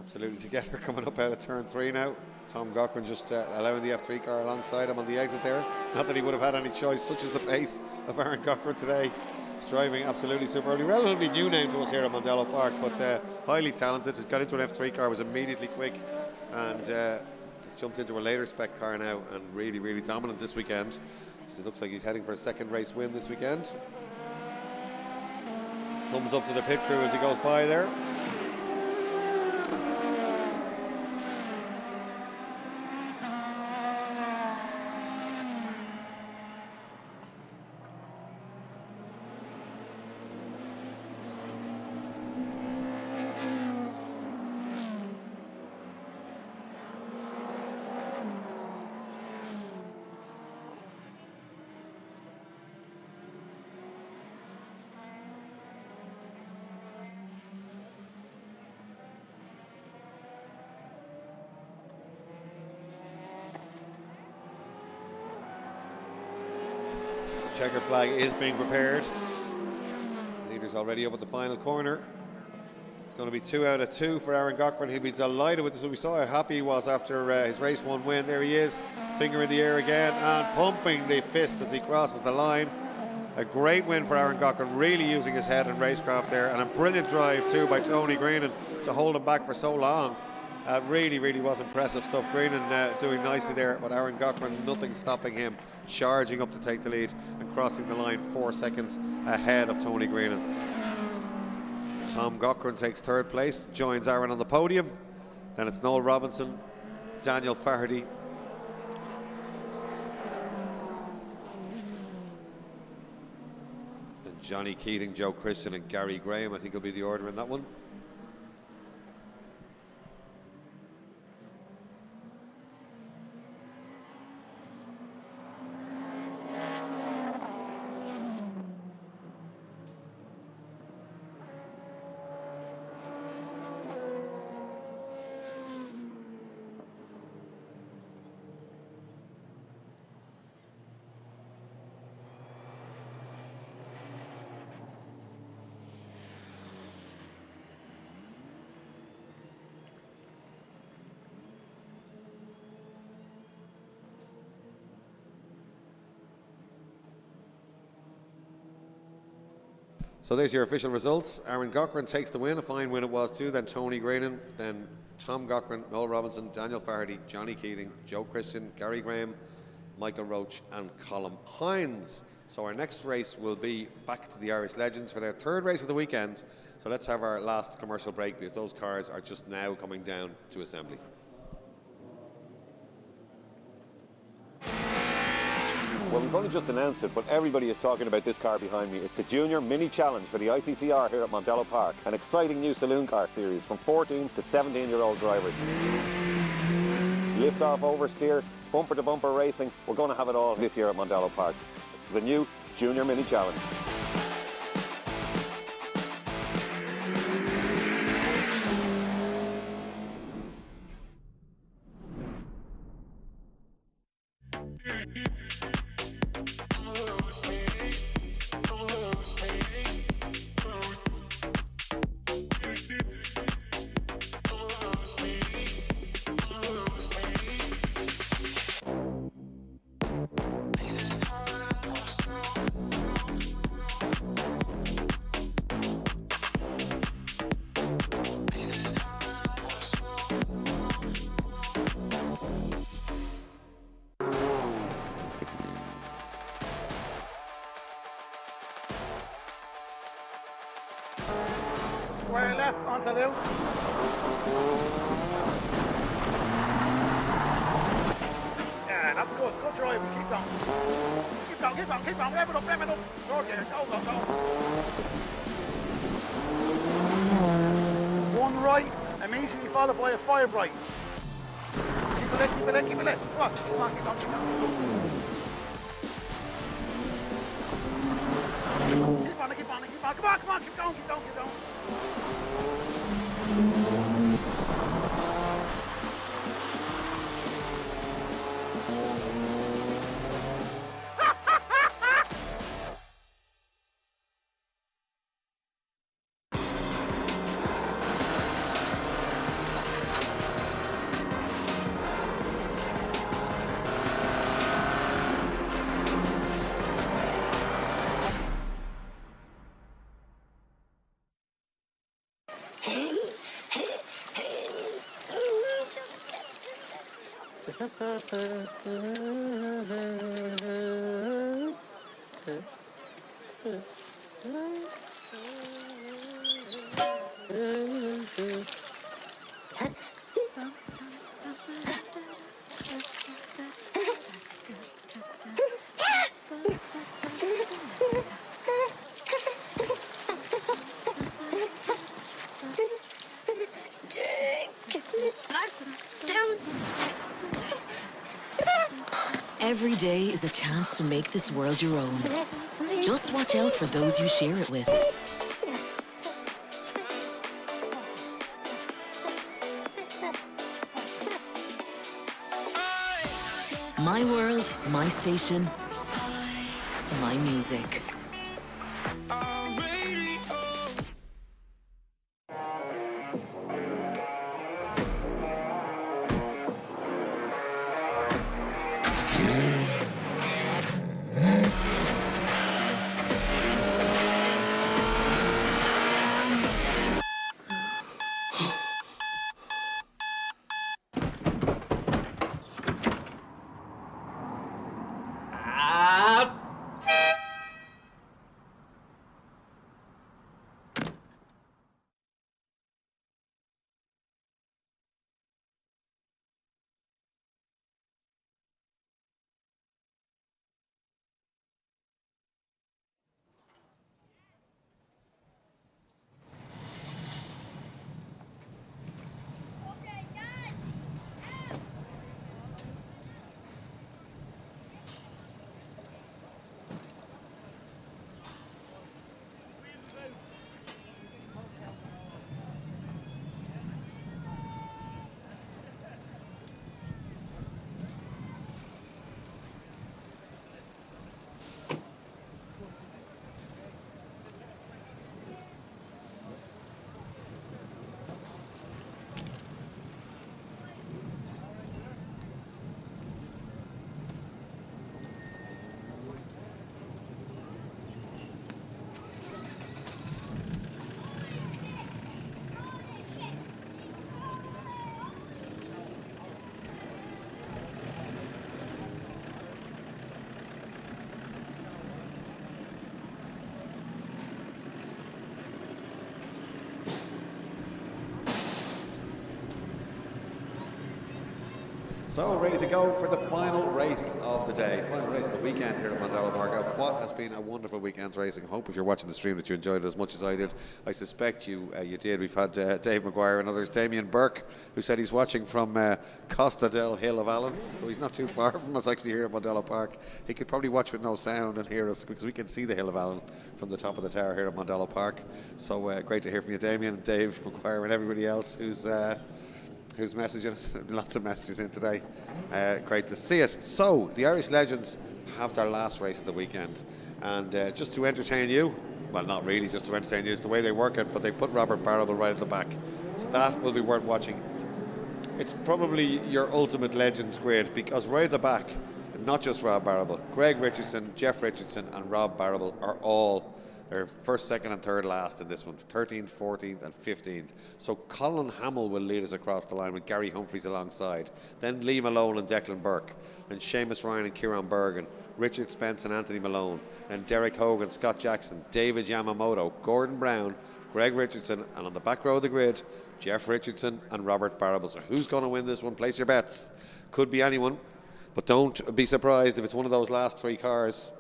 Absolutely together coming up out of turn 3 now. Tom Cochran just allowing the F3 car alongside him on the exit there. Not that he would have had any choice, such as the pace of Aaron Cochran today. He's driving absolutely superbly. Relatively new name to us here at Mondello Park, but highly talented. He's got into an F3 car, was immediately quick, and he's jumped into a later spec car now and really, really dominant this weekend. So it looks like he's heading for a second race win this weekend. Thumbs up to the pit crew as he goes by there. Checker flag is being prepared. Leader's already up at the final corner. It's going to be 2 out of 2 for Aaron Cochran. He'll be delighted with this. We saw how happy he was after his race 1 win. There he is, finger in the air again and pumping the fist as he crosses the line. A great win for Aaron Cochran, really using his head and racecraft there, and a brilliant drive too by Tony Greenan to hold him back for so long. Really, really was impressive stuff. Greenan doing nicely there, but Aaron Cochran, nothing stopping him, charging up to take the lead and crossing the line 4 seconds ahead of Tony Greenan. Tom Cochran takes 3rd place, joins Aaron on the podium. Then it's Noel Robinson, Daniel Faherty, and Johnny Keating, Joe Christian and Gary Graham. I think will be the order in that one. So there's your official results. Aaron Cochran takes the win, a fine win it was too. Then Tony Greenan, then Tom Cochran, Noel Robinson, Daniel Faherty, Johnny Keating, Joe Christian, Gary Graham, Michael Roach and Colm Hines. So our next race will be back to the Irish Legends for their 3rd race of the weekend. So let's have our last commercial break because those cars are just now coming down to assembly. Well, we've only just announced it, but everybody is talking about this car behind me. It's the Junior Mini Challenge for the ICCR here at Mondello Park. An exciting new saloon car series from 14 to 17-year-old drivers. Lift off, oversteer, bumper to bumper racing. We're going to have it all this year at Mondello Park. It's the new Junior Mini Challenge. Square left onto loop. Yeah, that's good. Good drive. Keep going. Keep going, keep going, keep going. Rev it up, rev it up. George, yeah, go, go, go. One right, immediately followed by a 5 right. Keep it lit, keep it lit, keep it lit. Come on, keep on, keep on, keep on. Keep on, keep on, keep on. Come on, come on, keep going, keep going, keep going. Every day is a chance to make this world your own. Just watch out for those you share it with. My world, my station, my music. So, ready to go for the final race of the day, final race of the weekend here at Mondello Park. What has been a wonderful weekend's racing. I hope if you're watching the stream that you enjoyed it as much as I did. I suspect you did. We've had Dave Maguire and others. Damien Burke, who said he's watching from Costa del Hill of Allen, so he's not too far from us actually here at Mondello Park. He could probably watch with no sound and hear us because we can see the Hill of Allen from the top of the tower here at Mondello Park. So great to hear from you, Damien, Dave Maguire and everybody else who's messages, lots of messages in today. Great to see it. So, the Irish Legends have their last race of the weekend. And just to entertain you, well, not really just to entertain you, it's the way they work it, but they put Robert Barrable right at the back. So that will be worth watching. It's probably your ultimate Legends grid because right at the back, not just Rob Barrable, Greg Richardson, Jeff Richardson and Rob Barrable are all They're first, second and third last in this one, 13th, 14th and 15th. So Colin Hamill will lead us across the line with Gary Humphries alongside. Then Lee Malone and Declan Burke. Then Seamus Ryan and Kieran Bergen. Richard Spence and Anthony Malone. Then Derek Hogan, Scott Jackson, David Yamamoto, Gordon Brown, Greg Richardson, and on the back row of the grid, Jeff Richardson and Robert Barrable. So who's going to win this one? Place your bets. Could be anyone, but don't be surprised if it's one of those last three cars.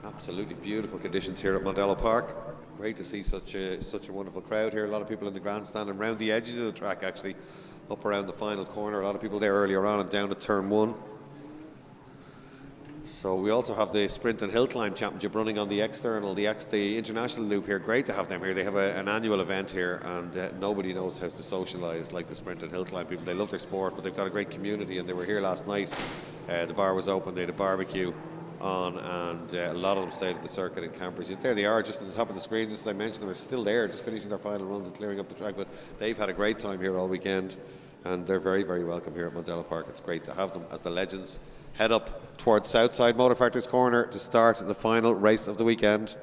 Absolutely beautiful conditions here at Mondello Park. Great to see such a wonderful crowd here. A lot of people in the grandstand and around the edges of the track, actually, up around the final corner. A lot of people there earlier on and down at turn one. So we also have the Sprint and Hill Climb Championship running on the external, the international loop here. Great to have them here. They have an annual event here, and nobody knows how to socialise like the Sprint and Hill Climb people. They love their sport, but they've got a great community, and they were here last night. The bar was open. They had a barbecue on, and a lot of them stayed at the circuit in campers. There they are, just at the top of the screen, just as I mentioned. They're still there, just finishing their final runs and clearing up the track, but they've had a great time here all weekend, and they're very, very welcome here at Mondello Park. It's great to have them as the legends head up towards Southside Motor Factories Corner to start the final race of the weekend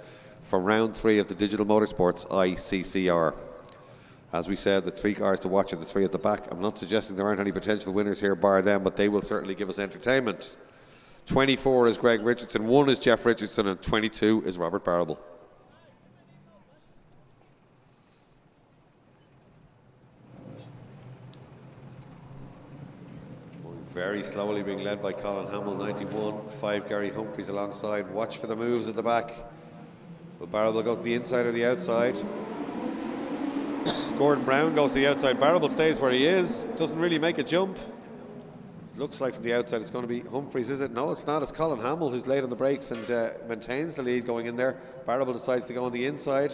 for round 3 of the Digital Motorsports ICCR. As we said, the 3 cars to watch are the 3 at the back. I'm not suggesting there aren't any potential winners here bar them, but they will certainly give us entertainment. 24 is Greg Richardson, 1 is Jeff Richardson, and 22 is Robert Barrable. Going very slowly, being led by Colin Hamill, 91. 5 Gary Humphries alongside. Watch for the moves at the back. Will Barrable go to the inside or the outside? Gordon Brown goes to the outside. Barrable stays where he is. Doesn't really make a jump. Looks like from the outside it's going to be Humphries, is it? No, it's not. It's Colin Hamill who's late on the brakes and maintains the lead going in there. Barrable decides to go on the inside.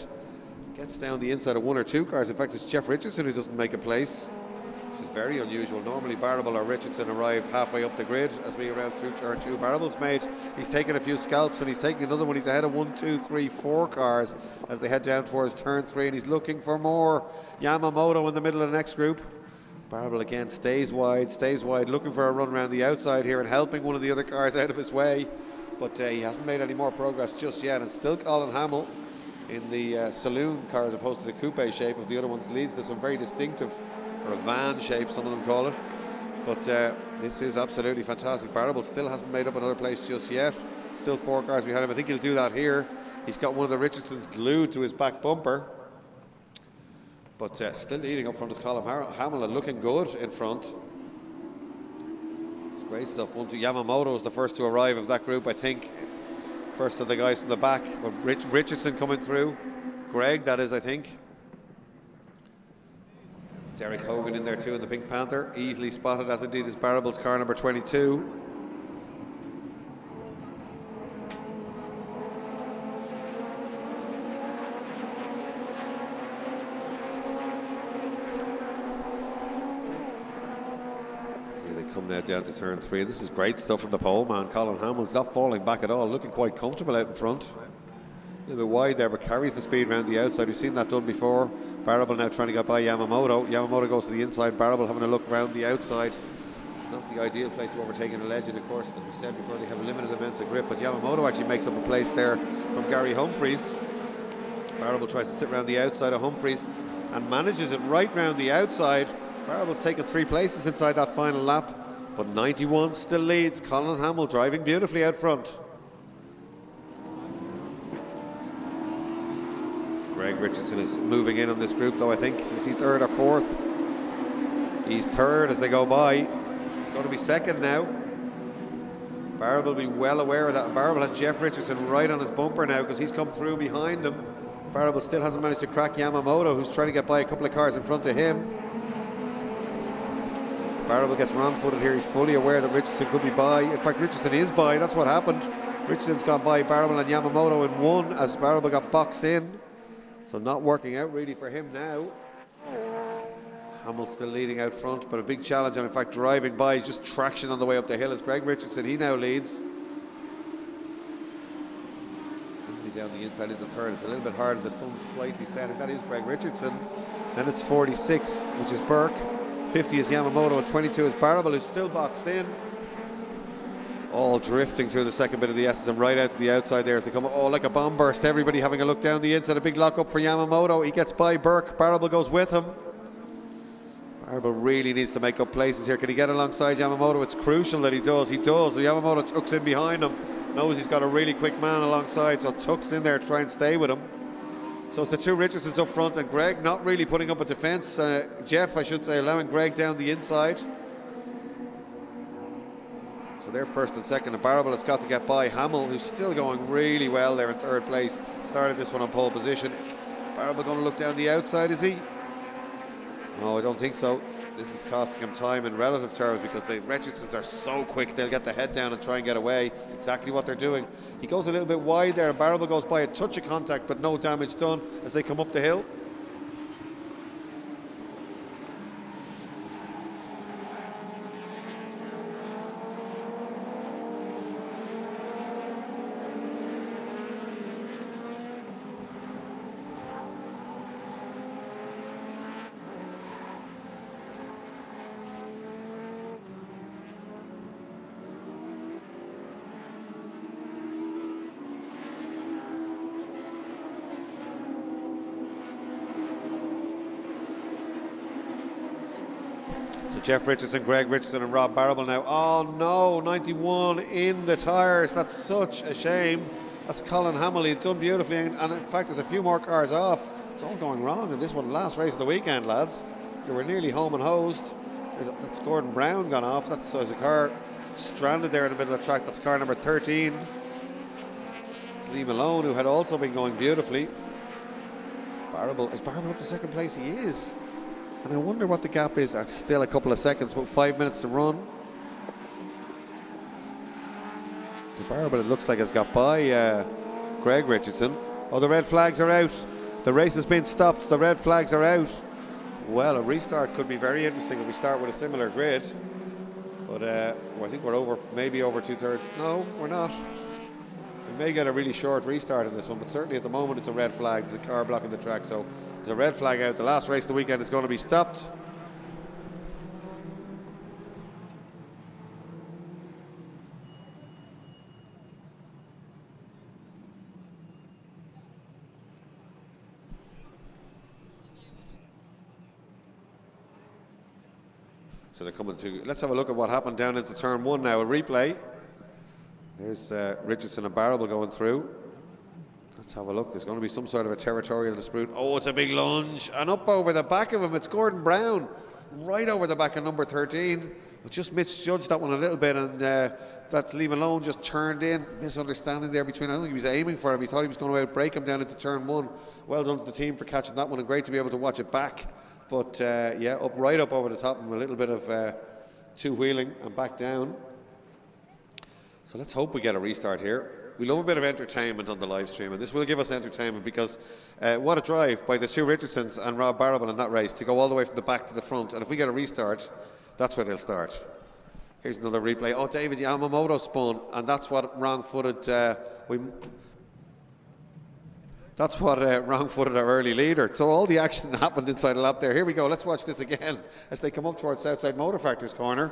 Gets down the inside of 1 or 2 cars. In fact, it's Jeff Richardson who doesn't make a place, which is very unusual. Normally Barrable or Richardson arrive halfway up the grid as we around through turn 2. Barrable's made, he's taken a few scalps and he's taking another one. He's ahead of 1, 2, 3, 4 cars as they head down towards turn 3, and he's looking for more. Yamamoto in the middle of the next group. Barrable again stays wide, looking for a run around the outside here and helping one of the other cars out of his way. But he hasn't made any more progress just yet, and still Colin Hamill in the saloon car as opposed to the coupe shape of the other ones leads to some very distinctive, or a van shape some of them call it. But this is absolutely fantastic. Barrable still hasn't made up another place just yet. Still 4 cars behind him. I think he'll do that here. He's got one of the Richardsons glued to his back bumper. But still leading up front is Colin Hamill, and looking good in front. It's great stuff. 1, 2. Yamamoto is the first to arrive of that group, I think. First of the guys from the back. Richardson coming through. Greg, that is, I think. Derek Hogan in there too in the Pink Panther. Easily spotted, as indeed is Barrable's car number 22. Come now down to turn 3. This is great stuff from the pole man. Colin Hamill's not falling back at all, looking quite comfortable out in front. A little bit wide there, but carries the speed around the outside. We've seen that done before. Barrable now trying to get by Yamamoto. Yamamoto goes to the inside. Barrable having a look around the outside. Not the ideal place to overtake a legend, of course. As we said before, they have limited amounts of grip, but Yamamoto actually makes up a place there from Gary Humphries. Barrable tries to sit around the outside of Humphries and manages it right round the outside. Barrable's taken 3 places inside that final lap, but 91 still leads. Colin Hamill driving beautifully out front. Greg Richardson is moving in on this group though, I think. Is he 3rd or 4th? He's 3rd as they go by. He's going to be 2nd now. Barrable will be well aware of that. And Barrable has Jeff Richardson right on his bumper now because he's come through behind him. Barrable still hasn't managed to crack Yamamoto, who's trying to get by a couple of cars in front of him. Barrable gets wrong-footed here. He's fully aware that Richardson could be by. In fact, Richardson is by. That's what happened. Richardson's gone by Barrable and Yamamoto in 1 as Barrable got boxed in. So not working out really for him now. Hamill still leading out front, but a big challenge, and in fact driving by, just traction on the way up the hill is Greg Richardson. He now leads. Simply down the inside into 3rd. It's a little bit harder. The sun's slightly setting. That is Greg Richardson. Then it's 46, which is Burke. 50 is Yamamoto, and 22 is Parable, who's still boxed in. All drifting through the second bit of the S's and right out to the outside there as they come. Oh, like a bomb burst. Everybody having a look down the inside. A big lock up for Yamamoto. He gets by Burke. Parable goes with him. Parable really needs to make up places here. Can he get alongside Yamamoto? It's crucial that he does. He does. Yamamoto tucks in behind him. Knows he's got a really quick man alongside, so tucks in there to try and stay with him. So it's the two Richardsons up front, and Greg not really putting up a defence. Jeff, I should say, allowing Greg down the inside. So they're first and second. And Parable has got to get by Hamill, who's still going really well there in third place. Started this one on pole position. Parable going to look down the outside, is he? No, I don't think so. This is costing him time in relative terms because the Richardsons are so quick. They'll get the head down and try and get away. It's exactly what they're doing. He goes a little bit wide there, and Parable goes by a touch of contact, but no damage done as they come up the hill. Jeff Richardson, Greg Richardson and Rob Parable now. Oh no, 91 in the tyres. That's such a shame. That's Colin Hamill. He'd done beautifully, and in fact there's a few more cars off. It's all going wrong in this one. Last race of the weekend, lads. You were nearly home and hosed. That's Gordon Brown gone off. That's a car stranded there in the middle of the track. That's car number 13. It's Lee Malone, who had also been going beautifully. Is Parable up to second place? He is. And I wonder what the gap is. That's still a couple of seconds, about 5 minutes to run. The Parable, it looks like, has got by Greg Richardson. Oh, the red flags are out. The race has been stopped. The red flags are out. Well, a restart could be very interesting if we start with a similar grid. But I think we're over, maybe over 2/3. No, we're not. We may get a really short restart in this one, but certainly at the moment it's a red flag. There's a car blocking the track, so there's a red flag out. The last race of the weekend is going to be stopped. So they're coming to, let's have a look at what happened down into turn one now, a replay. There's Richardson and Parable going through. Let's have a look. There's going to be some sort of a territorial dispute. Oh, it's a big lunge. And up over the back of him, it's Gordon Brown. Right over the back of number 13. But just misjudged that one a little bit. And that Lee Malone just turned in. Misunderstanding there between, I don't think he was aiming for him. He thought he was going to outbrake him down into turn one. Well done to the team for catching that one. And great to be able to watch it back. But yeah, right up over the top of him. A little bit of two-wheeling and back down. So let's hope we get a restart here. We love a bit of entertainment on the live stream, and this will give us entertainment because what a drive by the two Richardsons and Rob Parable in that race to go all the way from the back to the front. And if we get a restart, that's where they'll start. Here's another replay. Oh, David Yamamoto spun, and that's what wrong-footed wrong-footed our early leader. So all the action happened inside a lap there. Here we go. Let's watch this again as they come up towards Southside Motor Factory's corner.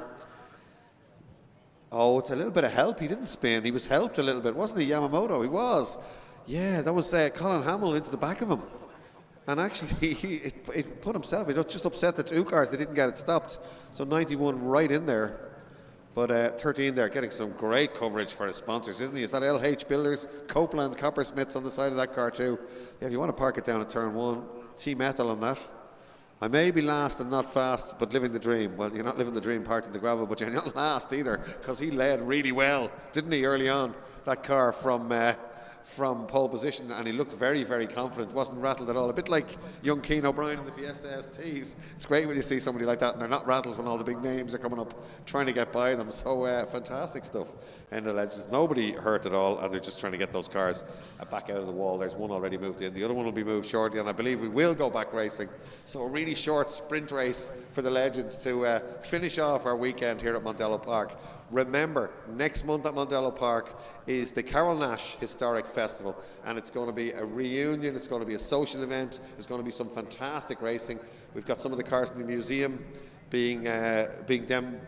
Oh, it's a little bit of help. He didn't spin. He was helped a little bit, wasn't he, Yamamoto? He was. Yeah, that was Colin Hamill into the back of him. And actually, it put himself, it just upset the two cars. They didn't get it stopped. So 91 right in there. But 13 there, getting some great coverage for his sponsors, isn't he? Is that LH Builders, Copeland, Coppersmiths on the side of that car too? Yeah, if you want to park it down at turn one, T-Metal on that. I may be last and not fast, but living the dream. Well, you're not living the dream parked in the gravel, but you're not last either, because he led really well, didn't he, early on, that car from pole position, and he looked very, very confident, wasn't rattled at all. A bit like young Keane O'Brien in the Fiesta STs. It's great when you see somebody like that and they're not rattled when all the big names are coming up trying to get by them. So fantastic stuff. And the legends, nobody hurt at all, and they're just trying to get those cars back out of the wall. There's one already moved in, the other one will be moved shortly, and I believe we will go back racing. So a really short sprint race for the legends to finish off our weekend here at Mondello Park. Remember, next month at Mondello Park is the Carol Nash Historic Festival, and it's going to be a reunion, it's going to be a social event, there's going to be some fantastic racing. We've got some of the cars in the museum demoed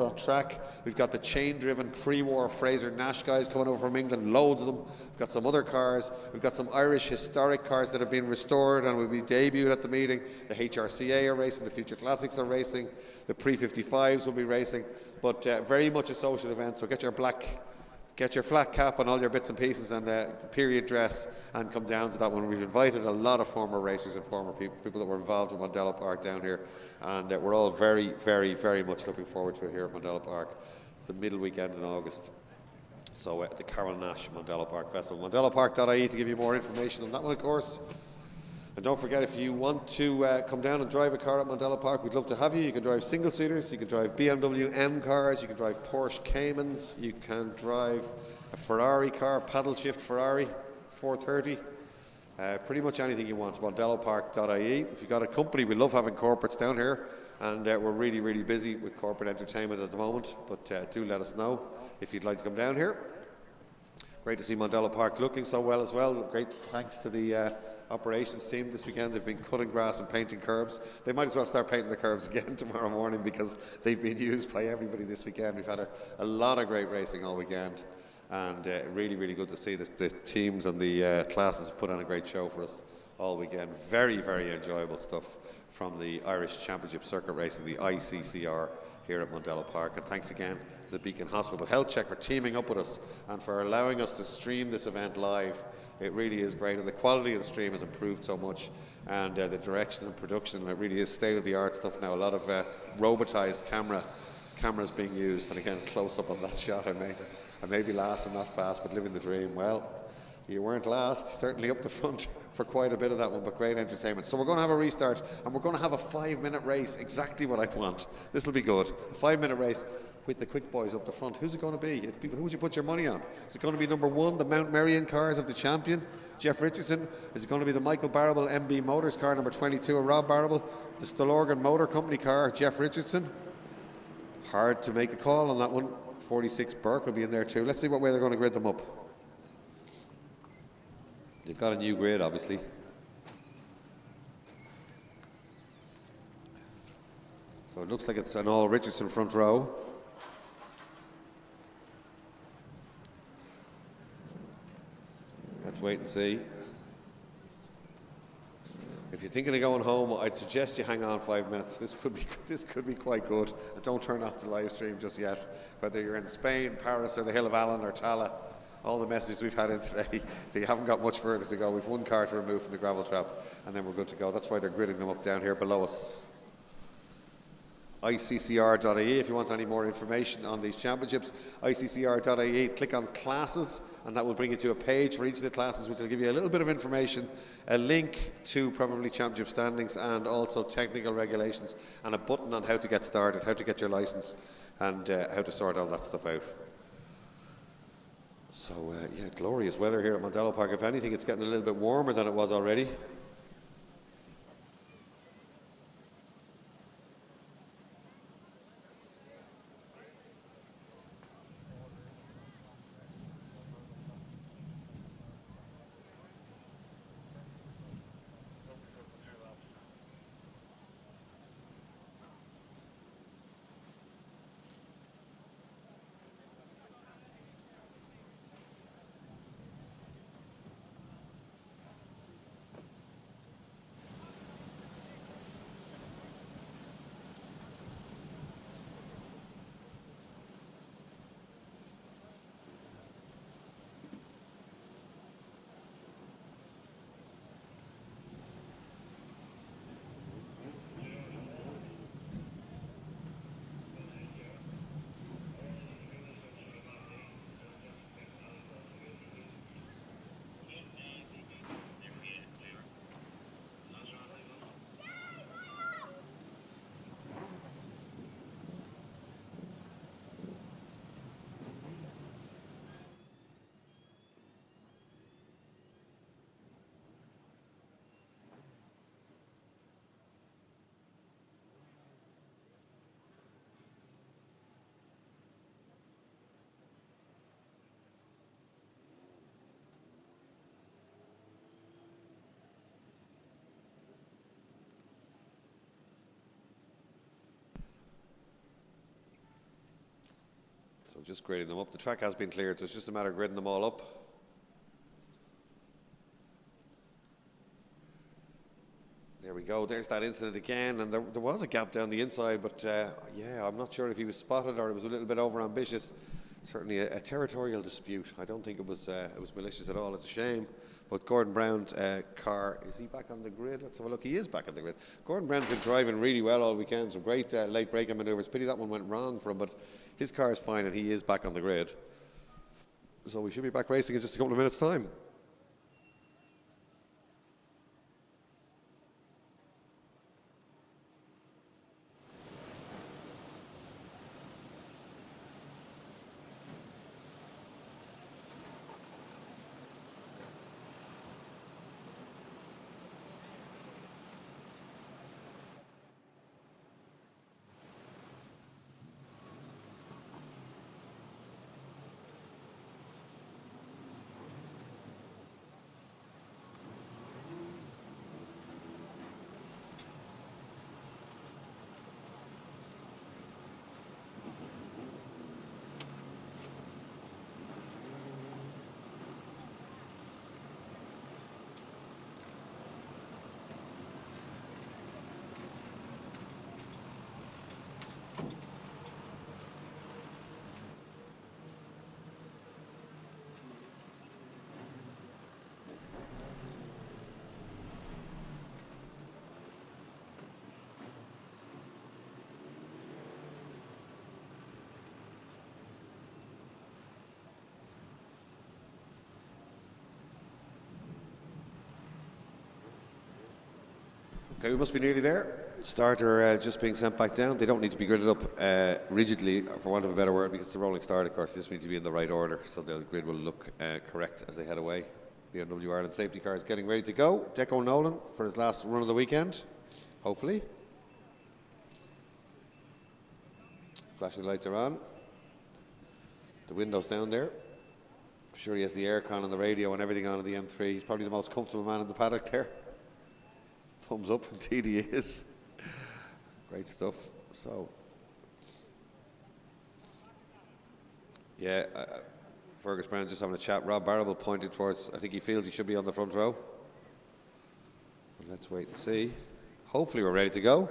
on track. We've got the chain-driven pre-war Fraser Nash guys coming over from England, loads of them. We've got some other cars. We've got some Irish historic cars that have been restored and will be debuted at the meeting. The HRCA are racing, the Future Classics are racing, the Pre-55s will be racing, but very much a social event, so get your flat cap and all your bits and pieces and period dress and come down to that one. We've invited a lot of former racers and former people that were involved in Mondello Park down here, and we're all very, very, very much looking forward to it here at Mondello Park. It's the middle weekend in August. So the Carol Nash Mondello Park Festival. MondelloPark.ie to give you more information on that one, of course. And don't forget, if you want to come down and drive a car at Mondello Park, we'd love to have you. You can drive single-seaters, you can drive BMW M cars, you can drive Porsche Caymans, you can drive a Ferrari car, paddle shift Ferrari 430. Pretty much anything you want. MondelloPark.ie. If you've got a company, we love having corporates down here, and we're really, really busy with corporate entertainment at the moment, but do let us know if you'd like to come down here. Great to see Mondello Park looking so well as well. Great thanks to the operations team this weekend. They've been cutting grass and painting curbs. They might as well start painting the curbs again tomorrow morning because they've been used by everybody this weekend. We've had a lot of great racing all weekend, and really, really good to see that the teams and the classes have put on a great show for us all weekend. Very, very enjoyable stuff from the Irish Championship Circuit Racing, the ICCR, here at Mondello Park. And thanks again to the Beacon Hospital Health Check for teaming up with us and for allowing us to stream this event live. It really is great, and the quality of the stream has improved so much, and the direction and production, and it really is state-of-the-art stuff now. A lot of robotized cameras being used, and again, close up on that shot I may be last and not fast, but living the dream. Well, you weren't last, certainly up the front for quite a bit of that one, but great entertainment. So we're going to have a restart, and we're going to have a 5-minute race, exactly what I want. This will be good. A 5-minute race with the quick boys up the front. Who's it going to be? Who would you put your money on? Is it going to be number 1, the Mount Merion cars of the champion, Jeff Richardson? Is it going to be the Michael Barrable MB Motors car, number 22, of Rob Barrable? The Stillorgan Motor Company car, Jeff Richardson? Hard to make a call on that one. 46 Burke will be in there too. Let's see what way they're going to grid them up. They've got a new grid, obviously. So it looks like it's an all Richardson front row. Let's wait and see. If you're thinking of going home, I'd suggest you hang on 5 minutes. This could be quite good. And don't turn off the live stream just yet. Whether you're in Spain, Paris, or the Hill of Allen, or Tala, all the messages we've had in today, they haven't got much further to go. We've 1 car to remove from the gravel trap, and then we're good to go. That's why they're gridding them up down here below us. ICCR.ie if you want any more information on these championships. ICCR.ie, click on classes, and that will bring you to a page for each of the classes, which will give you a little bit of information, a link to probably championship standings and also technical regulations, and a button on how to get started, how to get your license, and how to sort all that stuff out. So yeah, glorious weather here at Mondello Park. If anything, it's getting a little bit warmer than it was already. So just gridding them up. The track has been cleared, so it's just a matter of gridding them all up. There we go. There's that incident again, and there was a gap down the inside, but yeah, I'm not sure if he was spotted or it was a little bit over ambitious. Certainly a territorial dispute. I don't think it was malicious at all. It's a shame. But Gordon Brown's car, is he back on the grid? Let's have a look. He is back on the grid. Gordon Brown's been driving really well all weekend. Some great late braking manoeuvres. Pity that one went wrong for him, but his car is fine and he is back on the grid. So we should be back racing in just a couple of minutes' time. Okay, we must be nearly there. Starter just being sent back down. They don't need to be gridded up rigidly, for want of a better word, because it's a rolling start, of course. This needs to be in the right order, so the grid will look correct as they head away. BMW Ireland safety car is getting ready to go. Deco Nolan for his last run of the weekend, hopefully. Flashing lights are on. The window's down there. I'm sure he has the aircon and the radio and everything on the M3. He's probably the most comfortable man in the paddock there. Thumbs up, indeed he is. Great stuff. So, yeah, Fergus Brown just having a chat. Rob Barrable pointed towards, I think he feels he should be on the front row. But let's wait and see. Hopefully we're ready to go.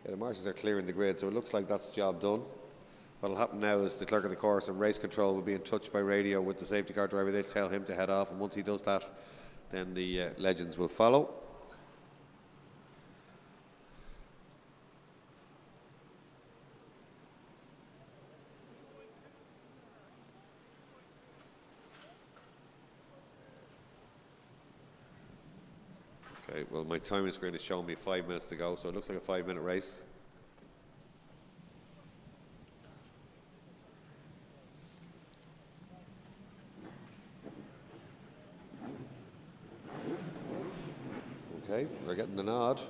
Yeah, the marshals are clearing the grid, so it looks like that's the job done. What will happen now is the clerk of the course and race control will be in touch by radio with the safety car driver. They'll tell him to head off, and once he does that, then the legends will follow. Okay, well, my timing screen is showing me 5 minutes to go, so it looks like a 5-minute race. Okay, they're getting the nod.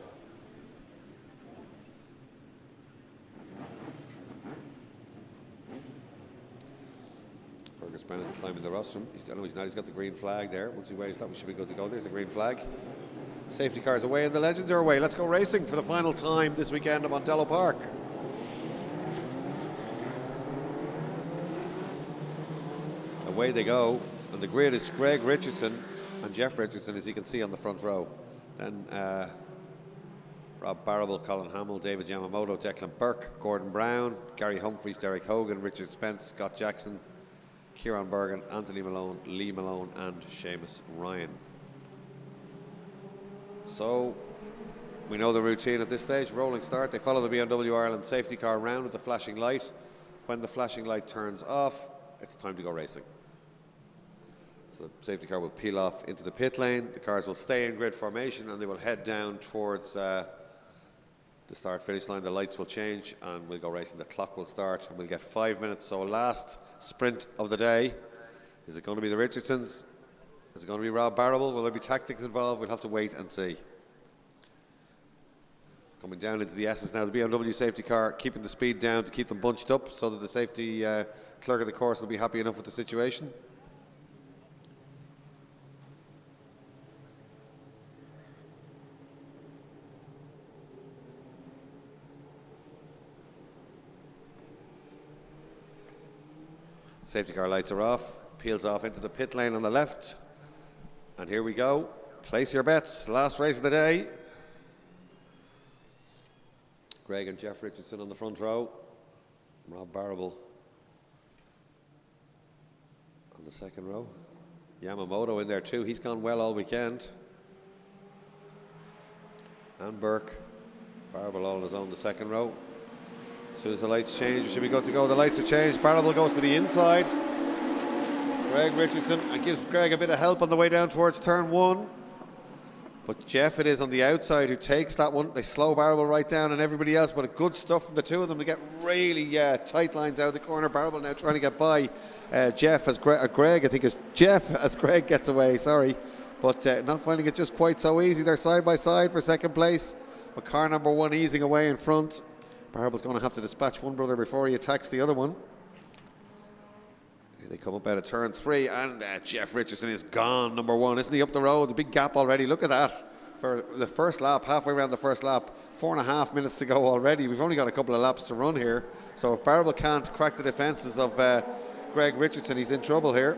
Fergus Brennan climbing the rostrum. He's got the green flag there. Once he waves that, we should be good to go. There's the green flag. Safety cars away and the legends are away. Let's go racing for the final time this weekend at Mondello Park. Away they go, and the grid is Greg Richardson and Jeff Richardson, as you can see on the front row. Then Rob Barrable, Colin Hamill, David Yamamoto, Declan Burke, Gordon Brown, Gary Humphreys, Derek Hogan, Richard Spence, Scott Jackson, Kieran Bergen, Anthony Malone, Lee Malone and Seamus Ryan. So we know the routine at this stage. Rolling start. They follow the BMW Ireland safety car round with the flashing light. When the flashing light turns off, it's time to go racing. So the safety car will peel off into the pit lane. The cars will stay in grid formation and they will head down towards the start-finish line. The lights will change and we'll go racing. The clock will start and we'll get 5 minutes. So last sprint of the day. Is it going to be the Richardsons? Is it going to be Rob Barrable? Will there be tactics involved? We'll have to wait and see. Coming down into the S's now, the BMW safety car keeping the speed down to keep them bunched up so that the safety clerk of the course will be happy enough with the situation. Safety car lights are off. Peels off into the pit lane on the left. And here we go. Place your bets. Last race of the day. Greg and Jeff Richardson on the front row. Rob Barrable on the second row. Yamamoto in there too. He's gone well all weekend. And Burke. Barrable all on his own the second row. As soon as the lights change, we should be good to go. The lights are changed. Barrable goes to the inside. Greg Richardson, and gives Greg a bit of help on the way down towards turn 1. But Jeff it is on the outside who takes that one. They slow Barrable right down and everybody else, but a good stuff from the two of them to get really tight lines out of the corner. Barrable now trying to get by Jeff as Greg, I think it's Jeff as Greg gets away, sorry. But not finding it just quite so easy. They're side by side for second place. But car number 1 easing away in front. Barrable's going to have to dispatch one brother before he attacks the other one. Here they come up out of turn 3, and Jeff Richardson is gone, number 1. Isn't he up the road? A big gap already. Look at that. For the first lap, halfway around the first lap, 4.5 minutes to go already. We've only got a couple of laps to run here. So if Barrable can't crack the defences of Greg Richardson, he's in trouble here.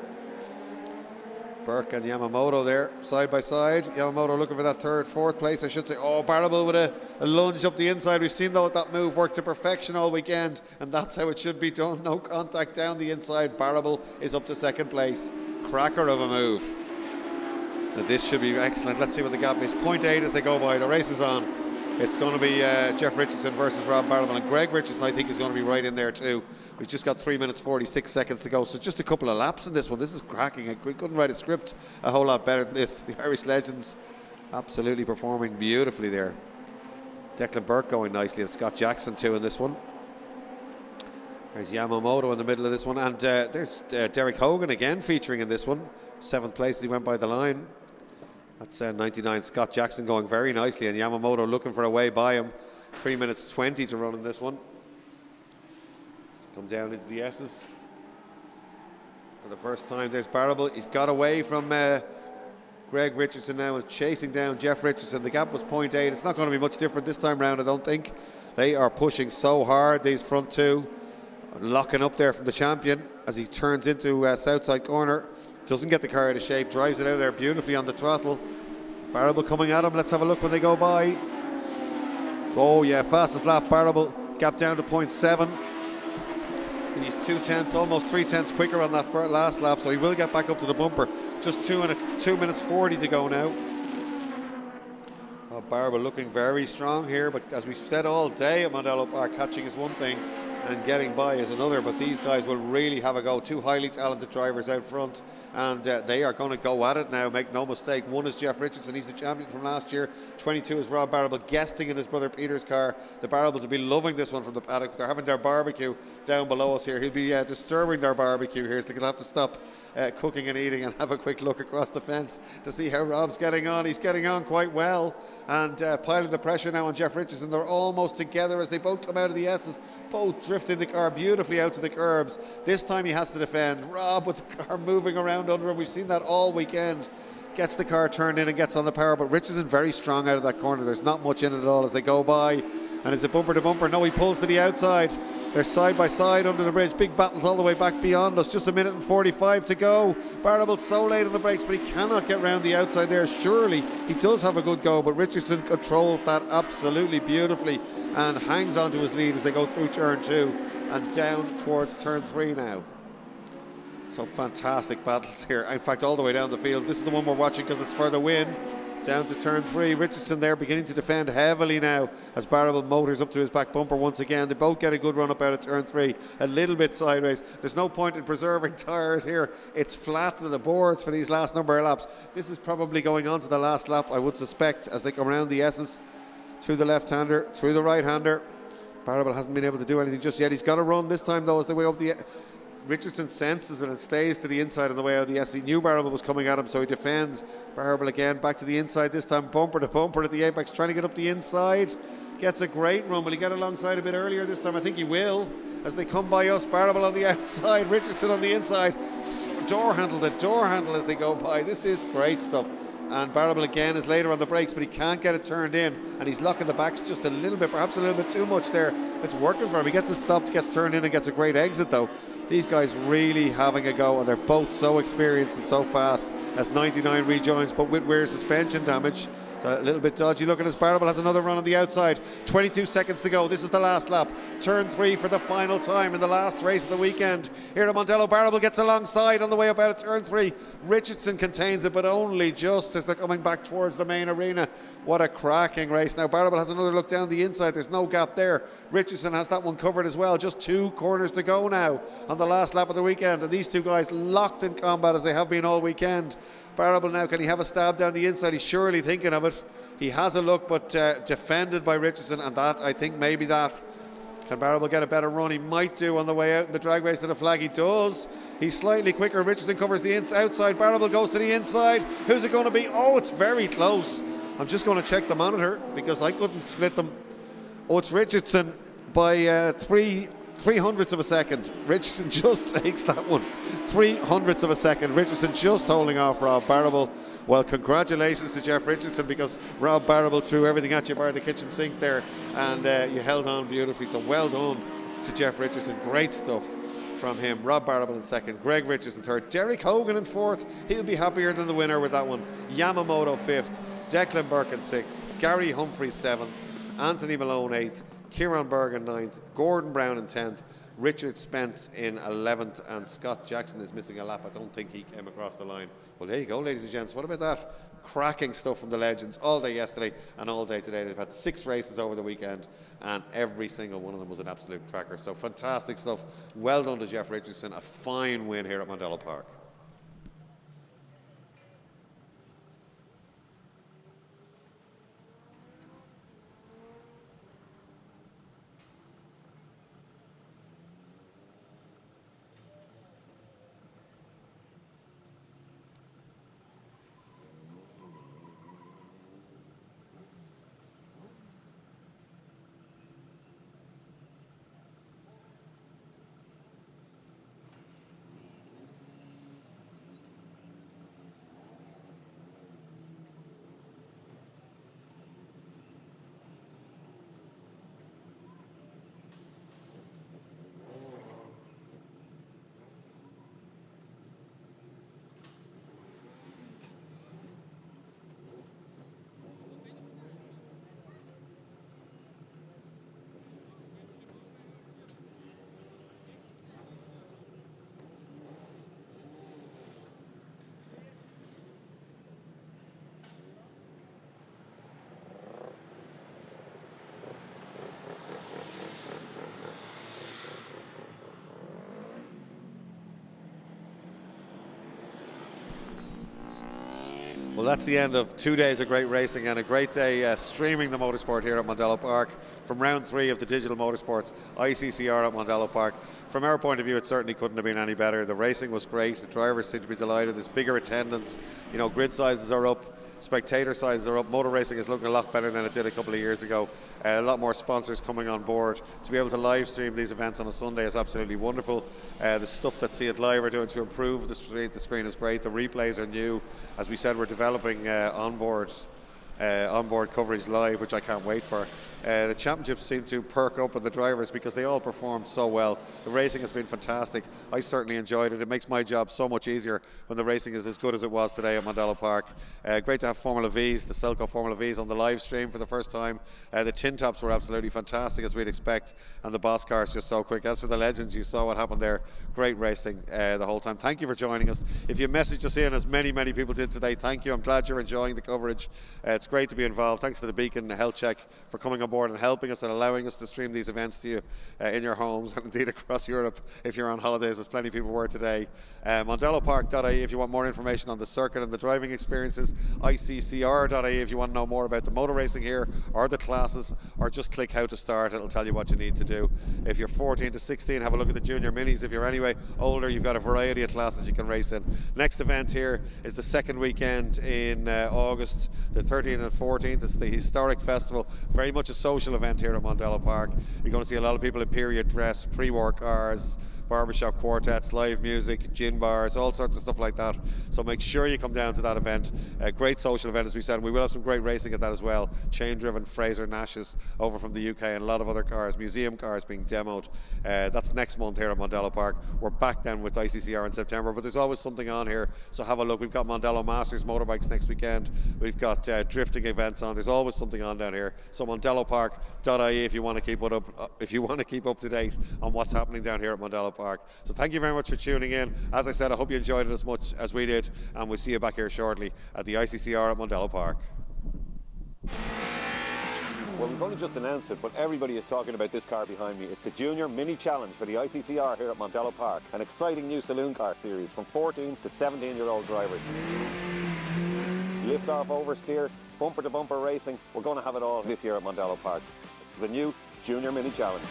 Burke and Yamamoto there, side by side. Yamamoto looking for that third, fourth place, I should say. Oh, Barrable with a lunge up the inside. We've seen though that move worked to perfection all weekend, and that's how it should be done. No contact down the inside. Barrable is up to second place. Cracker of a move. Now this should be excellent. Let's see what the gap is. 0.8 as they go by. The race is on. It's going to be Jeff Richardson versus Rob Barrable, and Greg Richardson I think is going to be right in there too. We've just got 3 minutes 46 seconds to go, so just a couple of laps in this one. This is cracking. We couldn't write a script a whole lot better than this. The Irish legends absolutely performing beautifully there. Declan Burke going nicely, and Scott Jackson too in this one. There's Yamamoto in the middle of this one, and there's Derek Hogan again featuring in this one. 7th place as he went by the line. That's 99 Scott Jackson going very nicely, and Yamamoto looking for a way by him. 3 minutes 20 to run in this one. Let's come down into the S's. For the first time, there's Barrable. He's got away from Greg Richardson now and chasing down Jeff Richardson. The gap was 0.8. It's not going to be much different this time round, I don't think. They are pushing so hard, these front two. Locking up there from the champion as he turns into Southside corner. Doesn't get the car out of shape, drives it out there beautifully on the throttle. Barrable coming at him. Let's have a look when they go by. Oh yeah, fastest lap. Barrable gap down to 0.7. He's 2/10, almost 3/10 quicker on that last lap, so he will get back up to the bumper. Just 2 minutes 40 to go now. Barrable looking very strong here, but as we've said all day at Mondello Park, catching is one thing and getting by is another, but these guys will really have a go. 2 highly talented drivers out front, and they are going to go at it now, make no mistake. 1 is Jeff Richardson, he's the champion from last year. 22 is Rob Barrable, guesting in his brother Peter's car. The Barrables will be loving this one from the paddock. They're having their barbecue down below us here. He'll be disturbing their barbecue here, so they're going to have to stop cooking and eating and have a quick look across the fence to see how Rob's getting on. He's getting on quite well, and piling the pressure now on Jeff Richardson. They're almost together as they both come out of the S's, both drifting the car beautifully out to the curbs. This time he has to defend. Rob with the car moving around under him. We've seen that all weekend. Gets the car turned in and gets on the power, but Richardson very strong out of that corner. There's not much in it at all as they go by. And is it bumper to bumper? No, he pulls to the outside. They're side by side under the bridge. Big battles all the way back beyond us. Just 1 minute and 45 to go. Barrable so late on the brakes, but he cannot get round the outside there. Surely he does have a good go, but Richardson controls that absolutely beautifully and hangs on to his lead as they go through turn 2 and down towards turn 3 now. So fantastic battles here. In fact, all the way down the field. This is the one we're watching because it's for the win. Down to turn 3. Richardson there beginning to defend heavily now as Barrable motors up to his back bumper once again. They both get a good run up out of turn 3. A little bit sideways. There's no point in preserving tyres here. It's flat to the boards for these last number of laps. This is probably going on to the last lap, I would suspect, as they come around the S's. Through the left-hander, through the right-hander. Barrable hasn't been able to do anything just yet. He's got to run this time though as they way up the... Richardson senses it and stays to the inside on the way out of the S. He knew Barrable was coming at him, so he defends. Barrable again back to the inside, this time bumper to bumper at the apex, trying to get up the inside. Gets a great run. Will he get alongside a bit earlier this time? I think he will. As they come by us, Barrable on the outside, Richardson on the inside. Door handle to door handle as they go by. This is great stuff. and Barrable again is later on the brakes, but he can't get it turned in, and he's locking the backs just a little bit, perhaps a little bit too much there. It's working for him. He gets it stopped, gets turned in, and gets a great exit though. These guys really having a go, and they're both so experienced and so fast. As 99 rejoins, but with rear suspension damage. A little bit dodgy looking as Barrable has another run on the outside. 22 seconds to go. This is the last lap. Turn 3 for the final time in the last race of the weekend. Here at Mondello, Barrable gets alongside on the way up out of turn 3. Richardson contains it, but only just as they're coming back towards the main arena. What a cracking race. Now Barrable has another look down the inside. There's no gap there. Richardson has that one covered as well. Just 2 corners to go now on the last lap of the weekend. And these two guys locked in combat as they have been all weekend. Barrable now, can he have a stab down the inside? He's surely thinking of it. He has a look, but defended by Richardson, and that, I think maybe that. Can Barrable get a better run? He might do on the way out in the drag race to the flag. He does. He's slightly quicker. Richardson covers the outside. Barrable goes to the inside. Who's it going to be? Oh, it's very close. I'm just going to check the monitor because I couldn't split them. Oh, it's Richardson by 3 hundredths of a second. Richardson just takes that one. 3 hundredths of a second. Richardson just holding off Rob Barrable. Well, congratulations to Jeff Richardson, because Rob Barrable threw everything at you by the kitchen sink there, and you held on beautifully. So well done to Jeff Richardson. Great stuff from him. Rob Barrable in second, Greg Richardson third, Derek Hogan in fourth. He'll be happier than the winner with that one. Yamamoto fifth, Declan Burke in sixth, Gary Humphries seventh, Anthony Malone eighth, Kieran Berg in ninth, Gordon Brown in 10th, Richard Spence in 11th, and Scott Jackson is missing a lap. I don't think he came across the line. Well, there you go, ladies and gents. What about that? Cracking stuff from the legends all day yesterday and all day today. They've had 6 races over the weekend, and every single one of them was an absolute cracker. So fantastic stuff. Well done to Jeff Richardson. A fine win here at Mondello Park. Well, that's the end of 2 days of great racing and a great day streaming the motorsport here at Mondello Park from round 3 of the Digital Motorsports ICCR at Mondello Park. From our point of view, it certainly couldn't have been any better. The racing was great. The drivers seem to be delighted. There's bigger attendance. You know, grid sizes are up. Spectator sizes are up. Motor racing is looking a lot better than it did a couple of years ago. A lot more sponsors coming on board. To be able to live stream these events on a Sunday is absolutely wonderful. The stuff that See It Live are doing to improve the screen is great. The replays are new. As we said, we're developing onboard coverage live, which I can't wait for. The championships seem to perk up on the drivers because they all performed so well. The racing has been fantastic. I certainly enjoyed it. It makes my job so much easier when the racing is as good as it was today at Mondello Park. Great to have Formula V's, the Selco Formula V's on the live stream for the first time. The tin tops were absolutely fantastic, as we'd expect, and the boss cars just so quick. As for the legends, you saw what happened there. Great racing the whole time. Thank you for joining us. If you messaged us in, as many people did today, thank you. I'm glad you're enjoying the coverage. It's great to be involved. Thanks to the Beacon Health Check for coming on board and helping us and allowing us to stream these events to you in your homes and indeed across Europe if you're on holidays, as plenty of people were today. MondelloPark.ie if you want more information on the circuit and the driving experiences. ICCR.ie if you want to know more about the motor racing here or the classes, or just click how to start. It'll tell you what you need to do. If you're 14 to 16, have a look at the junior minis. If you're anyway older, you've got a variety of classes you can race in. Next event here is the second weekend in August, the 13th and 14th. It's the historic festival, very much a social event here at Mondello Park. You're going to see a lot of people in period dress, pre-war cars, barbershop quartets, live music, gin bars, all sorts of stuff like that. So make sure you come down to that event. A great social event, as we said. We will have some great racing at that as well. Chain-driven Fraser Nashes over from the UK and a lot of other cars, museum cars being demoed. That's next month here at Mondello Park. We're back then with ICCR in September, but there's always something on here, so have a look. We've got Mondello Masters motorbikes next weekend. We've got drifting events on. There's always something on down here. So mondellopark.ie if you want to keep up to date on what's happening down here at Mondello Park. So thank you very much for tuning in. As I said, I hope you enjoyed it as much as we did, and we'll see you back here shortly at the ICCR at Mondello Park. Well, we've only just announced it, but everybody is talking about this car behind me. It's the Junior Mini Challenge for the ICCR here at Mondello Park. An exciting new saloon car series from 14 to 17-year-old drivers. Lift off, oversteer, bumper to bumper racing. We're going to have it all this year at Mondello Park. It's the new Junior Mini Challenge.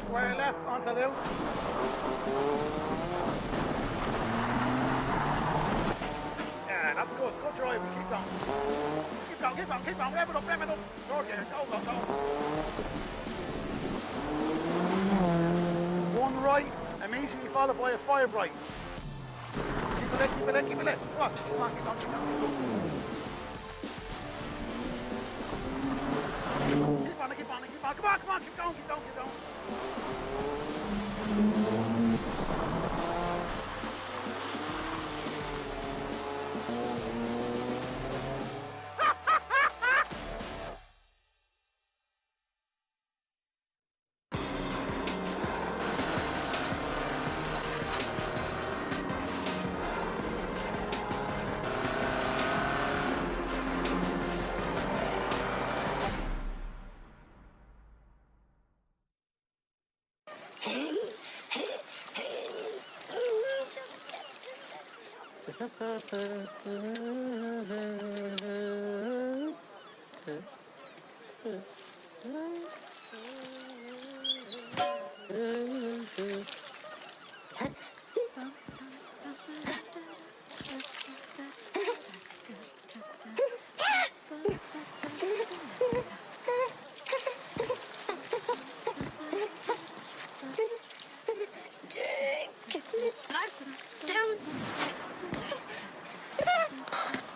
Square left onto loose. Yeah, that's good. Good drive. Keep going. Keep going, keep going, keep going. Rev it up, rev it up. George, go, go, go. One right, immediately followed by a 5 right. Keep it left, keep it left, keep it left. Come on, keep on, keep on, keep on. Keep on, keep on, keep on. Come on, come on, keep going, keep going, keep going.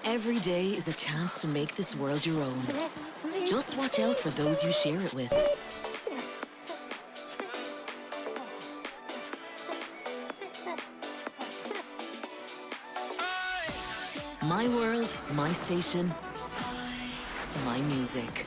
Every day is a chance to make this world your own. Just watch out for those you share it with. My world, my station, my music.